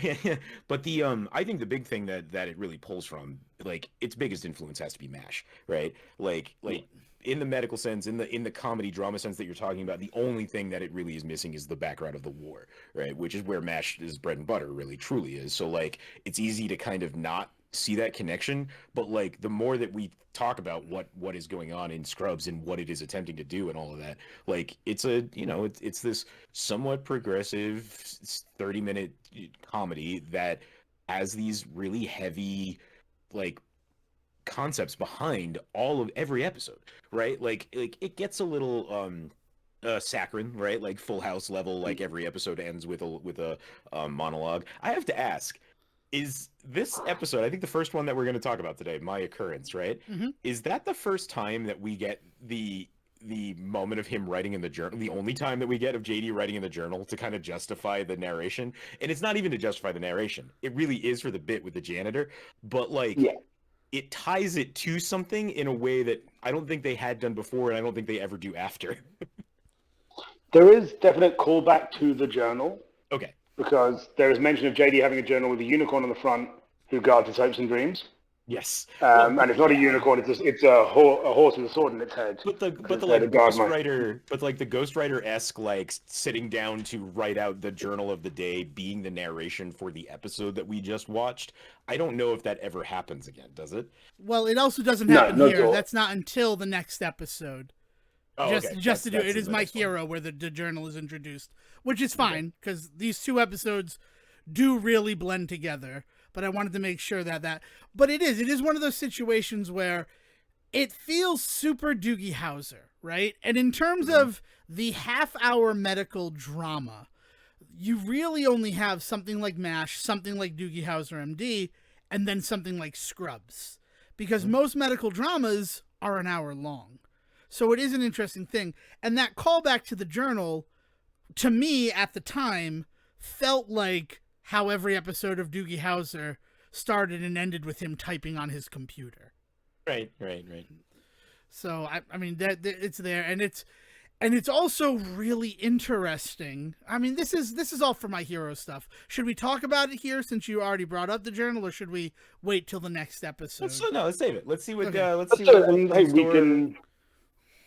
Yeah, but I think the big thing that it really pulls from, like, its biggest influence has to be MASH, right? Like in the medical sense, in the comedy drama sense that you're talking about, the only thing that it really is missing is the background of the war, right? Which is where MASH is bread and butter, really truly is. So like it's easy to kind of not see that connection, but like the more that we talk about what is going on in Scrubs and what it is attempting to do and all of that, like it's it's this somewhat progressive 30-minute comedy that has these really heavy like concepts behind every episode, right? Like it gets a little saccharine, right? Like Full House level, like every episode ends with a monologue. I have to ask, is this episode, I think the first one that we're going to talk about today, My Occurrence, right? Mm-hmm. Is that the first time that we get the moment of him writing in the journal, the only time that we get of JD writing in the journal to kind of justify the narration? And it's not even to justify the narration. It really is for the bit with the janitor, but like it ties it to something in a way that I don't think they had done before, and I don't think they ever do after. There is definite callback to the journal. Okay. Because there is mention of JD having a journal with a unicorn on the front who guards his hopes and dreams. Yes. And it's not a unicorn; it's a horse with a sword in its head. But the ghostwriter-esque, like sitting down to write out the journal of the day, being the narration for the episode that we just watched. I don't know if that ever happens again. Does it? Well, it also doesn't happen here. That's not until the next episode. Oh, just to do it is My Hero, where the journal is introduced, which is fine because these 2 episodes do really blend together. But I wanted to make sure but it is one of those situations where it feels super Doogie Howser, right? And in terms of the half-hour medical drama, you really only have something like MASH, something like Doogie Howser MD, and then something like Scrubs, because most medical dramas are an hour long. So it is an interesting thing. And that callback to the journal, to me at the time, felt like how every episode of Doogie Howser started and ended with him typing on his computer. Right. So, I mean, that it's there. And it's also really interesting. I mean, this is all for My Hero stuff. Should we talk about it here since you already brought up the journal, or should we wait till the next episode? Let's save it. Let's see what. Okay. Let's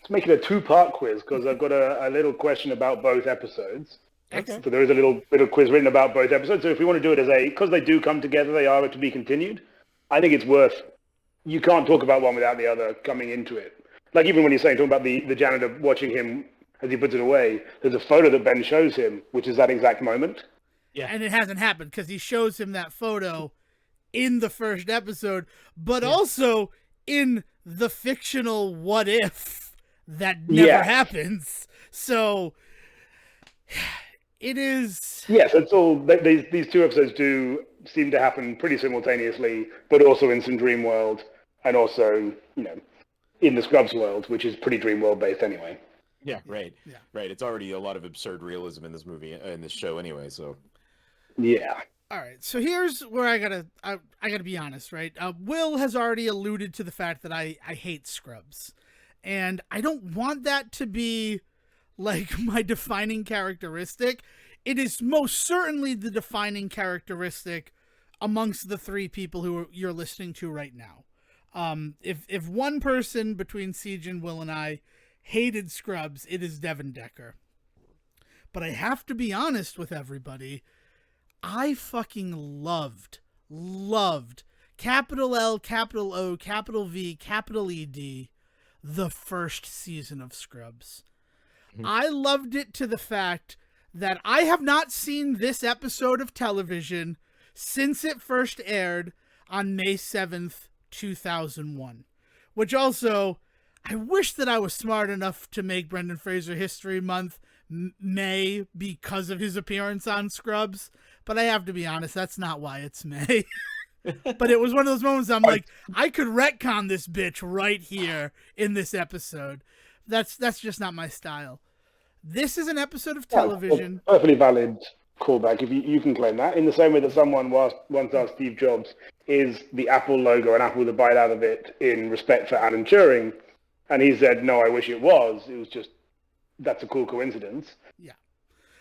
make it a 2-part quiz, because I've got a little question about both episodes. Okay. So there is a little bit of quiz written about both episodes. So if we want to do it because they do come together, they are to be continued. I think it's worth you can't talk about one without the other coming into it. Like even when you're saying, talking about the janitor watching him as he puts it away, there's a photo that Ben shows him, which is that exact moment. Yeah. And it hasn't happened because he shows him that photo in the first episode, but also in the fictional what if that never happens. So it is. Yes, it's all. These two episodes do seem to happen pretty simultaneously, but also in some dream world, and also, you know, in the Scrubs world, which is pretty dream world based anyway. Yeah, right. Yeah, right. It's already a lot of absurd realism in this movie, in this show, anyway. So, yeah. All right. So here's where I gotta be honest, right? Will has already alluded to the fact that I hate Scrubs, and I don't want that to be like my defining characteristic. It is most certainly the defining characteristic amongst the three people who you're listening to right now. If one person between Siege and Will and I hated Scrubs, it is Devin Decker. But I have to be honest with everybody. I fucking loved, capital L, capital O, capital V, capital ED, the first season of Scrubs. Mm-hmm. I loved it to the fact that I have not seen this episode of television since it first aired on May 7th, 2001. Which also, I wish that I was smart enough to make Brendan Fraser History Month May because of his appearance on Scrubs. But I have to be honest, that's not why it's May. But it was one of those moments I'm like, I could retcon this bitch right here in this episode. That's just not my style. This is an episode of television. Perfectly valid callback, if you can claim that. In the same way that someone once asked Steve Jobs, is the Apple logo an apple with a bite out of it in respect for Alan Turing? And he said, no, I wish it was. It was just, that's a cool coincidence. Yeah.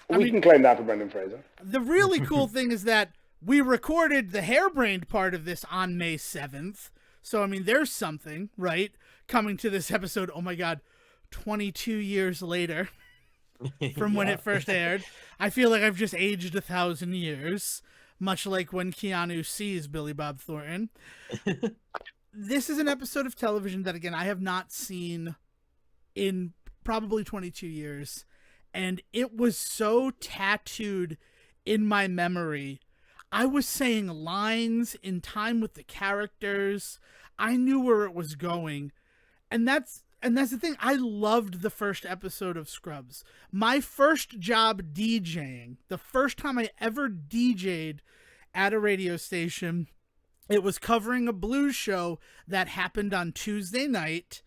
We can claim that for Brendan Fraser. The really cool thing is that we recorded the harebrained part of this on May 7th. So, I mean, there's something, right? Coming to this episode, oh my God, 22 years later. From when it first aired. I feel like I've just aged 1,000 years, much like when Keanu sees Billy Bob Thornton. This is an episode of television that, again, I have not seen in probably 22 years, and it was so tattooed in my memory. I was saying lines in time with the characters. I knew where it was going, and that's the thing. I loved the first episode of Scrubs. My first job DJing, the first time I ever DJ'd at a radio station, it was covering a blues show that happened on Tuesday night,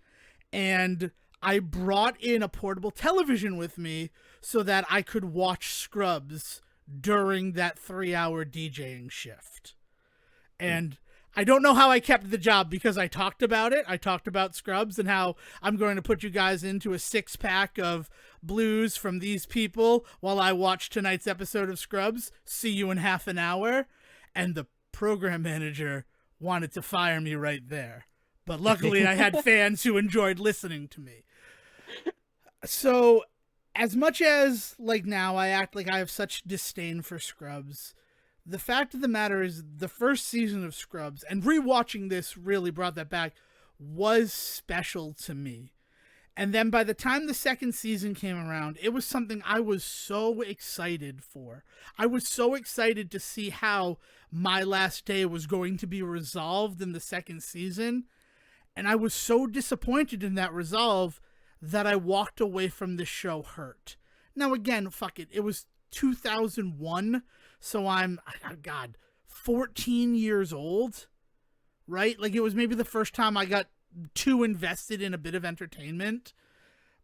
and I brought in a portable television with me so that I could watch Scrubs during that 3-hour DJing shift. And I don't know how I kept the job because I talked about it. I talked about Scrubs and how I'm going to put you guys into a 6-pack of blues from these people while I watch tonight's episode of Scrubs. See you in half an hour. And the program manager wanted to fire me right there. But luckily I had fans who enjoyed listening to me. So as much as like now I act like I have such disdain for Scrubs, the fact of the matter is the first season of Scrubs, and rewatching this really brought that back, was special to me. And then by the time the second season came around, it was something I was so excited for. I was so excited to see how My Last Day was going to be resolved in the second season. And I was so disappointed in that resolve that I walked away from the show hurt. Now again, fuck it. It was 2001. So I'm, 14 years old, right? Like, it was maybe the first time I got too invested in a bit of entertainment.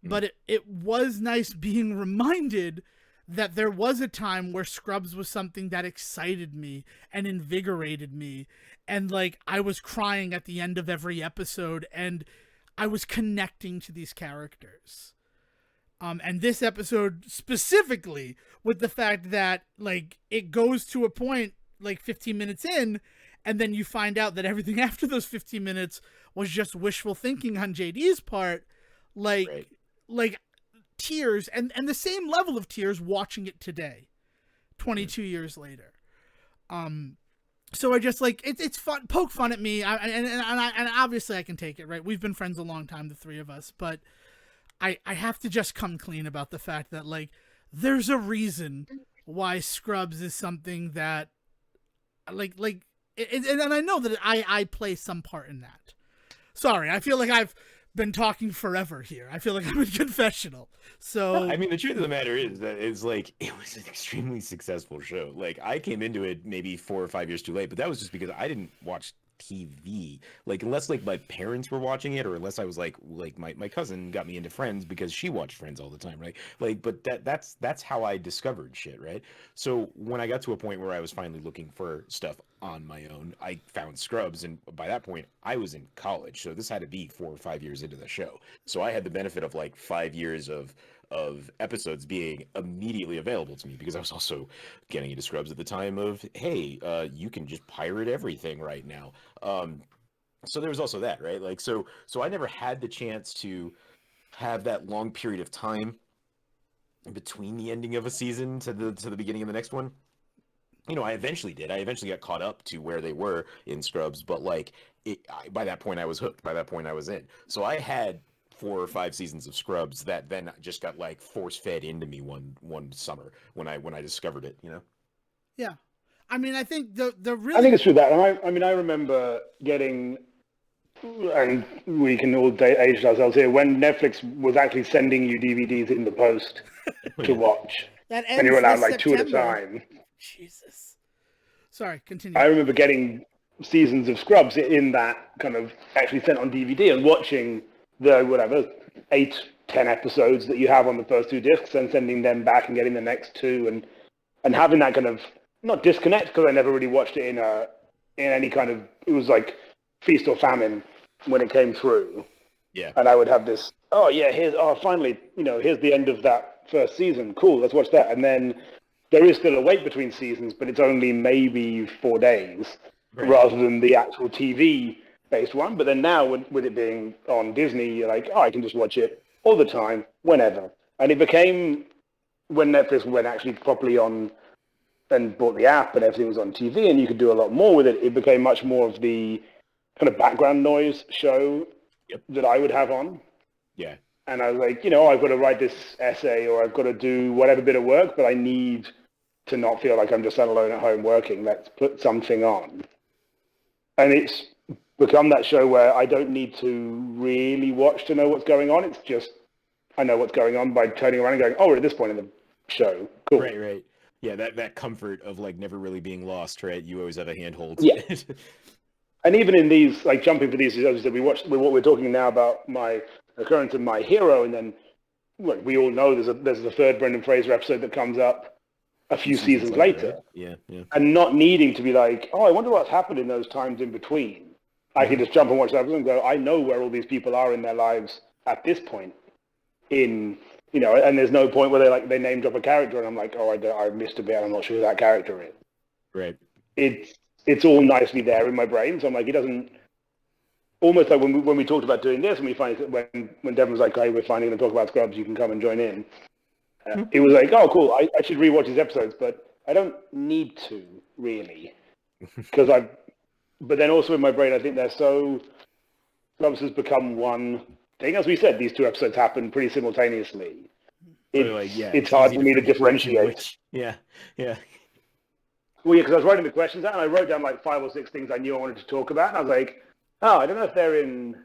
But it was nice being reminded that there was a time where Scrubs was something that excited me and invigorated me. And, like, I was crying at the end of every episode, and I was connecting to these characters. And this episode specifically, with the fact that, like, it goes to a point, like, 15 minutes in, and then you find out that everything after those 15 minutes was just wishful thinking on JD's part, like tears, and the same level of tears watching it today, 22 years later. So I just like it's fun, poke fun at me, and obviously I can take it, right? We've been friends a long time, the three of us, but I have to just come clean about the fact that like there's a reason why Scrubs is something that and I know that I play some part in that. Sorry, I feel like I've been talking forever here. I feel like I'm in confessional. So I mean, the truth of the matter is that it's like it was an extremely successful show. Like I came into it maybe 4 or 5 years too late, but that was just because I didn't watch TV. Like unless like my parents were watching it, or unless I was like my cousin got me into Friends because she watched Friends all the time, right? Like, but that's how I discovered shit, right? So when I got to a point where I was finally looking for stuff on my own, I found Scrubs, and by that point I was in college, so this had to be 4 or 5 years into the show. So I had the benefit of like 5 years of episodes being immediately available to me, because I was also getting into Scrubs at the time of, hey, you can just pirate everything right now. So there was also that, right? Like, so I never had the chance to have that long period of time between the ending of a season to the beginning of the next one. You know, I eventually did. I eventually got caught up to where they were in Scrubs, but like by that point I was hooked. By that point I was in. So I had 4 or 5 seasons of Scrubs that then just got like force fed into me one summer when I discovered it. You know. yeah, I mean, I think the really I think it's true that, and I mean, I remember getting, and we can all age ourselves here, when Netflix was actually sending you DVDs in the post to watch, that and ends you were allowed this like 2 at a September. time. Jesus. Sorry, continue. I remember getting seasons of Scrubs in that kind of actually sent on DVD and watching the whatever 8, 10 episodes that you have on the first 2 discs and sending them back and getting the next 2 and having that kind of not disconnect, because I never really watched it in any kind of, it was like feast or famine when it came through. Yeah. And I would have this, finally, here's the end of that first season. Cool, let's watch that. And then there is still a wait between seasons, but it's only maybe 4 days rather than the actual TV-based one. But then now, with it being on Disney, you're like, I can just watch it all the time, whenever. And it became, when Netflix went actually properly on and bought the app and everything was on TV and you could do a lot more with it, it became much more of the kind of background noise show that I would have on. Yeah. And I was like, I've got to write this essay or I've got to do whatever bit of work, but I need to not feel like I'm just alone at home working. Let's put something on. And it's become that show where I don't need to really watch to know what's going on. It's just, I know what's going on by turning around and going, we're at this point in the show. Cool. Right. Yeah, that comfort of like never really being lost, right? You always have a handhold. Yeah. And even in these, like jumping for these episodes that we watched, what we're talking now about my Occurrence and my hero, and then we all know there's a third Brendan Fraser episode that comes up a few seasons later. Right? Yeah. And not needing to be like, I wonder what's happened in those times in between. I can just jump and watch that episode and go, I know where all these people are in their lives at this point. And there's no point where they name drop a character and I'm like, I missed a bit. I'm not sure who that character is. Right. It's all nicely there in my brain. So I'm like, it doesn't, almost like when we talked about doing this, and we find when Devin was like, hey, we're finally going to talk about Scrubs, you can come and join in. It was like, oh, cool, I should rewatch these episodes, but I don't need to, really. But then also in my brain, I think Scrubs has become one thing. As we said, these 2 episodes happen pretty simultaneously. It's hard for me to differentiate. Yeah. Well, yeah, because I was writing the questions out, and I wrote down like 5 or 6 things I knew I wanted to talk about, and I was like, I don't know if they're in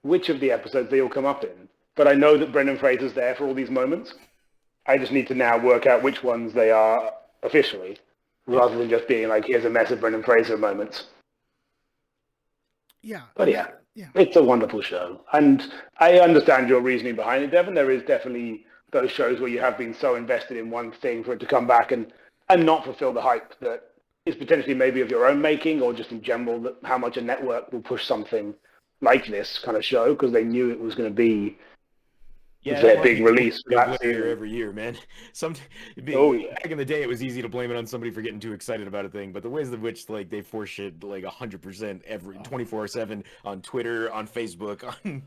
which of the episodes they all come up in, but I know that Brendan Fraser's there for all these moments. I just need to now work out which ones they are officially, rather than just being like, here's a mess of Brendan Fraser moments. Yeah. But yeah, it's a wonderful show. And I understand your reasoning behind it, Devin. There is definitely those shows where you have been so invested in one thing for it to come back and not fulfill the hype that is potentially maybe of your own making, or just in general, that how much a network will push something like this kind of show because they knew it was going to be Yeah, that their market big is release for that later season. every year, man. Some Oh yeah. back in the day, it was easy to blame it on somebody for getting too excited about a thing, but the ways in which like they force shit like 100% every 24/7 on Twitter, on Facebook, on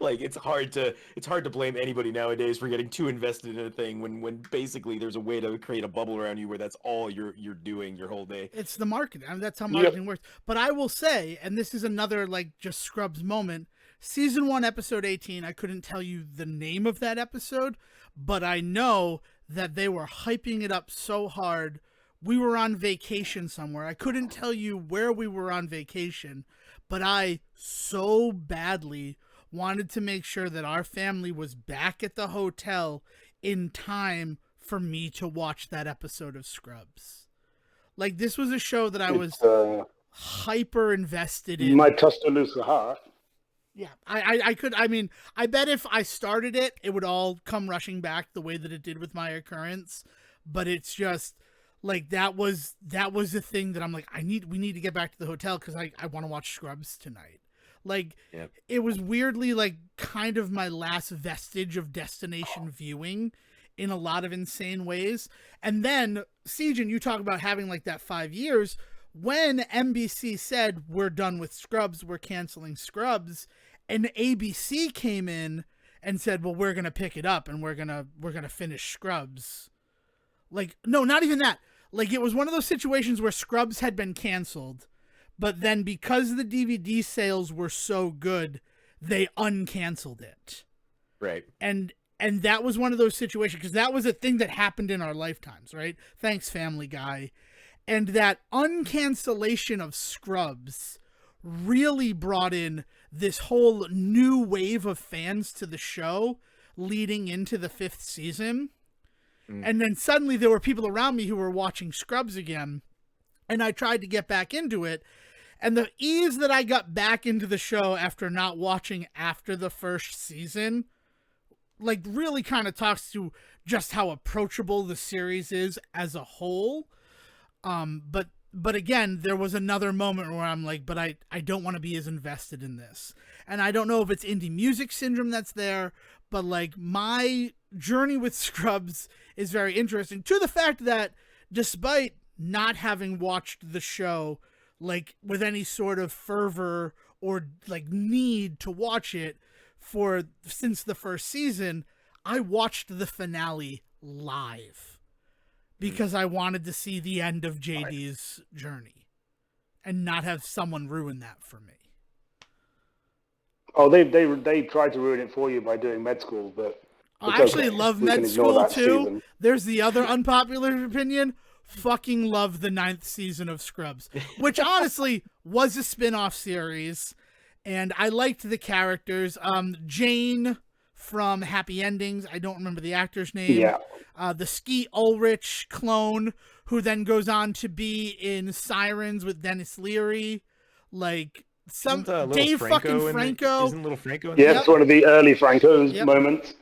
like it's hard to blame anybody nowadays for getting too invested in a thing when basically there's a way to create a bubble around you where that's all you're doing your whole day. It's the marketing. I mean, that's how Yep. marketing works. But I will say, and this is another like just Scrubs moment. Season 1, episode 18. I couldn't tell you the name of that episode, but I know that they were hyping it up so hard. We were on vacation somewhere. I couldn't tell you where we were on vacation, but I so badly wanted to make sure that our family was back at the hotel in time for me to watch that episode of Scrubs. Like, this was a show that I was hyper invested in. My Tuscaloosa heart. Yeah, I mean, I bet if I started it, it would all come rushing back the way that it did with my Occurrence. But it's just like that was the thing that I'm like, we need to get back to the hotel because I want to watch Scrubs tonight. Like, Yep. It was weirdly like kind of my last vestige of destination viewing in a lot of insane ways. And then, Sejan, you talk about having like that 5 years. When NBC said, we're done with Scrubs, we're canceling Scrubs, and ABC came in and said, well, we're going to pick it up and we're going to finish Scrubs. Like, no, not even that. Like, it was one of those situations where Scrubs had been canceled, but then because the DVD sales were so good, they uncanceled it. Right. And that was one of those situations, because that was a thing that happened in our lifetimes, right? Thanks, Family Guy. And that uncancellation of Scrubs really brought in this whole new wave of fans to the show leading into the 5th season. And then suddenly there were people around me who were watching Scrubs again. And I tried to get back into it. And the ease that I got back into the show after not watching after the first season, like, really kind of talks to just how approachable the series is as a whole. But again, there was another moment where I'm like, but I don't want to be as invested in this. And I don't know if it's indie music syndrome that's there, but like my journey with Scrubs is very interesting, to the fact that despite not having watched the show like with any sort of fervor or like need to watch it since the first season, I watched the finale live. Because I wanted to see the end of JD's journey and not have someone ruin that for me. Oh, they tried to ruin it for you by doing med school, but I actually love med school too. Season. There's the other unpopular opinion. Fucking love the 9th season of Scrubs, which honestly was a spin-off series, and I liked the characters. Jane from Happy Endings, I don't remember the actor's name. Yeah. The Skeet Ulrich clone, who then goes on to be in Sirens with Dennis Leary. Like, some Dave fucking Franco. Isn't Little Franco in Yeah, there? it's one of the early Franco's moments.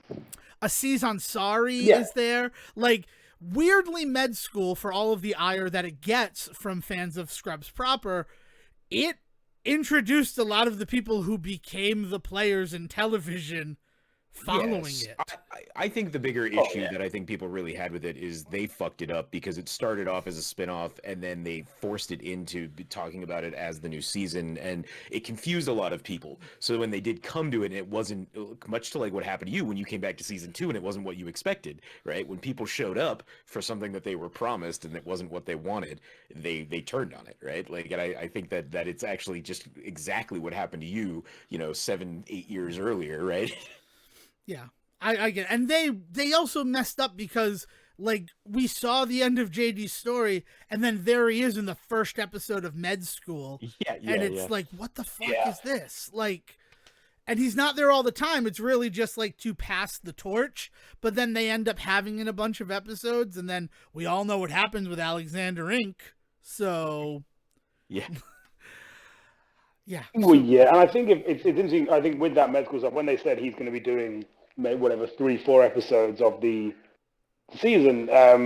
Aziz Ansari is there. Like, weirdly, med school, for all of the ire that it gets from fans of Scrubs proper, it introduced a lot of the people who became the players in television following it. I think the bigger issue that I think people really had with it is they fucked it up because it started off as a spinoff and then they forced it into talking about it as the new season, and it confused a lot of people. So when they did come to it, it wasn't much to like what happened to you when you came back to season 2 and it wasn't what you expected, right? When people showed up for something that they were promised and it wasn't what they wanted, they turned on it, right? Like, and I think that it's actually just exactly what happened to you, 7-8 years earlier, right? Yeah, I get it. And they also messed up because, like, we saw the end of JD's story, and then there he is in the first episode of Med School. And it's like, what the fuck is this? Like, and he's not there all the time. It's really just, like, to pass the torch. But then they end up having in a bunch of episodes, and then we all know what happens with Alexander Inc. So... Yeah. Yeah. Well, yeah, and I think it's interesting. I think with that Med School stuff, when they said he's going to be doing whatever 3-4 episodes of the season, I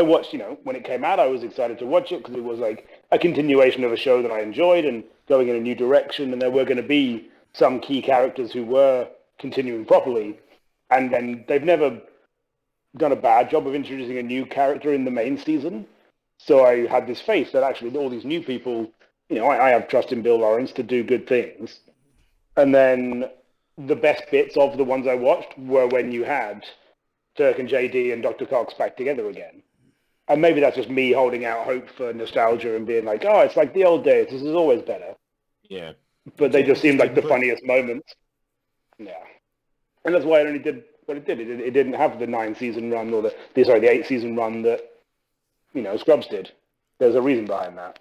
watched. When it came out, I was excited to watch it because it was like a continuation of a show that I enjoyed and going in a new direction. And there were going to be some key characters who were continuing properly. And then they've never done a bad job of introducing a new character in the main season. So I had this faith that actually all these new people, I have trust in Bill Lawrence to do good things. And then the best bits of the ones I watched were when you had Turk and JD and Dr. Cox back together again. And maybe that's just me holding out hope for nostalgia and being like, oh, it's like the old days. This is always better. Yeah. But they just seemed like the funniest moments. Yeah. And that's why it only did what it did. It didn't have the 9-season run or the 8-season run that, Scrubs did. There's a reason behind that.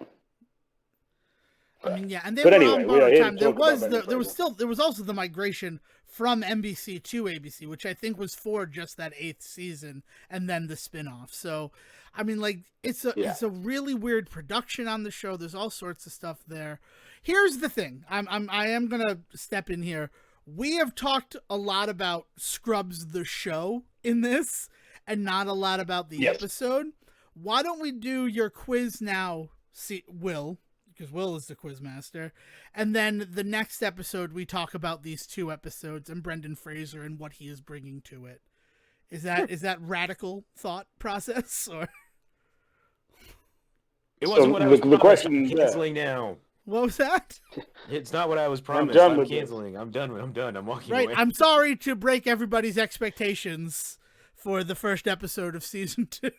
I mean, yeah, and they were on borrowed time. There was also the migration from NBC to ABC, which I think was for just that 8th season, and then the spinoff. So, I mean, like, it's a really weird production on the show. There's all sorts of stuff there. Here's the thing. I am gonna step in here. We have talked a lot about Scrubs the show in this, and not a lot about the episode. Why don't we do your quiz now, Will? Because Will is the quizmaster. And then the next episode, we talk about these 2 episodes and Brendan Fraser and what he is bringing to it. Is that radical thought process? Or it wasn't what I was promised. Canceling now. What was that? It's not what I was promised. I'm canceling. I'm done. I'm walking away. I'm sorry to break everybody's expectations for the first episode of season 2.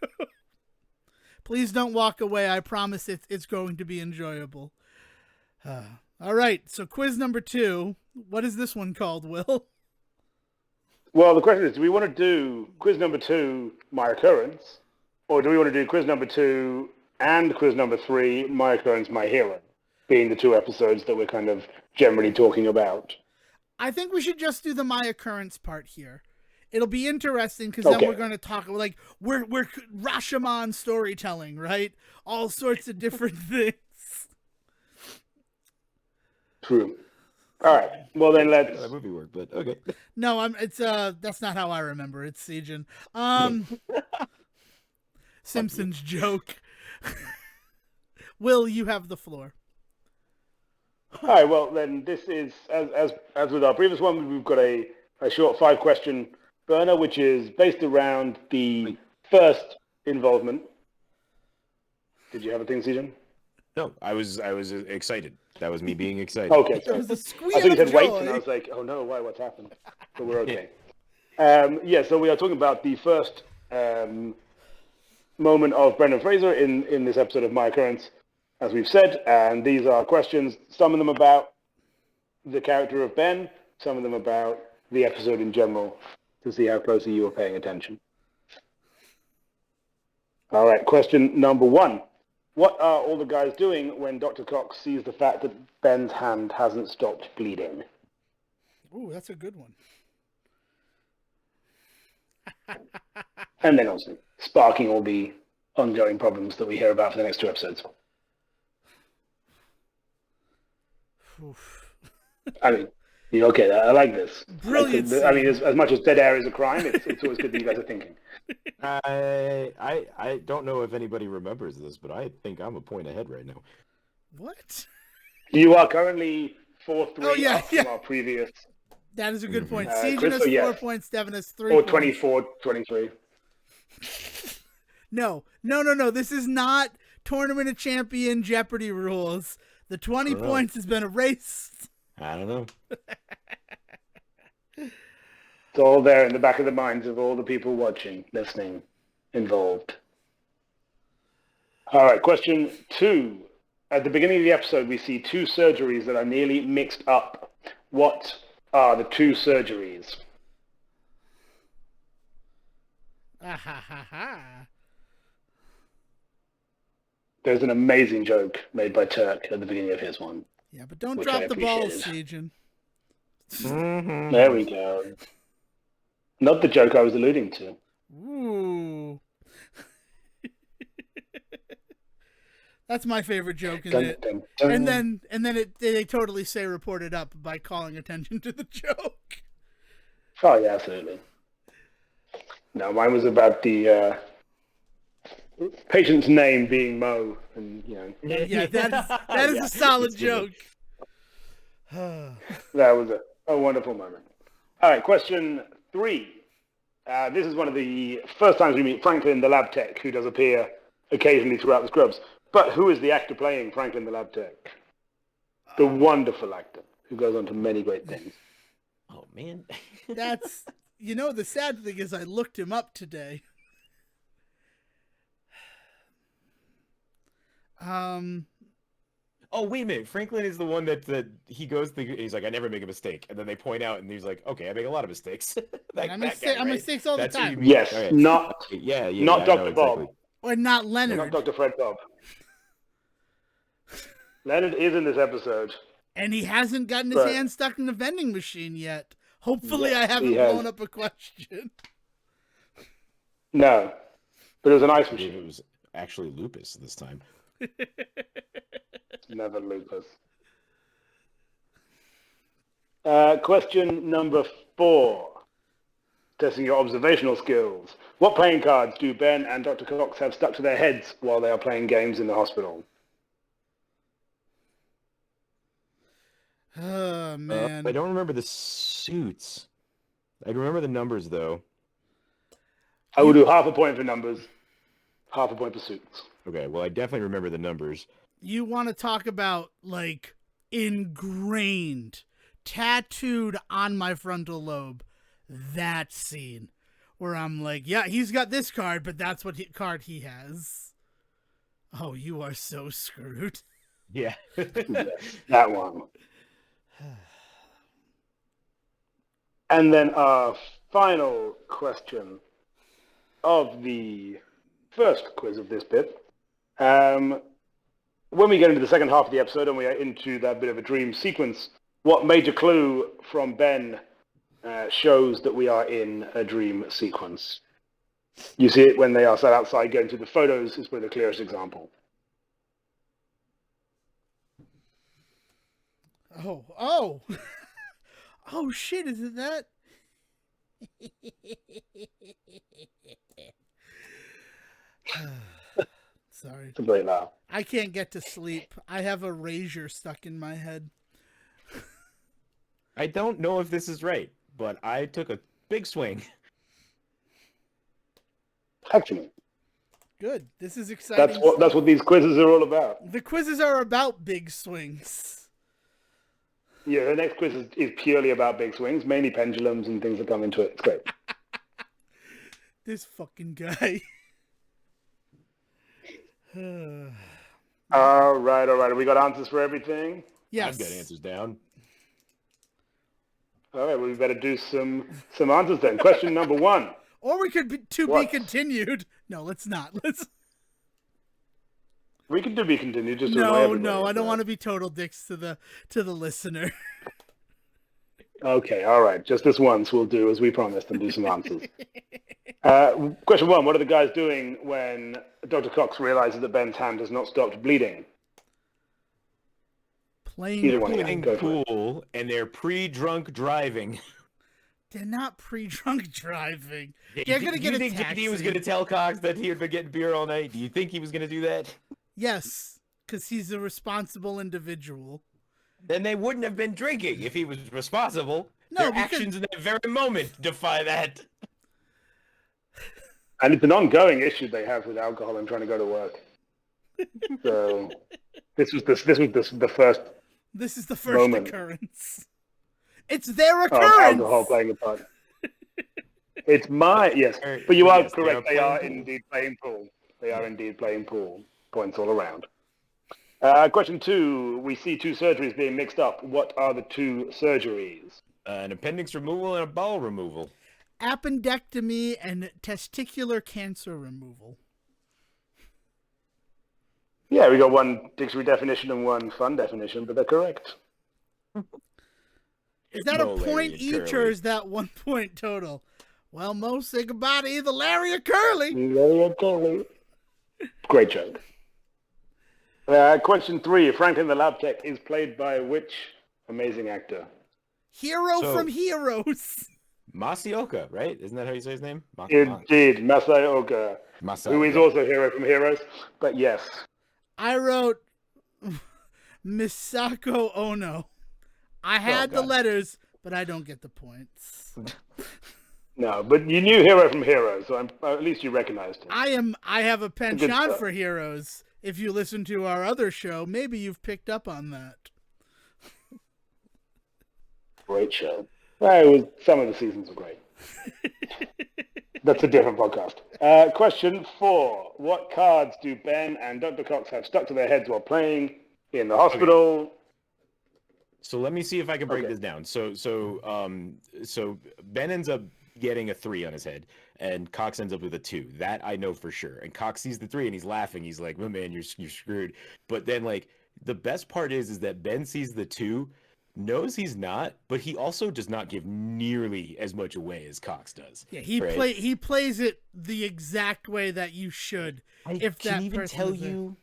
Please don't walk away. I promise it's going to be enjoyable. All right. So quiz number 2. What is this one called, Will? Well, the question is, do we want to do quiz number 2, My Occurrence? Or do we want to do quiz number 2 and quiz number 3, My Occurrence, My Hero? Being the 2 episodes that we're kind of generally talking about. I think we should just do the My Occurrence part here. It'll be interesting because then we're going to talk like we're Rashomon storytelling, right? All sorts of different things. True. All right. Well, then let's. That movie work, but okay. No, it's that's not how I remember it, Sejin. Simpsons joke. Will, you have the floor. All right. Well, then this is as with our previous one, we've got a short 5-question burner, which is based around the first involvement. Did you have a thing, Sejin? No, I was excited. That was me being excited. Okay, sorry. It was a squeal I thought you said of wait, joy. and I was like, oh no, why? What's happened? But we're okay. So we are talking about the first moment of Brendan Fraser in this episode of My Occurrence, as we've said, and these are questions, some of them about the character of Ben, some of them about the episode in general, to see how closely you are paying attention. All right, question number 1. What are all the guys doing when Dr. Cox sees the fact that Ben's hand hasn't stopped bleeding? Ooh, that's a good one. And then also sparking all the ongoing problems that we hear about for the next 2 episodes. Oof. I mean, okay, I like this. Brilliant. I mean, as much as dead air is a crime, it's always good that you guys are thinking. I don't know if anybody remembers this, but I think I'm a point ahead right now. What? You are currently 4-3 up from our previous. That is a good point. Sejin has 4 points, Devin has 3 or points. 24-23. No. This is not Tournament of Champion Jeopardy rules. The 20 points has been erased. I don't know. It's all there in the back of the minds of all the people watching, listening, involved. All right, question 2. At the beginning of the episode, we see 2 surgeries that are nearly mixed up. What are the 2 surgeries? There's an amazing joke made by Turk at the beginning of his one. Yeah, but don't drop the ball, Sejin. Mm-hmm. There we go. Not the joke I was alluding to. Ooh. That's my favorite joke, isn't it? Dun, dun. And then they totally say reported up by calling attention to the joke. Oh yeah, absolutely. No, mine was about the patient's name being Mo, and Yeah, that is a solid joke. That was a wonderful moment. All right, question 3. This is one of the first times we meet Franklin the lab tech, who does appear occasionally throughout the Scrubs. But who is the actor playing Franklin the lab tech? The wonderful actor who goes on to many great things. Oh man. That's, the sad thing is I looked him up today. Oh, wait a minute. Franklin is the one that he goes through, he's like, I never make a mistake. And then they point out, and he's like, okay, I make a lot of mistakes. I mistakes all the time. Yes, right. not not Dr. Bob. Exactly. Or not Leonard. Not Dr. Fred Bob. Leonard is in this episode. And he hasn't gotten his hand stuck in the vending machine yet. Hopefully I haven't blown up a question. No. But it was an ice machine. It was actually lupus this time. Never lupus. Question number 4. Testing your observational skills. What playing cards do Ben and Dr. Cox have stuck to their heads while they are playing games in the hospital? Oh, man. I don't remember the suits. I remember the numbers, though. I will do half a point for numbers, half a point for suits. Okay, well, I definitely remember the numbers. You want to talk about, like, ingrained, tattooed on my frontal lobe, that scene where I'm like, yeah, he's got this card, but that's what card he has. Oh, you are so screwed. Yeah. That one. And then our final question of the first quiz of this bit. When we get into the second half of the episode and we are into that bit of a dream sequence, what major clue from Ben shows that we are in a dream sequence? You see it when they are sat outside going through the photos is probably the clearest example. Oh, oh shit, is it that? Sorry. It's a great laugh. I can't get to sleep. I have a razor stuck in my head. I don't know if this is right, but I took a big swing. Excellent. Good. This is exciting. That's what these quizzes are all about. The quizzes are about big swings. Yeah, the next quiz is purely about big swings, mainly pendulums and things that come into it. It's great. This fucking guy. All right. Have we got answers for everything? Yes. I've got answers down. All right, well, we better do some answers then. Question number 1. Or we could be continued. No, let's not. We can do be continued. Just no, I don't want to be total dicks to the listener. Okay, all right. Just this once we'll do as we promised and do some answers. Question 1, what are the guys doing when Dr. Cox realizes that Ben's hand has not stopped bleeding? Playing pool, and they're pre-drunk driving. They're not pre-drunk driving. They're going to get a taxi. Do you think he was going to tell Cox that he had been getting beer all night? Do you think he was going to do that? Yes, because he's a responsible individual. Then they wouldn't have been drinking if he was responsible. No, Their actions in that very moment defy that. And it's an ongoing issue they have with alcohol and trying to go to work. So this was the first. This is the first moment. Occurrence. It's their occurrence. Alcohol playing a part. It's yes, but you are correct. They are indeed playing pool. They are indeed playing pool. Points all around. Question 2. We see 2 surgeries being mixed up. What are the 2 surgeries? An appendix removal and a bowel removal. Appendectomy and testicular cancer removal. Yeah, we got one dictionary definition and one fun definition, but they're correct. Is that a point each, or is that 1 point total? Well, Mo, say goodbye to either Larry or Curly. Larry or Curly. Great joke. Question 3. Franklin the Lab Tech is played by which amazing actor? Hero from Heroes. Masaoka, right? Isn't that how you say his name? Indeed, Masaoka. Who is also Hero from Heroes. But yes. I wrote Misako Ono. I had the letters, but I don't get the points. No, but you knew Hero from Hero, so at least you recognized him. I have a Good penchant stuff. for heroes. If you listen to our other show, maybe you've picked up on that. Great show. Some of the seasons were great. That's a different podcast. Question 4. What cards do Ben and Dr. Cox have stuck to their heads while playing in the hospital? So let me see if I can break this down. So Ben ends up getting a 3 on his head, and Cox ends up with a 2. That I know for sure. And Cox sees the 3 and he's laughing. He's like, "Oh man, you're screwed." But then like the best part is that Ben sees the 2, knows he's not, but he also does not give nearly as much away as Cox does. Yeah, he plays it the exact way that you should. If that can even person tell is there. you.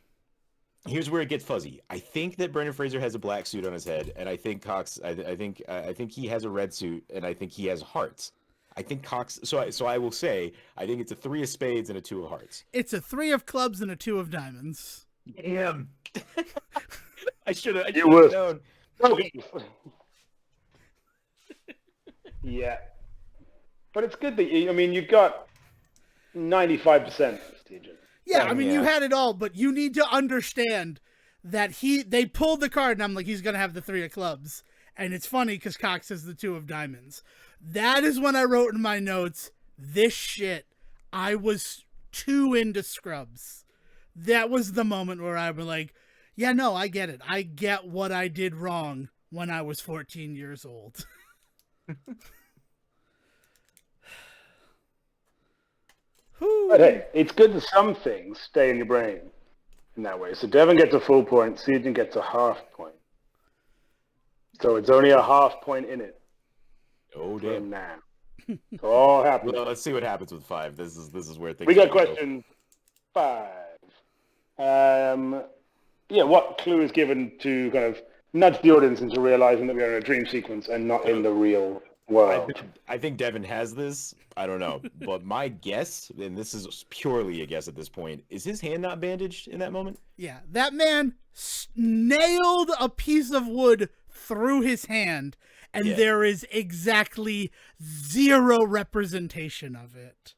Here's where it gets fuzzy. I think that Brendan Fraser has a black suit on his head, and I think Cox. I think he has a red suit, and I think he has hearts. I think Cox. So I will say I think it's a 3 of spades and a 2 of hearts. It's a 3 of clubs and a 2 of diamonds. Damn. I should have known. Yeah. But it's good that you've got 95% prestigious. Yeah, I mean, you had it all, but you need to understand that they pulled the card, and I'm like, he's going to have the 3 of clubs. And it's funny because Cox has the 2 of diamonds. That is when I wrote in my notes, this shit, I was too into Scrubs. That was the moment where I was like, yeah, no, I get it. I get what I did wrong when I was 14 years old. But hey, it's good that some things stay in your brain in that way. So Devin gets a full point, Seaton gets a half point. So it's only a half point in it. Oh from damn! now. So all happens. Well, let's see what happens with 5. This is where things. We got go. question 5. What clue is given to kind of nudge the audience into realizing that we are in a dream sequence and not in the real world? I think Devin has this. I don't know, but my guess, and this is purely a guess at this point, is his hand not bandaged in that moment? Yeah, that man nailed a piece of wood through his hand, and there is exactly 0 representation of it.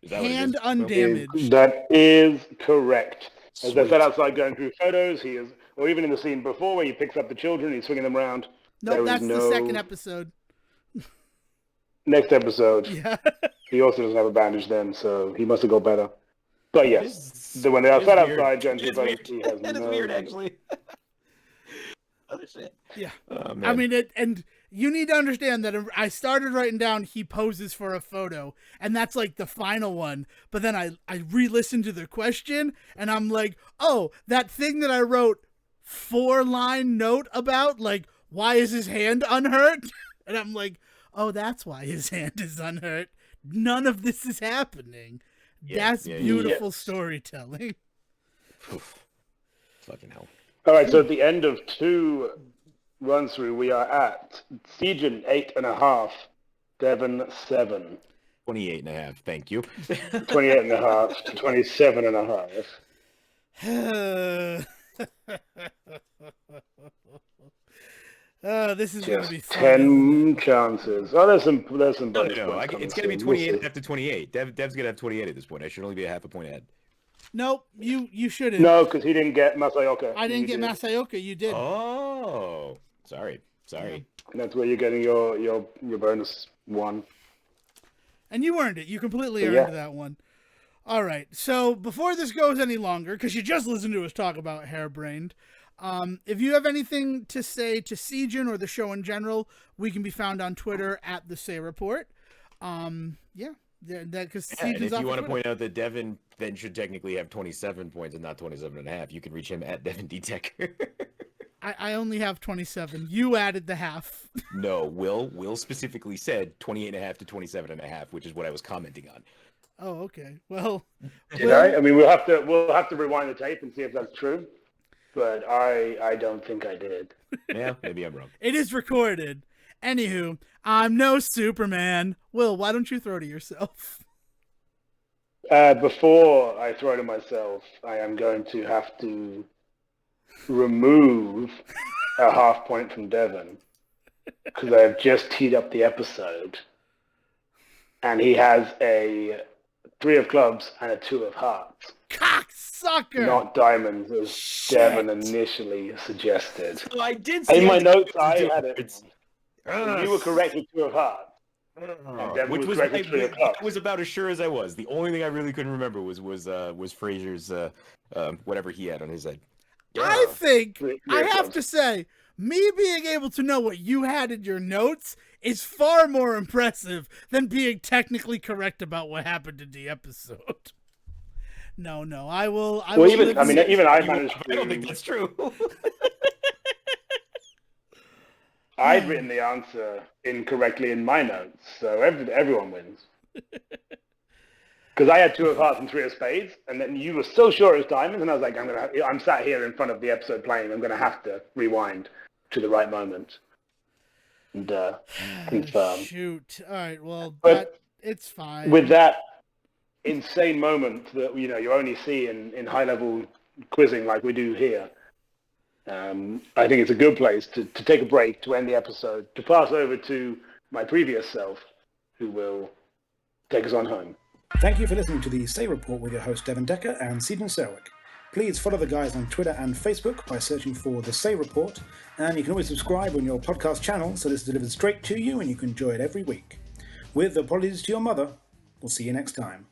Hand undamaged. That is correct. As Sweet. I said outside going through photos, or even in the scene before where he picks up the children, he's swinging them around. Nope, that's the second episode. Next episode. Yeah. He also doesn't have a bandage then, so he must have got better. But yes, when they're outside going through photos, he has That is no weird, bandage. actually. Other shit. Yeah. Oh, man. I mean, and you need to understand that I started writing down he poses for a photo, and that's like the final one. But then I re-listened to the question, and I'm like, oh, that thing that I wrote 4-line note about, like, why is his hand unhurt? And I'm like, oh, that's why his hand is unhurt. None of this is happening. That's beautiful storytelling. Oof. Fucking hell. All right, so at the end of 2 runs through, we are at Seagen 8.5, Devon 7. 28.5. Thank you. 28.5 to 27.5. This is going to be fun. 10 chances. Oh, there's some bonus No, points it's going to be coming 28 after 28. Dev's going to have 28 at this point. I should only be a half a point ahead. Nope, you shouldn't. No, because he didn't get Masayoka. I didn't get Masayoka. You did. Oh, sorry. And that's where you're getting your bonus 1. And you earned it. You completely earned that one. All right. So before this goes any longer, because you just listened to us talk about Hairbrained, if you have anything to say to Seagen or the show in general, we can be found on Twitter at the Say Report. And if you want to point out that Devin then should technically have 27 points and not 27.5, you can reach him at Devin D. Tecker. I only have 27. You added the half. No, Will specifically said 28.5 to 27.5, which is what I was commenting on. Oh, okay. Well, Did I? I mean, we'll have to rewind the tape and see if that's true. But I don't think I did. Yeah, maybe I'm wrong. It is recorded. Anywho, I'm no Superman. Will, why don't you throw to yourself? Before I throw to myself, I am going to have to remove a half point from Devon because I've just teed up the episode, and he has a 3 of clubs and a 2 of hearts. Cocksucker! Not diamonds, as Devon initially suggested. So I did. In my notes, I had it. You were correct with 2 of hearts. Which was correct with 3 of clubs. I was about as sure as I was. The only thing I really couldn't remember was Fraser's whatever he had on his head. I think I have to say, me being able to know what you had in your notes is far more impressive than being technically correct about what happened in the episode. No, I will. Well, even I managed. I don't think that's true. I'd written the answer incorrectly in my notes, so everyone wins. Because I had 2 of hearts and 3 of spades, and then you were so sure it was diamonds, and I was like, I'm sat here in front of the episode playing. I'm going to have to rewind to the right moment and confirm. Shoot! All right, well, it's fine. With that insane moment that you only see in high-level quizzing like we do here, I think it's a good place to take a break, to end the episode, to pass over to my previous self, who will take us on home. Thank you for listening to the Say Report with your host Devon Decker and Stephen Selwick. Please follow the guys on Twitter and Facebook by searching for The Say Report, and you can always subscribe on your podcast channel so this is delivered straight to you and you can enjoy it every week. With apologies to your mother, we'll see you next time.